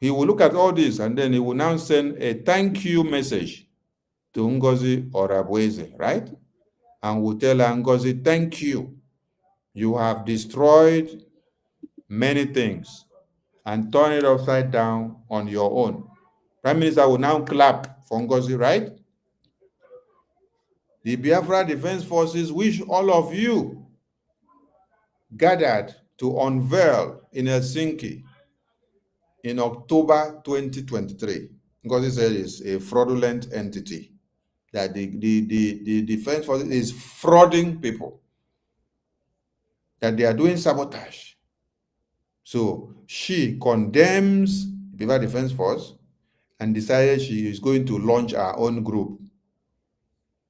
Speaker 4: he will look at all this and then he will now send a thank you message to Ngozi or Abueze, right? And will tell her, Ngozi, thank you. You have destroyed many things and turn it upside down on your own. Prime Minister will now clap for Ngozi, right? The Biafra Defense Forces, which all of you gathered to unveil in Helsinki in October 2023. Ngozi said it's a fraudulent entity, that the Defense Forces is frauding people, that they are doing sabotage. So she condemns the Biafra Defense Force and decided she is going to launch her own group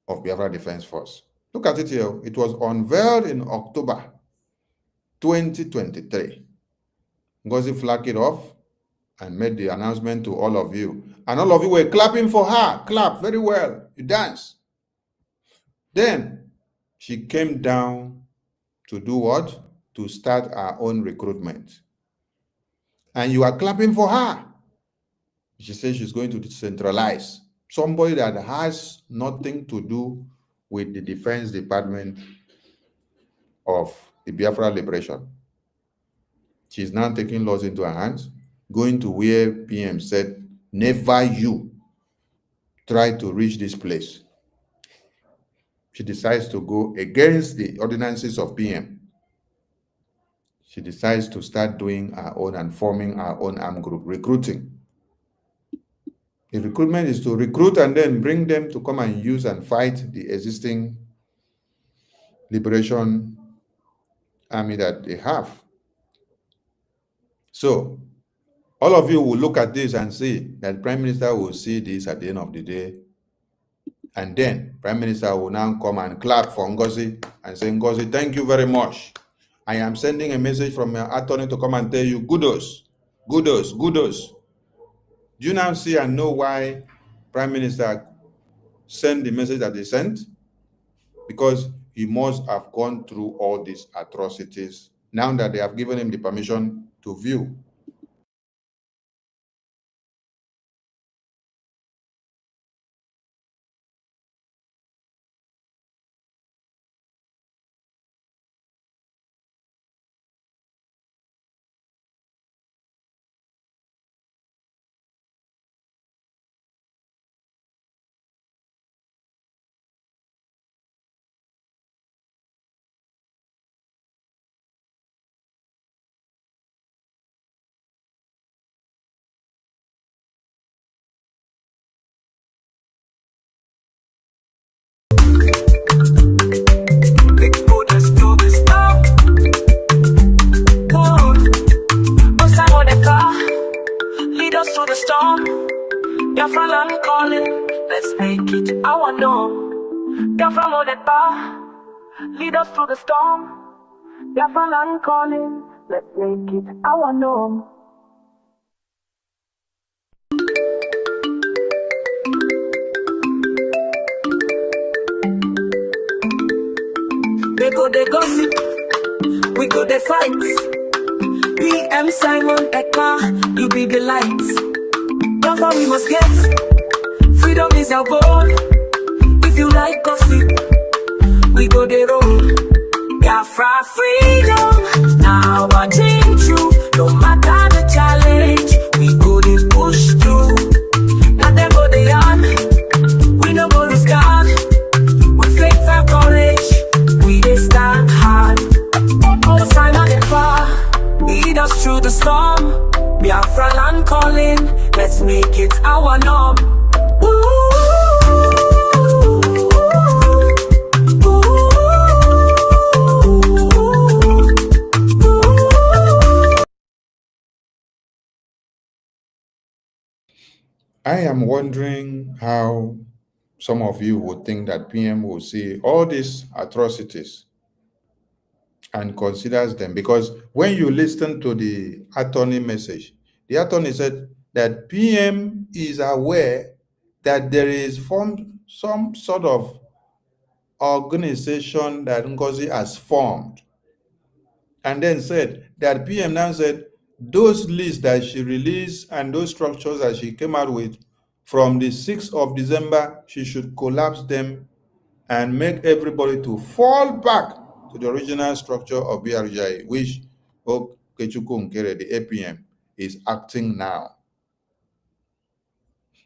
Speaker 4: of Biafra Defense Force. Look at it here. It was unveiled in October 2023. Ngozi flagged it off and made the announcement to all of you. And all of you were clapping for her. Clap very well. You dance. Then she came down to do what? To start her own recruitment. And you are clapping for her. She says she's going to decentralize. Somebody that has nothing to do with the Defense Department of the Biafra Liberation. She's now taking laws into her hands, going to where PM said, never you try to reach this place. She decides to go against the ordinances of PM. She decides to start doing her own and forming her own armed group, recruiting. The recruitment is to recruit and then bring them to come and use and fight the existing liberation army that they have. So all of you will look at this and see that the Prime Minister will see this at the end of the day And then Prime Minister will now come and clap for Ngozi and say, Ngozi, thank you very much. I am sending a message from your attorney to come and tell you kudos, kudos, kudos. Do you now see and know why Prime Minister sent the message that he sent? Because he must have gone through all these atrocities now that they have given him the permission to view.
Speaker 11: Lead us through the storm. Biafra land calling. Let's make it our norm. Biafra know that power. Lead us through the storm. Biafra land calling. Let's make it our norm. They go the gossip, we go the fight. PM Simon Ekpa, you be the light. Biafra we must get, freedom is our goal. If you like gossip, we go the road. Biafra freedom, now our dream true. No matter the challenge, we go the push through. Now them go the yarn, we no go the guard. With faith and courage, we dey stand hard. Oh, Simon Ekpa, lead us through the storm. Biafra land calling, let's make it our norm.
Speaker 4: I am wondering how some of you would think that PM will see all these atrocities and considers them, because when you listen to the attorney message, the attorney said that PM is aware that there is formed some sort of organization that Ngozi has formed, and then said that PM now said those lists that she released and those structures that she came out with from the 6th of December, she should collapse them and make everybody to fall back to the original structure of BRGIE, which Okechukwu Nkere, the APM, is acting now.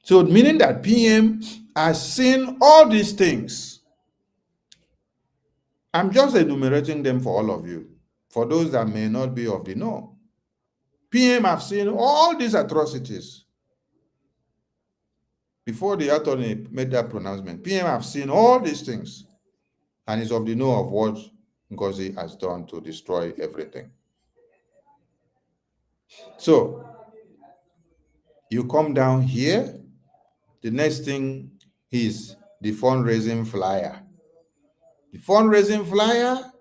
Speaker 4: So meaning that PM has seen all these things. I'm just enumerating them for all of you, for those that may not be of the know. PM have seen all these atrocities. Before the attorney made that pronouncement, PM have seen all these things and is of the know of what Ngozi has done to destroy everything. So you come down here, the next thing is the fundraising flyer. The fundraising flyer,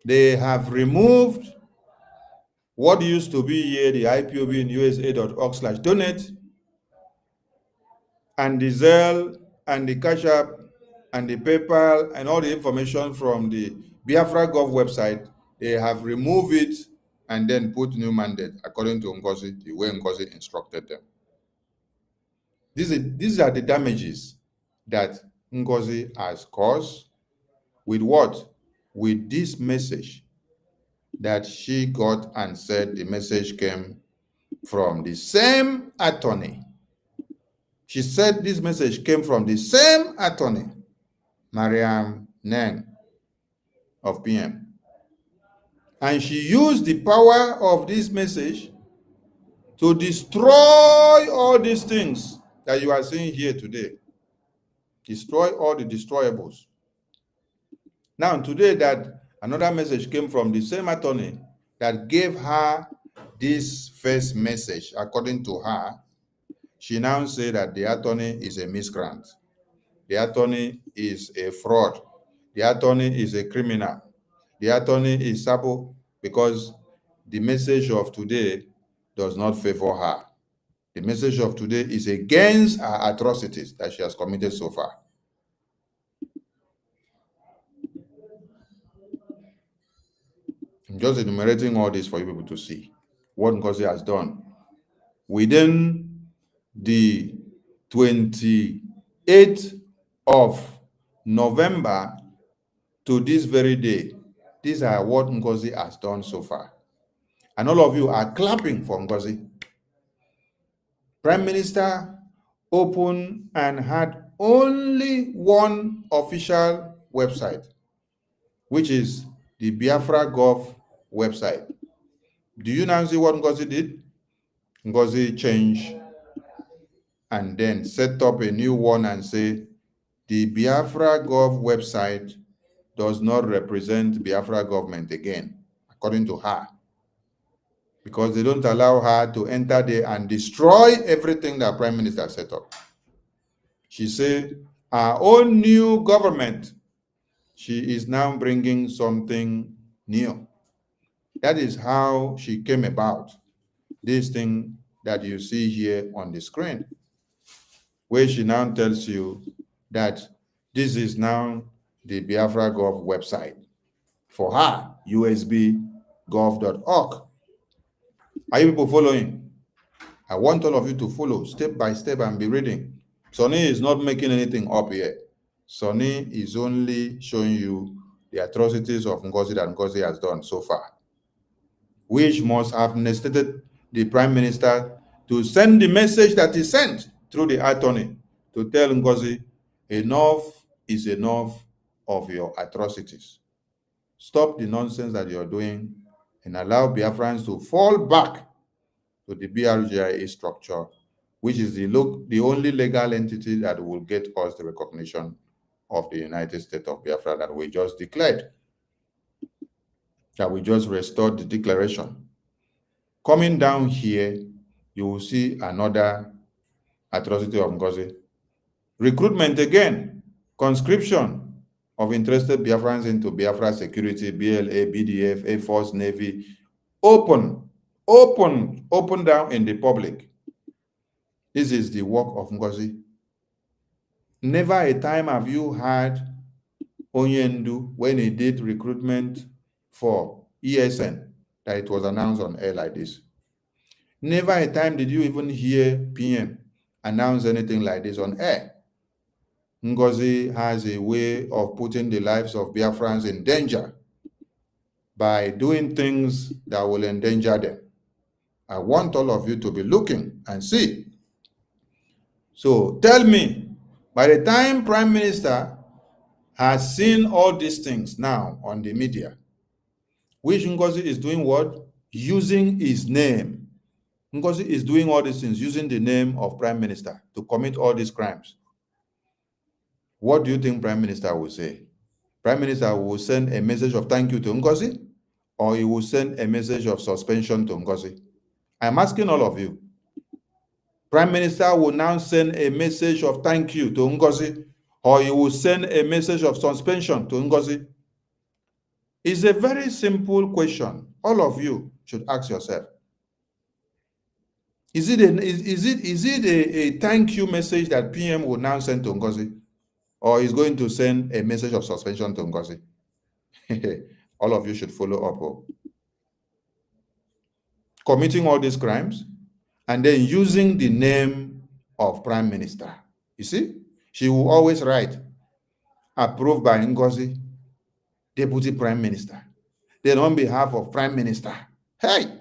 Speaker 4: they have removed what used to be here, the IPOB in USA.org/donate, and the Zelle and the Cash App and the PayPal and all the information from the Biafra Gov website. They have removed it and then put new mandate according to Ngozi, the way Ngozi instructed them. These are the damages that Ngozi has caused with what? With this message that she got and said the message came from the same attorney. She said this message came from the same attorney, Mariam Neng of PM. And she used the power of this message to destroy all these things that you are seeing here today. Destroy all the destroyables. Now, today that another message came from the same attorney that gave her this first message, according to her, she now said that the attorney is a miscreant. the attorney is a fraud, the attorney is a criminal, the attorney is sabo, because the message of today does not favor her. The message of today is against her atrocities that she has committed so far. I'm just enumerating all this for you people to see what Ngozi has done. Within the 28th of November to this very day, these are what Ngozi has done so far. And all of you are clapping for Ngozi. Prime Minister opened and had only one official website, which is the Biafra Gov website. Do you now see what Ngozi did? Ngozi changed and then set up a new one and say, the Biafra Gov website does not represent Biafra government again, according to her, because they don't allow her to enter there and destroy everything that Prime Minister set up. She said, our own new government, she is now bringing something new. That is how she came about this thing that you see here on the screen, where she now tells you that this is now the Biafra Gov website. For her, usbgov.org. Are you people following? I want all of you to follow step by step and be reading. Sonny is not making anything up here. Sonny is only showing you the atrocities of Ngozi that Ngozi has done so far, which must have necessitated the Prime Minister to send the message that he sent through the attorney to tell Ngozi, enough is enough of your atrocities. Stop the nonsense that you're doing and allow Biafrans to fall back to the BRGIE structure, which is the only legal entity that will get us the recognition of the United States of Biafra that we just declared, that we just restored the declaration. Coming down here, you will see another atrocity of Ngozi. Recruitment again, conscription of interested Biafrans into Biafra security, BLA, BDF, Air Force, Navy, open down in the public. This is the work of Ngozi. Never a time have you had Onyendu, when he did recruitment for ESN, that it was announced on air like this. Never a time did you even hear PM announce anything like this on air. Ngozi has a way of putting the lives of Biafrans in danger by doing things that will endanger them. I want all of you to be looking and see. So tell me, by the time Prime Minister has seen all these things now on the media, which Ngozi is doing what? Using his name. Ngozi is doing all these things using the name of Prime Minister to commit all these crimes. What do you think Prime Minister will say? Prime Minister will send a message of thank you to Ngozi, or he will send a message of suspension to Ngozi? I'm asking all of you. Prime Minister will now send a message of thank you to Ngozi, or he will send a message of suspension to Ngozi? It's a very simple question. All of you should ask yourself. Is it a thank you message that PM will now send to Ngozi, or is going to send a message of suspension to Ngozi? All of you should follow up. Committing all these crimes and then using the name of Prime Minister. You see, she will always write, approved by Ngozi, Deputy Prime Minister. Then on behalf of Prime Minister. Hey!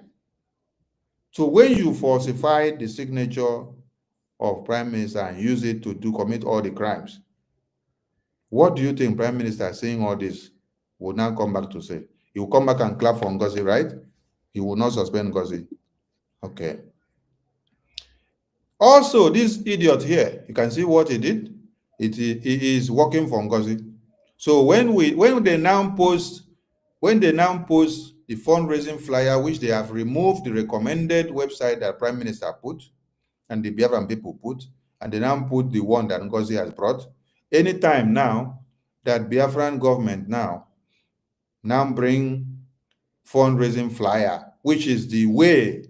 Speaker 4: So when you falsify the signature of Prime Minister and use it to commit all the crimes, what do you think Prime Minister saying all this will now come back to say? He will come back and clap for Ngozi, right? He will not suspend Ngozi. Okay. Also, this idiot here, you can see what he did. It is working for Ngozi. So when they now post the fundraising flyer, which they have removed the recommended website that Prime Minister put and the Biafran people put, and they now put the one that Ngozi has brought, anytime now that Biafran government now bring fundraising flyer, which is the way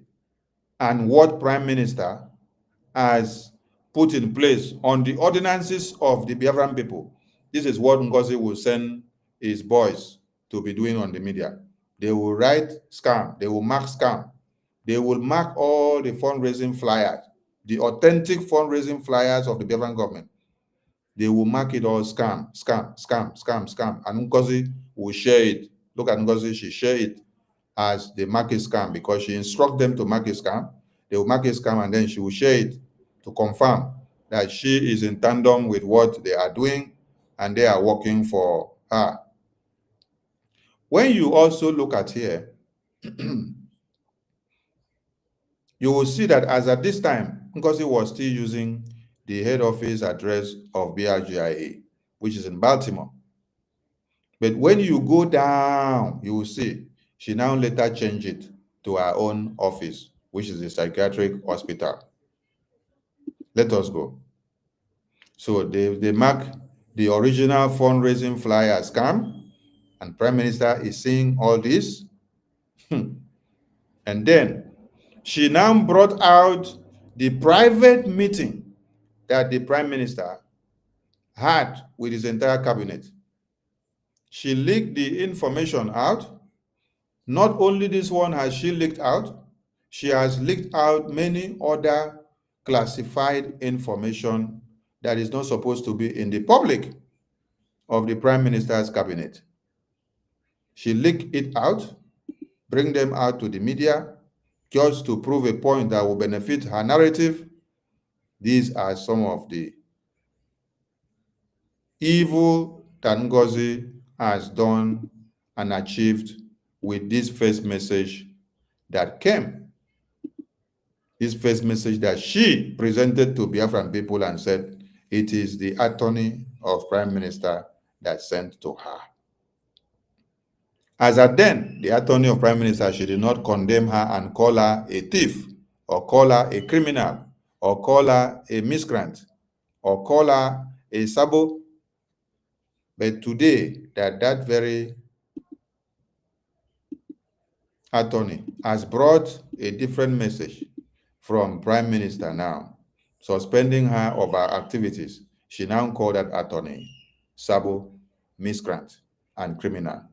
Speaker 4: and what Prime Minister has put in place on the ordinances of the Biafran people. This is what Ngozi will send his boys to be doing on the media. They will write scam, they will mark scam, they will mark all the fundraising flyers, the authentic fundraising flyers of the Biafran government. They will mark it all scam, scam, scam, scam, scam, and Ngozi will share it. Look at Ngozi, she share it as the market scam because she instructs them to mark a scam. They will mark a scam and then she will share it to confirm that she is in tandem with what they are doing and they are working for her. When you also look at here, you will see that as at this time, Ngozi was still using the head office address of BRGIE, which is in Baltimore. But when you go down, you will see she now later changed it to her own office, which is a psychiatric hospital. Let us go. So they mark the original fundraising flyer scam, and Prime Minister is seeing all this. And then she now brought out the private meeting that the Prime Minister had with his entire cabinet. She leaked the information out. Not only this one has she leaked out, she has leaked out many other classified information that is not supposed to be in the public of the Prime Minister's cabinet. She leaked it out, bring them out to the media, just to prove a point that will benefit her narrative. These are some of the evil that Ngozi has done and achieved with this first message that came. This first message that she presented to Biafran people and said, it is the attorney of Prime Minister that sent to her. As at then, the attorney of Prime Minister, she did not condemn her and call her a thief, or call her a criminal, or call her a miscreant, or call her a sabo. But today, that very attorney has brought a different message from Prime Minister now, suspending her of her activities. She now called that attorney sabo, miscreant, and criminal.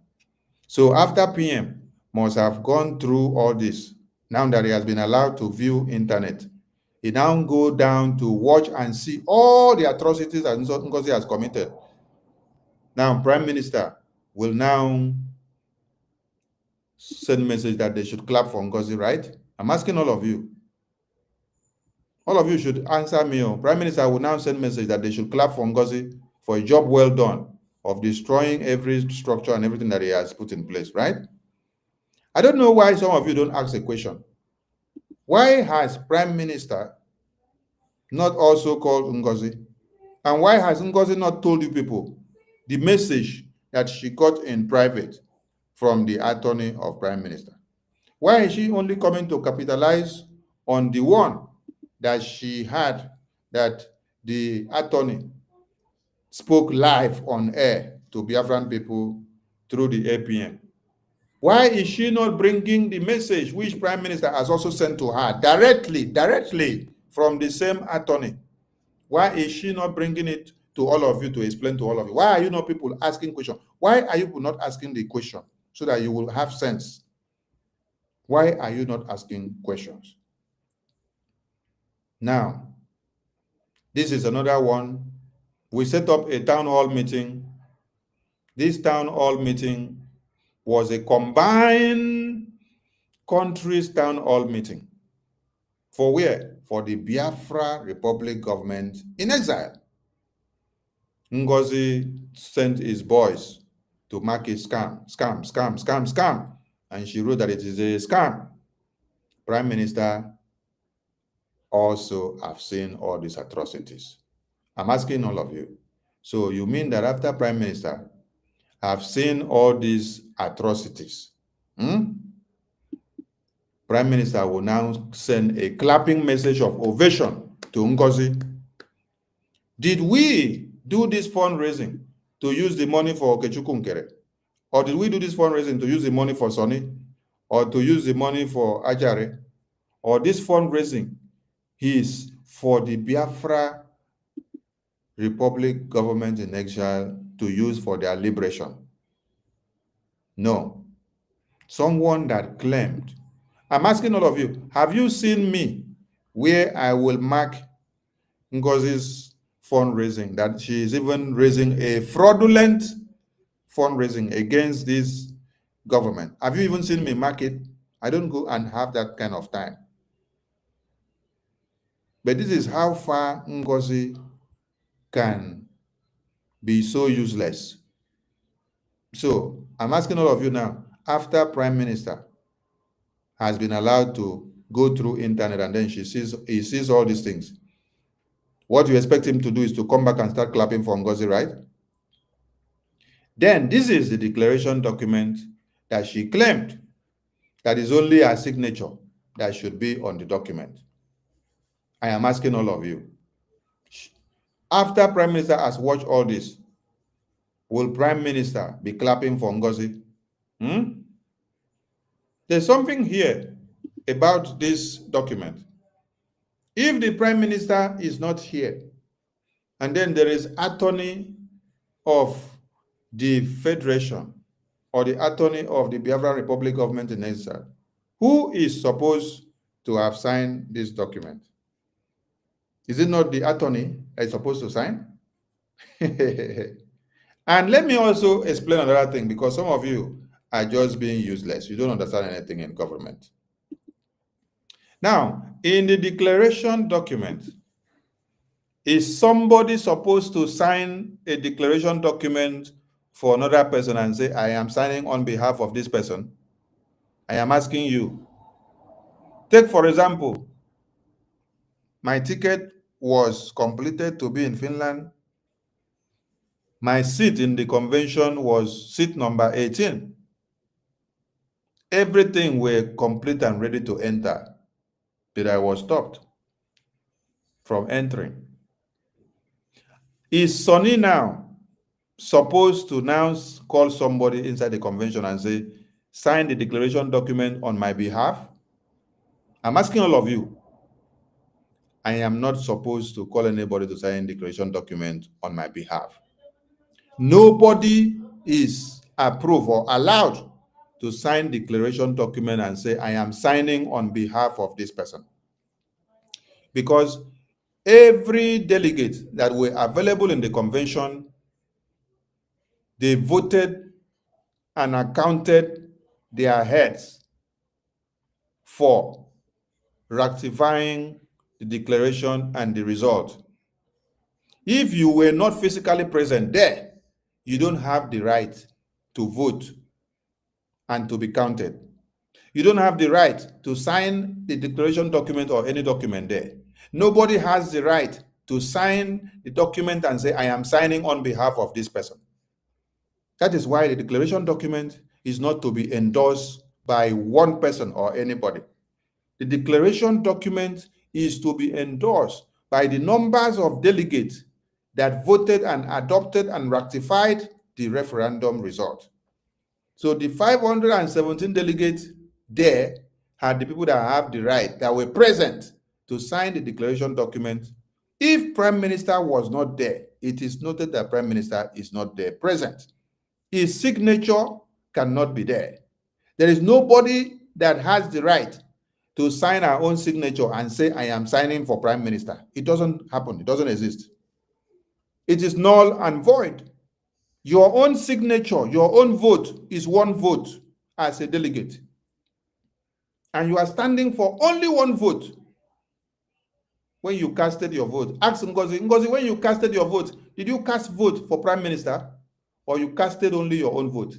Speaker 4: So after PM must have gone through all this, now that he has been allowed to view internet, he now go down to watch and see all the atrocities that Ngozi has committed. Now Prime Minister will now send message that they should clap for Ngozi, right? I'm asking all of you. All of you should answer me. Prime Minister will now send message that they should clap for Ngozi for a job well done of destroying every structure and everything that he has put in place, right? I don't know why some of you don't ask a question. Why has Prime Minister not also called Ngozi? And why has Ngozi not told you people the message that she got in private from the attorney of Prime Minister? Why is she only coming to capitalize on the one that she had, that the attorney spoke live on air to Biafran people through the APM? Why is she not bringing the message which Prime Minister has also sent to her directly from the same attorney? Why is she not bringing it to all of you to explain to all of you? Why are you not people asking questions? Why are you not asking the question so that you will have sense? Why are you not asking questions? Now, this is another one. We set up a town hall meeting. This town hall meeting was a combined country's town hall meeting. For where? For the Biafra Republic government in exile. Ngozi sent his boys to mark a scam, and she wrote that it is a scam. Prime Minister also have seen all these atrocities. I'm asking all of you. So you mean that after Prime Minister have seen all these atrocities, Prime Minister will now send a clapping message of ovation to Ngozi? Did we do this fundraising to use the money for Okechukwu? Or did we do this fundraising to use the money for Sonny? Or to use the money for Ajare? Or this fundraising is for the Biafra Republic government in exile to use for their liberation? No. Someone that claimed. I'm asking all of you, have you seen me where I will mark Ngozi's fundraising, that she is even raising a fraudulent fundraising against this government? Have you even seen me mark it? I don't go and have that kind of time. But this is how far Ngozi can be so useless. So I'm asking all of you now, after Prime Minister has been allowed to go through internet and then he sees all these things, what you expect him to do is to come back and start clapping for Ngozi, right? Then this is the declaration document that she claimed that is only her signature that should be on the document. I am asking all of you, after Prime Minister has watched all this, will Prime Minister be clapping for Ngozi? There's something here about this document. If the Prime Minister is not here, and then there is attorney of the Federation or the attorney of the Biafra Republic government in exile, who is supposed to have signed this document? Is it not the attorney that is supposed to sign? And let me also explain another thing, because some of you are just being useless. You don't understand anything in government. Now, in the declaration document, is somebody supposed to sign a declaration document for another person and say, I am signing on behalf of this person? I am asking you. Take, for example, my ticket was completed to be in Finland. My seat in the convention was seat number 18. Everything were complete and ready to enter, but I was stopped from entering. Is Sonny now supposed to now call somebody inside the convention and say, sign the declaration document on my behalf? I'm asking all of you. I am not supposed to call anybody to sign declaration document on my behalf. Nobody is approved or allowed to sign declaration document and say, I am signing on behalf of this person. Because every delegate that were available in the convention, they voted and accounted their heads for ratifying the declaration and the result. If you were not physically present there, you don't have the right to vote and to be counted. You don't have the right to sign the declaration document or any document there. Nobody has the right to sign the document and say, I am signing on behalf of this person. That is why the declaration document is not to be endorsed by one person or anybody. The declaration document is to be endorsed by the numbers of delegates that voted and adopted and ratified the referendum result. So the 517 delegates there had the people that have the right, that were present to sign the declaration document. If Prime Minister was not there, it is noted that Prime Minister is not there present. His signature cannot be there. There is nobody that has the right to sign our own signature and say, I am signing for Prime Minister. It doesn't happen. It doesn't exist. It is null and void. Your own signature, your own vote is one vote as a delegate. And you are standing for only one vote when you casted your vote. Ask Ngozi, Ngozi, when you casted your vote, did you cast vote for Prime Minister or you casted only your own vote?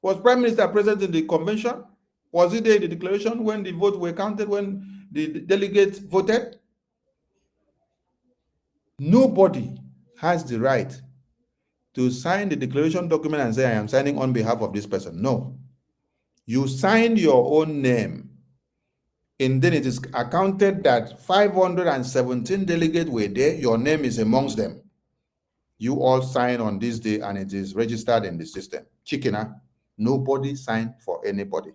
Speaker 4: Was Prime Minister present in the convention? Was he there in the declaration when the votes were counted, when the delegates voted? Nobody has the right to sign the declaration document and say, I am signing on behalf of this person. No. You signed your own name, and then it is accounted that 517 delegates were there. Your name is amongst them. You all sign on this day and it is registered in the system. Chikena, nobody signed for anybody.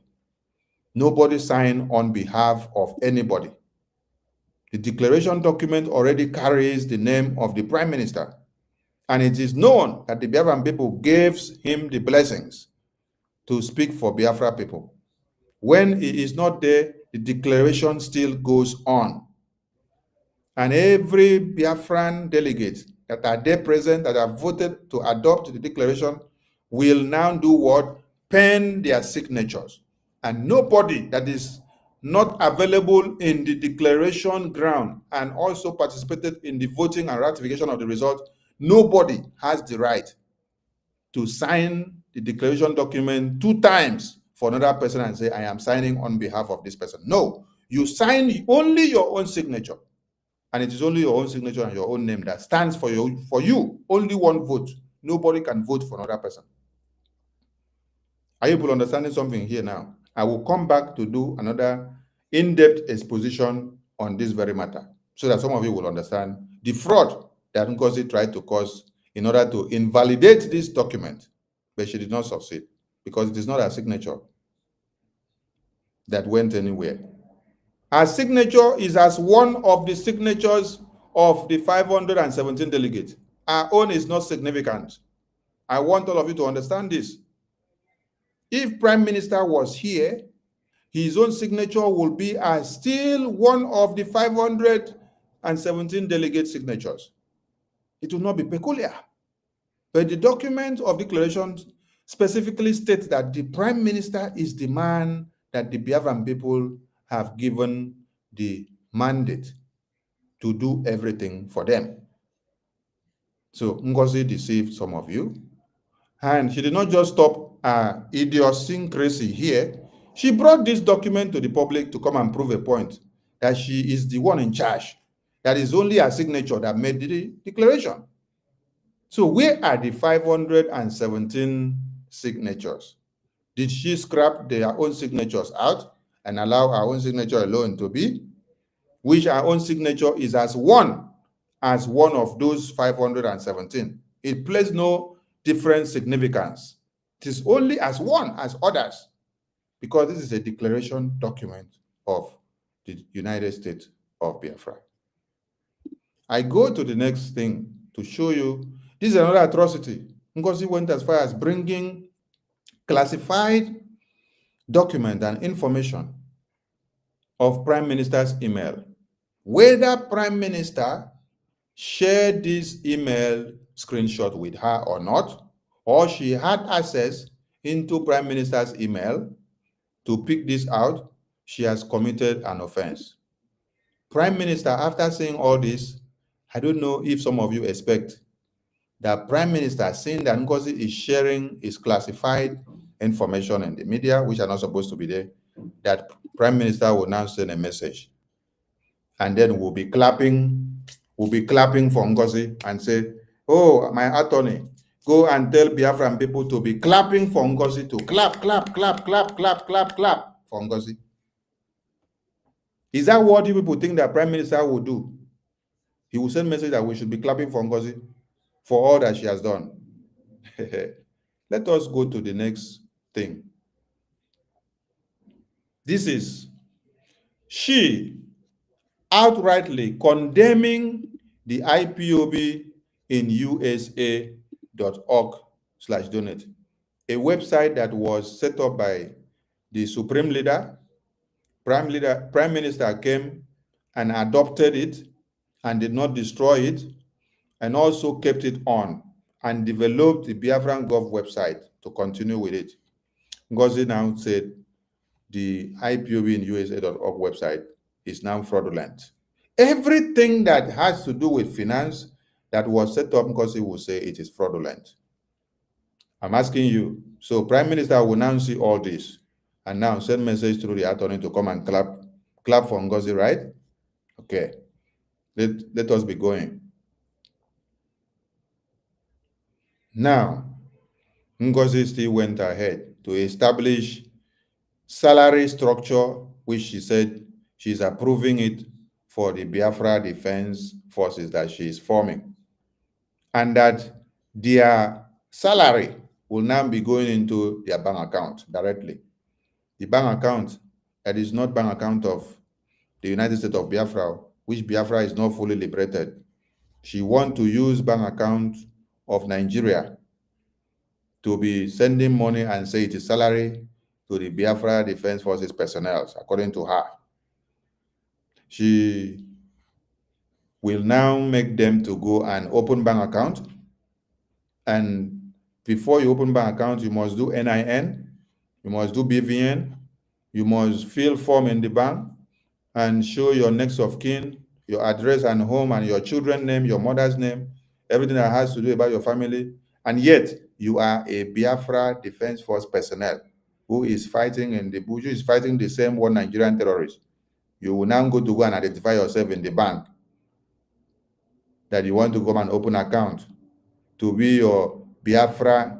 Speaker 4: Nobody signed on behalf of anybody. The declaration document already carries the name of the Prime Minister, and it is known that the Biafran people gave him the blessings to speak for Biafra people. When he is not there, the declaration still goes on. And every Biafran delegate that are there present that have voted to adopt the declaration will now do what? Pen their signatures. And nobody that is not available in the declaration ground and also participated in the voting and ratification of the result, nobody has the right to sign the declaration document 2 times for another person and say, I am signing on behalf of this person. No, you sign only your own signature. And it is only your own signature and your own name that stands for you. Only one vote. Nobody can vote for another person. Are you people understanding something here now? I will come back to do another in-depth exposition on this very matter so that some of you will understand the fraud that Ngozi tried to cause in order to invalidate this document, but she did not succeed because it is not her signature that went anywhere. Her signature is as one of the signatures of the 517 delegates. Our own is not significant. I want all of you to understand this. If Prime Minister was here, his own signature will be as still one of the 517 delegate signatures. It will not be peculiar. But the document of declaration specifically states that the Prime Minister is the man that the Biafran people have given the mandate to do everything for them. So Ngozi deceived some of you. And she did not just stop her idiosyncrasy here. She brought this document to the public to come and prove a point that she is the one in charge. That is only her signature that made the declaration. So where are the 517 signatures? Did she scrap their own signatures out and allow her own signature alone to be? Which her own signature is as one of those 517. It plays no different significance. It is only as one as others, because this is a declaration document of the United States of Biafra. I go to the next thing to show you. This is another atrocity. Ngozi went as far as bringing classified document and information of Prime Minister's email. Whether Prime Minister shared this email screenshot with her or not, or she had access into Prime Minister's email to pick this out, she has committed an offense. Prime Minister, after saying all this, I don't know if some of you expect that Prime Minister, seeing that Ngozi is sharing his classified information in the media, which are not supposed to be there, that Prime Minister will now send a message. And then we'll be clapping for Ngozi and say, oh, my attorney, go and tell Biafran people to be clapping for Ngozi, to clap for Ngozi. Is that what you people think that Prime Minister will do? He will send a message that we should be clapping for Ngozi for all that she has done. Let us go to the next thing. This is she outrightly condemning the IPOB in USA.org/donate, a website that was set up by the Supreme Leader. Prime Minister came and adopted it and did not destroy it, and also kept it on and developed the Biafran Gov website to continue with it. Ngozi now said the IPOB in USA.org website is now fraudulent. Everything that has to do with finance that was set up, Ngozi will say it is fraudulent. I'm asking you, so Prime Minister will now see all this and now send message through the attorney to come and clap for Ngozi, right? Okay, let us be going. Now, Ngozi still went ahead to establish salary structure, which she said she's approving it for the Biafra Defense Forces that she is forming. and that their salary will now be going into their bank account directly. The bank account that is not bank account of the United States of Biafra, which Biafra is not fully liberated. She wants to use bank account of Nigeria to be sending money and say it is salary to the Biafra Defense Forces personnel, according to her. She will now make them to go and open bank account. And before you open bank account, you must do NIN, you must do BVN, you must fill form in the bank and show your next of kin, your address and home and your children's name, your mother's name, everything that has to do about your family. And yet you are a Biafra Defense Force personnel who is fighting in the bush, is fighting the same one Nigerian terrorist. You will now go and identify yourself in the bank that you want to go and open account to be your Biafra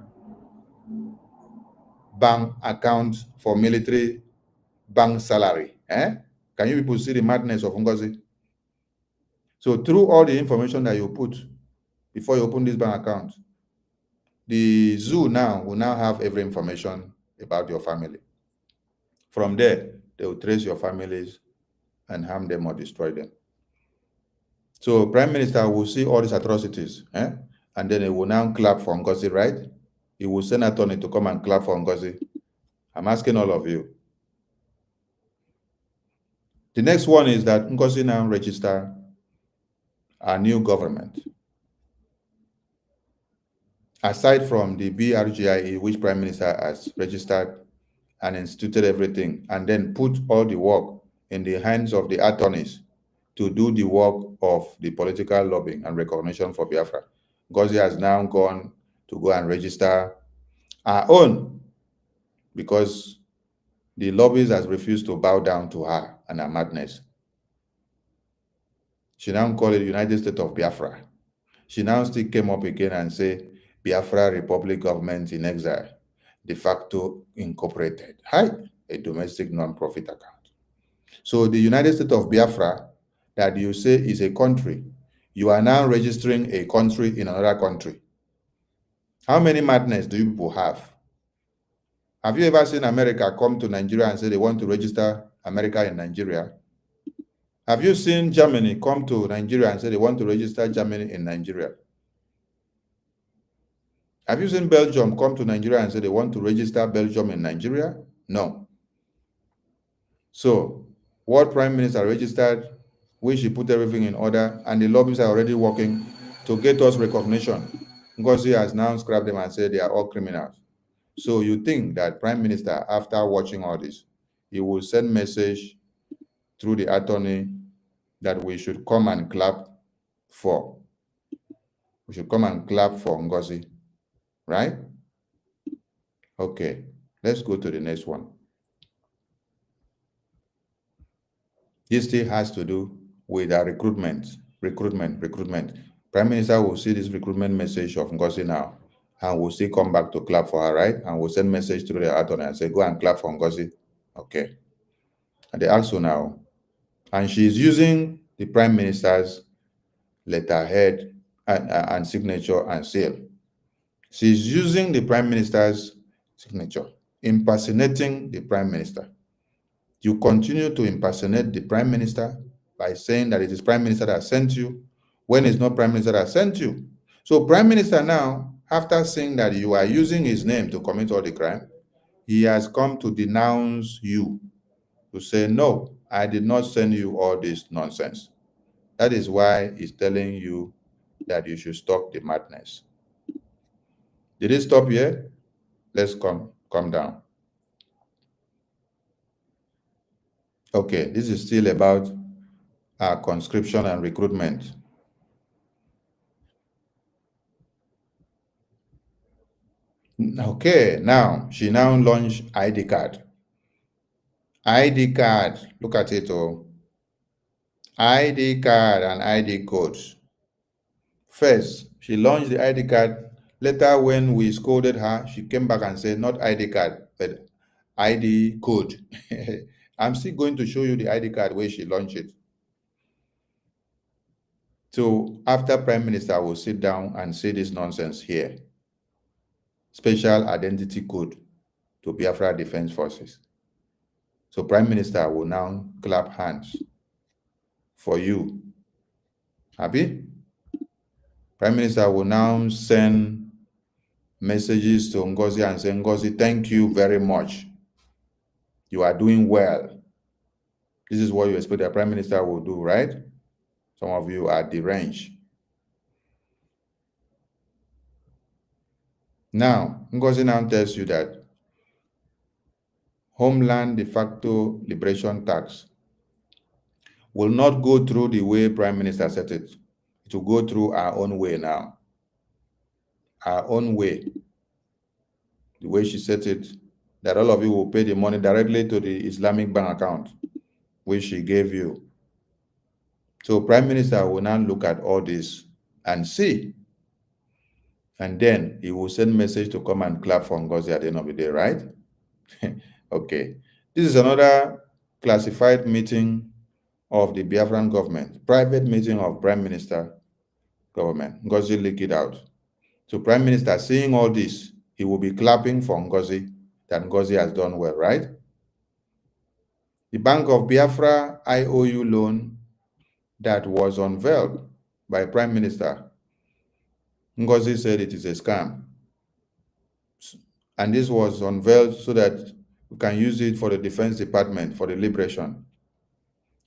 Speaker 4: bank account for military bank salary. Can you people see the madness of Ngozi? So through all the information that you put before you open this bank account, the zoo now will now have every information about your family. From there, they will trace your families and harm them or destroy them. So Prime Minister will see all these atrocities, and then he will now clap for Ngozi, right? He will send attorney to come and clap for Ngozi. I'm asking all of you. The next one is that Ngozi now register a new government. Aside from the BRGIE, which Prime Minister has registered and instituted everything, and then put all the work in the hands of the attorneys to do the work of the political lobbying and recognition for Biafra. Ngozi has now gone to go and register her own because the lobbies has refused to bow down to her and her madness. She now called it United States of Biafra. She now still came up again and said Biafra Republic Government in Exile, de facto incorporated. Hi, a domestic non-profit account. So the United States of Biafra that you say is a country, you are now registering a country in another country. How many madness do you people have? Have you ever seen America come to Nigeria and say they want to register America in Nigeria? Have you seen Germany come to Nigeria and say they want to register Germany in Nigeria? Have you seen Belgium come to Nigeria and say they want to register Belgium in Nigeria? No. So, what Prime Minister registered, we should put everything in order, and the lobbies are already working to get us recognition. Ngozi has now scrapped them and said they are all criminals. So you think that Prime Minister, after watching all this, he will send message through the attorney that we should come and clap for. We should come and clap for Ngozi, right? Okay, let's go to the next one. This still has to do with our recruitment. Prime Minister will see this recruitment message of Ngozi now, and will still come back to clap for her, right? And will send message through the attorney and say, go and clap for Ngozi. Okay. And they also now, and she's using the Prime Minister's letterhead and signature and seal. She's using the Prime Minister's signature, impersonating the Prime Minister. You continue to impersonate the Prime Minister by saying that it is Prime Minister that sent you when it's not Prime Minister that sent you. So Prime Minister now, after saying that you are using his name to commit all the crime, he has come to denounce you, to say, no, I did not send you all this nonsense. That is why he's telling you that you should stop the madness. Did it stop here? Let's come down. Okay, this is still about conscription and recruitment. Okay, now she now launched ID card. ID card, look at it all. ID card and ID codes. First, she launched the ID card. Later, when we scolded her, she came back and said, not ID card, but ID code. I'm still going to show you the ID card where she launched it. So after Prime Minister will sit down and say this nonsense here, special identity code to Biafra Defense Forces. So Prime Minister will now clap hands for you. Happy? Prime Minister will now send messages to Ngozi and say, Ngozi, thank you very much. You are doing well. This is what you expect the Prime Minister will do, right? Some of you are deranged. Now, Ngozi now tells you that Homeland de facto liberation tax will not go through the way Prime Minister said it. It will go through our own way now. Our own way. The way she said it, that all of you will pay the money directly to the Islamic bank account, which she gave you. So Prime Minister will now look at all this and see. And then he will send message to come and clap for Ngozi at the end of the day, right? Okay. This is another classified meeting of the Biafran government, private meeting of Prime Minister government. Ngozi leaked it out. So Prime Minister seeing all this, he will be clapping for Ngozi, that Ngozi has done well, right? The Bank of Biafra IOU loan that was unveiled by Prime Minister, Ngozi said it is a scam. And this was unveiled so that we can use it for the Defense Department, for the liberation.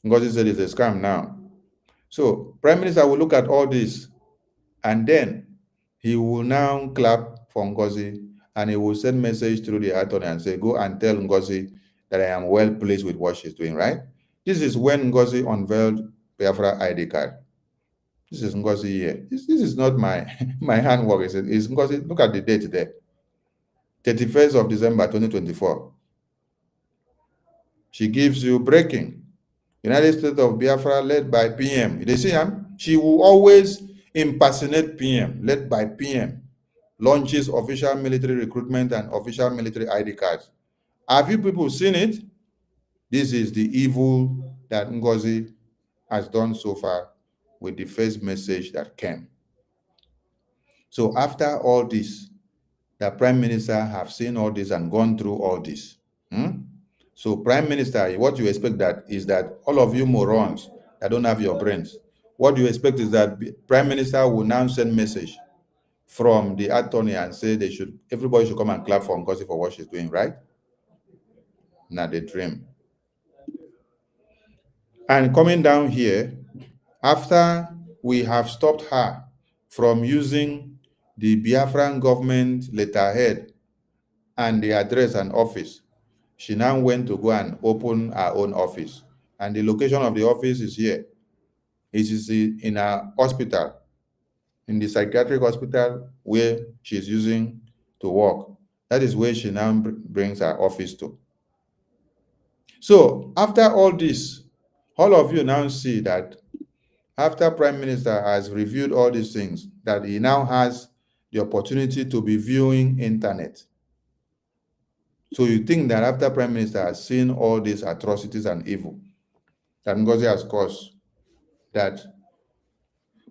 Speaker 4: Ngozi said it's a scam now. So Prime Minister will look at all this and then he will now clap for Ngozi and he will send message through the attorney and say, go and tell Ngozi that I am well pleased with what she's doing, right? This is when Ngozi unveiled Biafra ID card. This is Ngozi here. This is not my, my handwork. It's Ngozi. Look at the date there. 31st of December 2024. She gives you breaking. United States of Biafra led by PM. You see him? She will always impersonate PM, led by PM. Launches official military recruitment and official military ID cards. Have you people seen it? This is the evil that Ngozi has done so far with the first message that came. So after all this, the Prime Minister have seen all this and gone through all this. So Prime Minister, what you expect that is that all of you morons that don't have your brains, what you expect is that Prime Minister will now send message from the attorney and say everybody should come and clap for Ngozi for what she's doing, right? Now they dream. And coming down here, after we have stopped her from using the Biafran government letterhead and the address and office, she now went to go and open her own office. And the location of the office is here. It is in a hospital, in the psychiatric hospital where she's using to work. That is where she now brings her office to. So after all this, all of you now see that after Prime Minister has reviewed all these things, that he now has the opportunity to be viewing internet. So you think that after Prime Minister has seen all these atrocities and evil that Ngozi has caused, that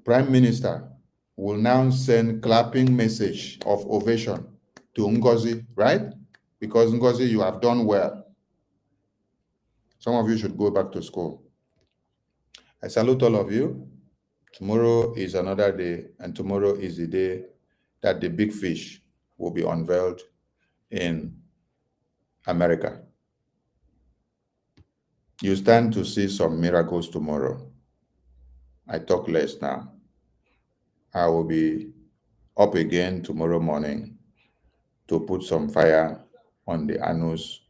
Speaker 4: Prime Minister will now send clapping message of ovation to Ngozi, right? Because Ngozi, you have done well. Some of you should go back to school. I salute all of you. Tomorrow is another day, and tomorrow is the day that the big fish will be unveiled in America. You stand to see some miracles tomorrow. I talk less now. I will be up again tomorrow morning to put some fire on the anus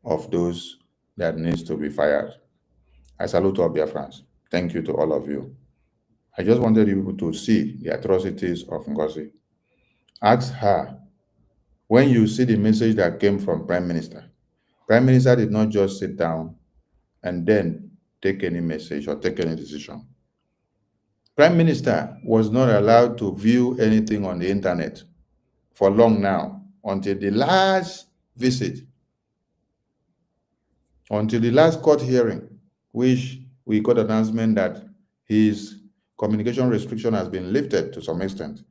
Speaker 4: of those that needs to be fired. I salute all Biafrans. Thank you to all of you. I just wanted you to see the atrocities of Ngozi. Ask her, when you see the message that came from Prime Minister did not just sit down and then take any message or take any decision. Prime Minister was not allowed to view anything on the internet for long now, until the last visit, until the last court hearing, which we got announcement that his Communication restriction has been lifted to some extent.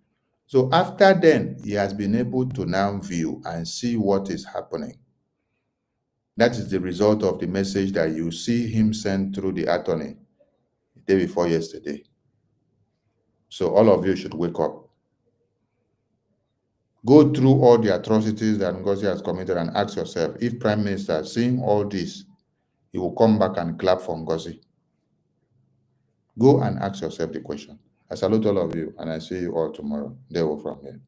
Speaker 4: So after then, he has been able to now view and see what is happening. That is the result of the message that you see him send through the attorney the day before yesterday. So all of you should wake up. Go through all the atrocities that Ngozi has committed and ask yourself, if Prime Minister, seeing all this, he will come back and clap for Ngozi. Go and ask yourself the question. I salute all of you, and I see you all tomorrow. They will from here.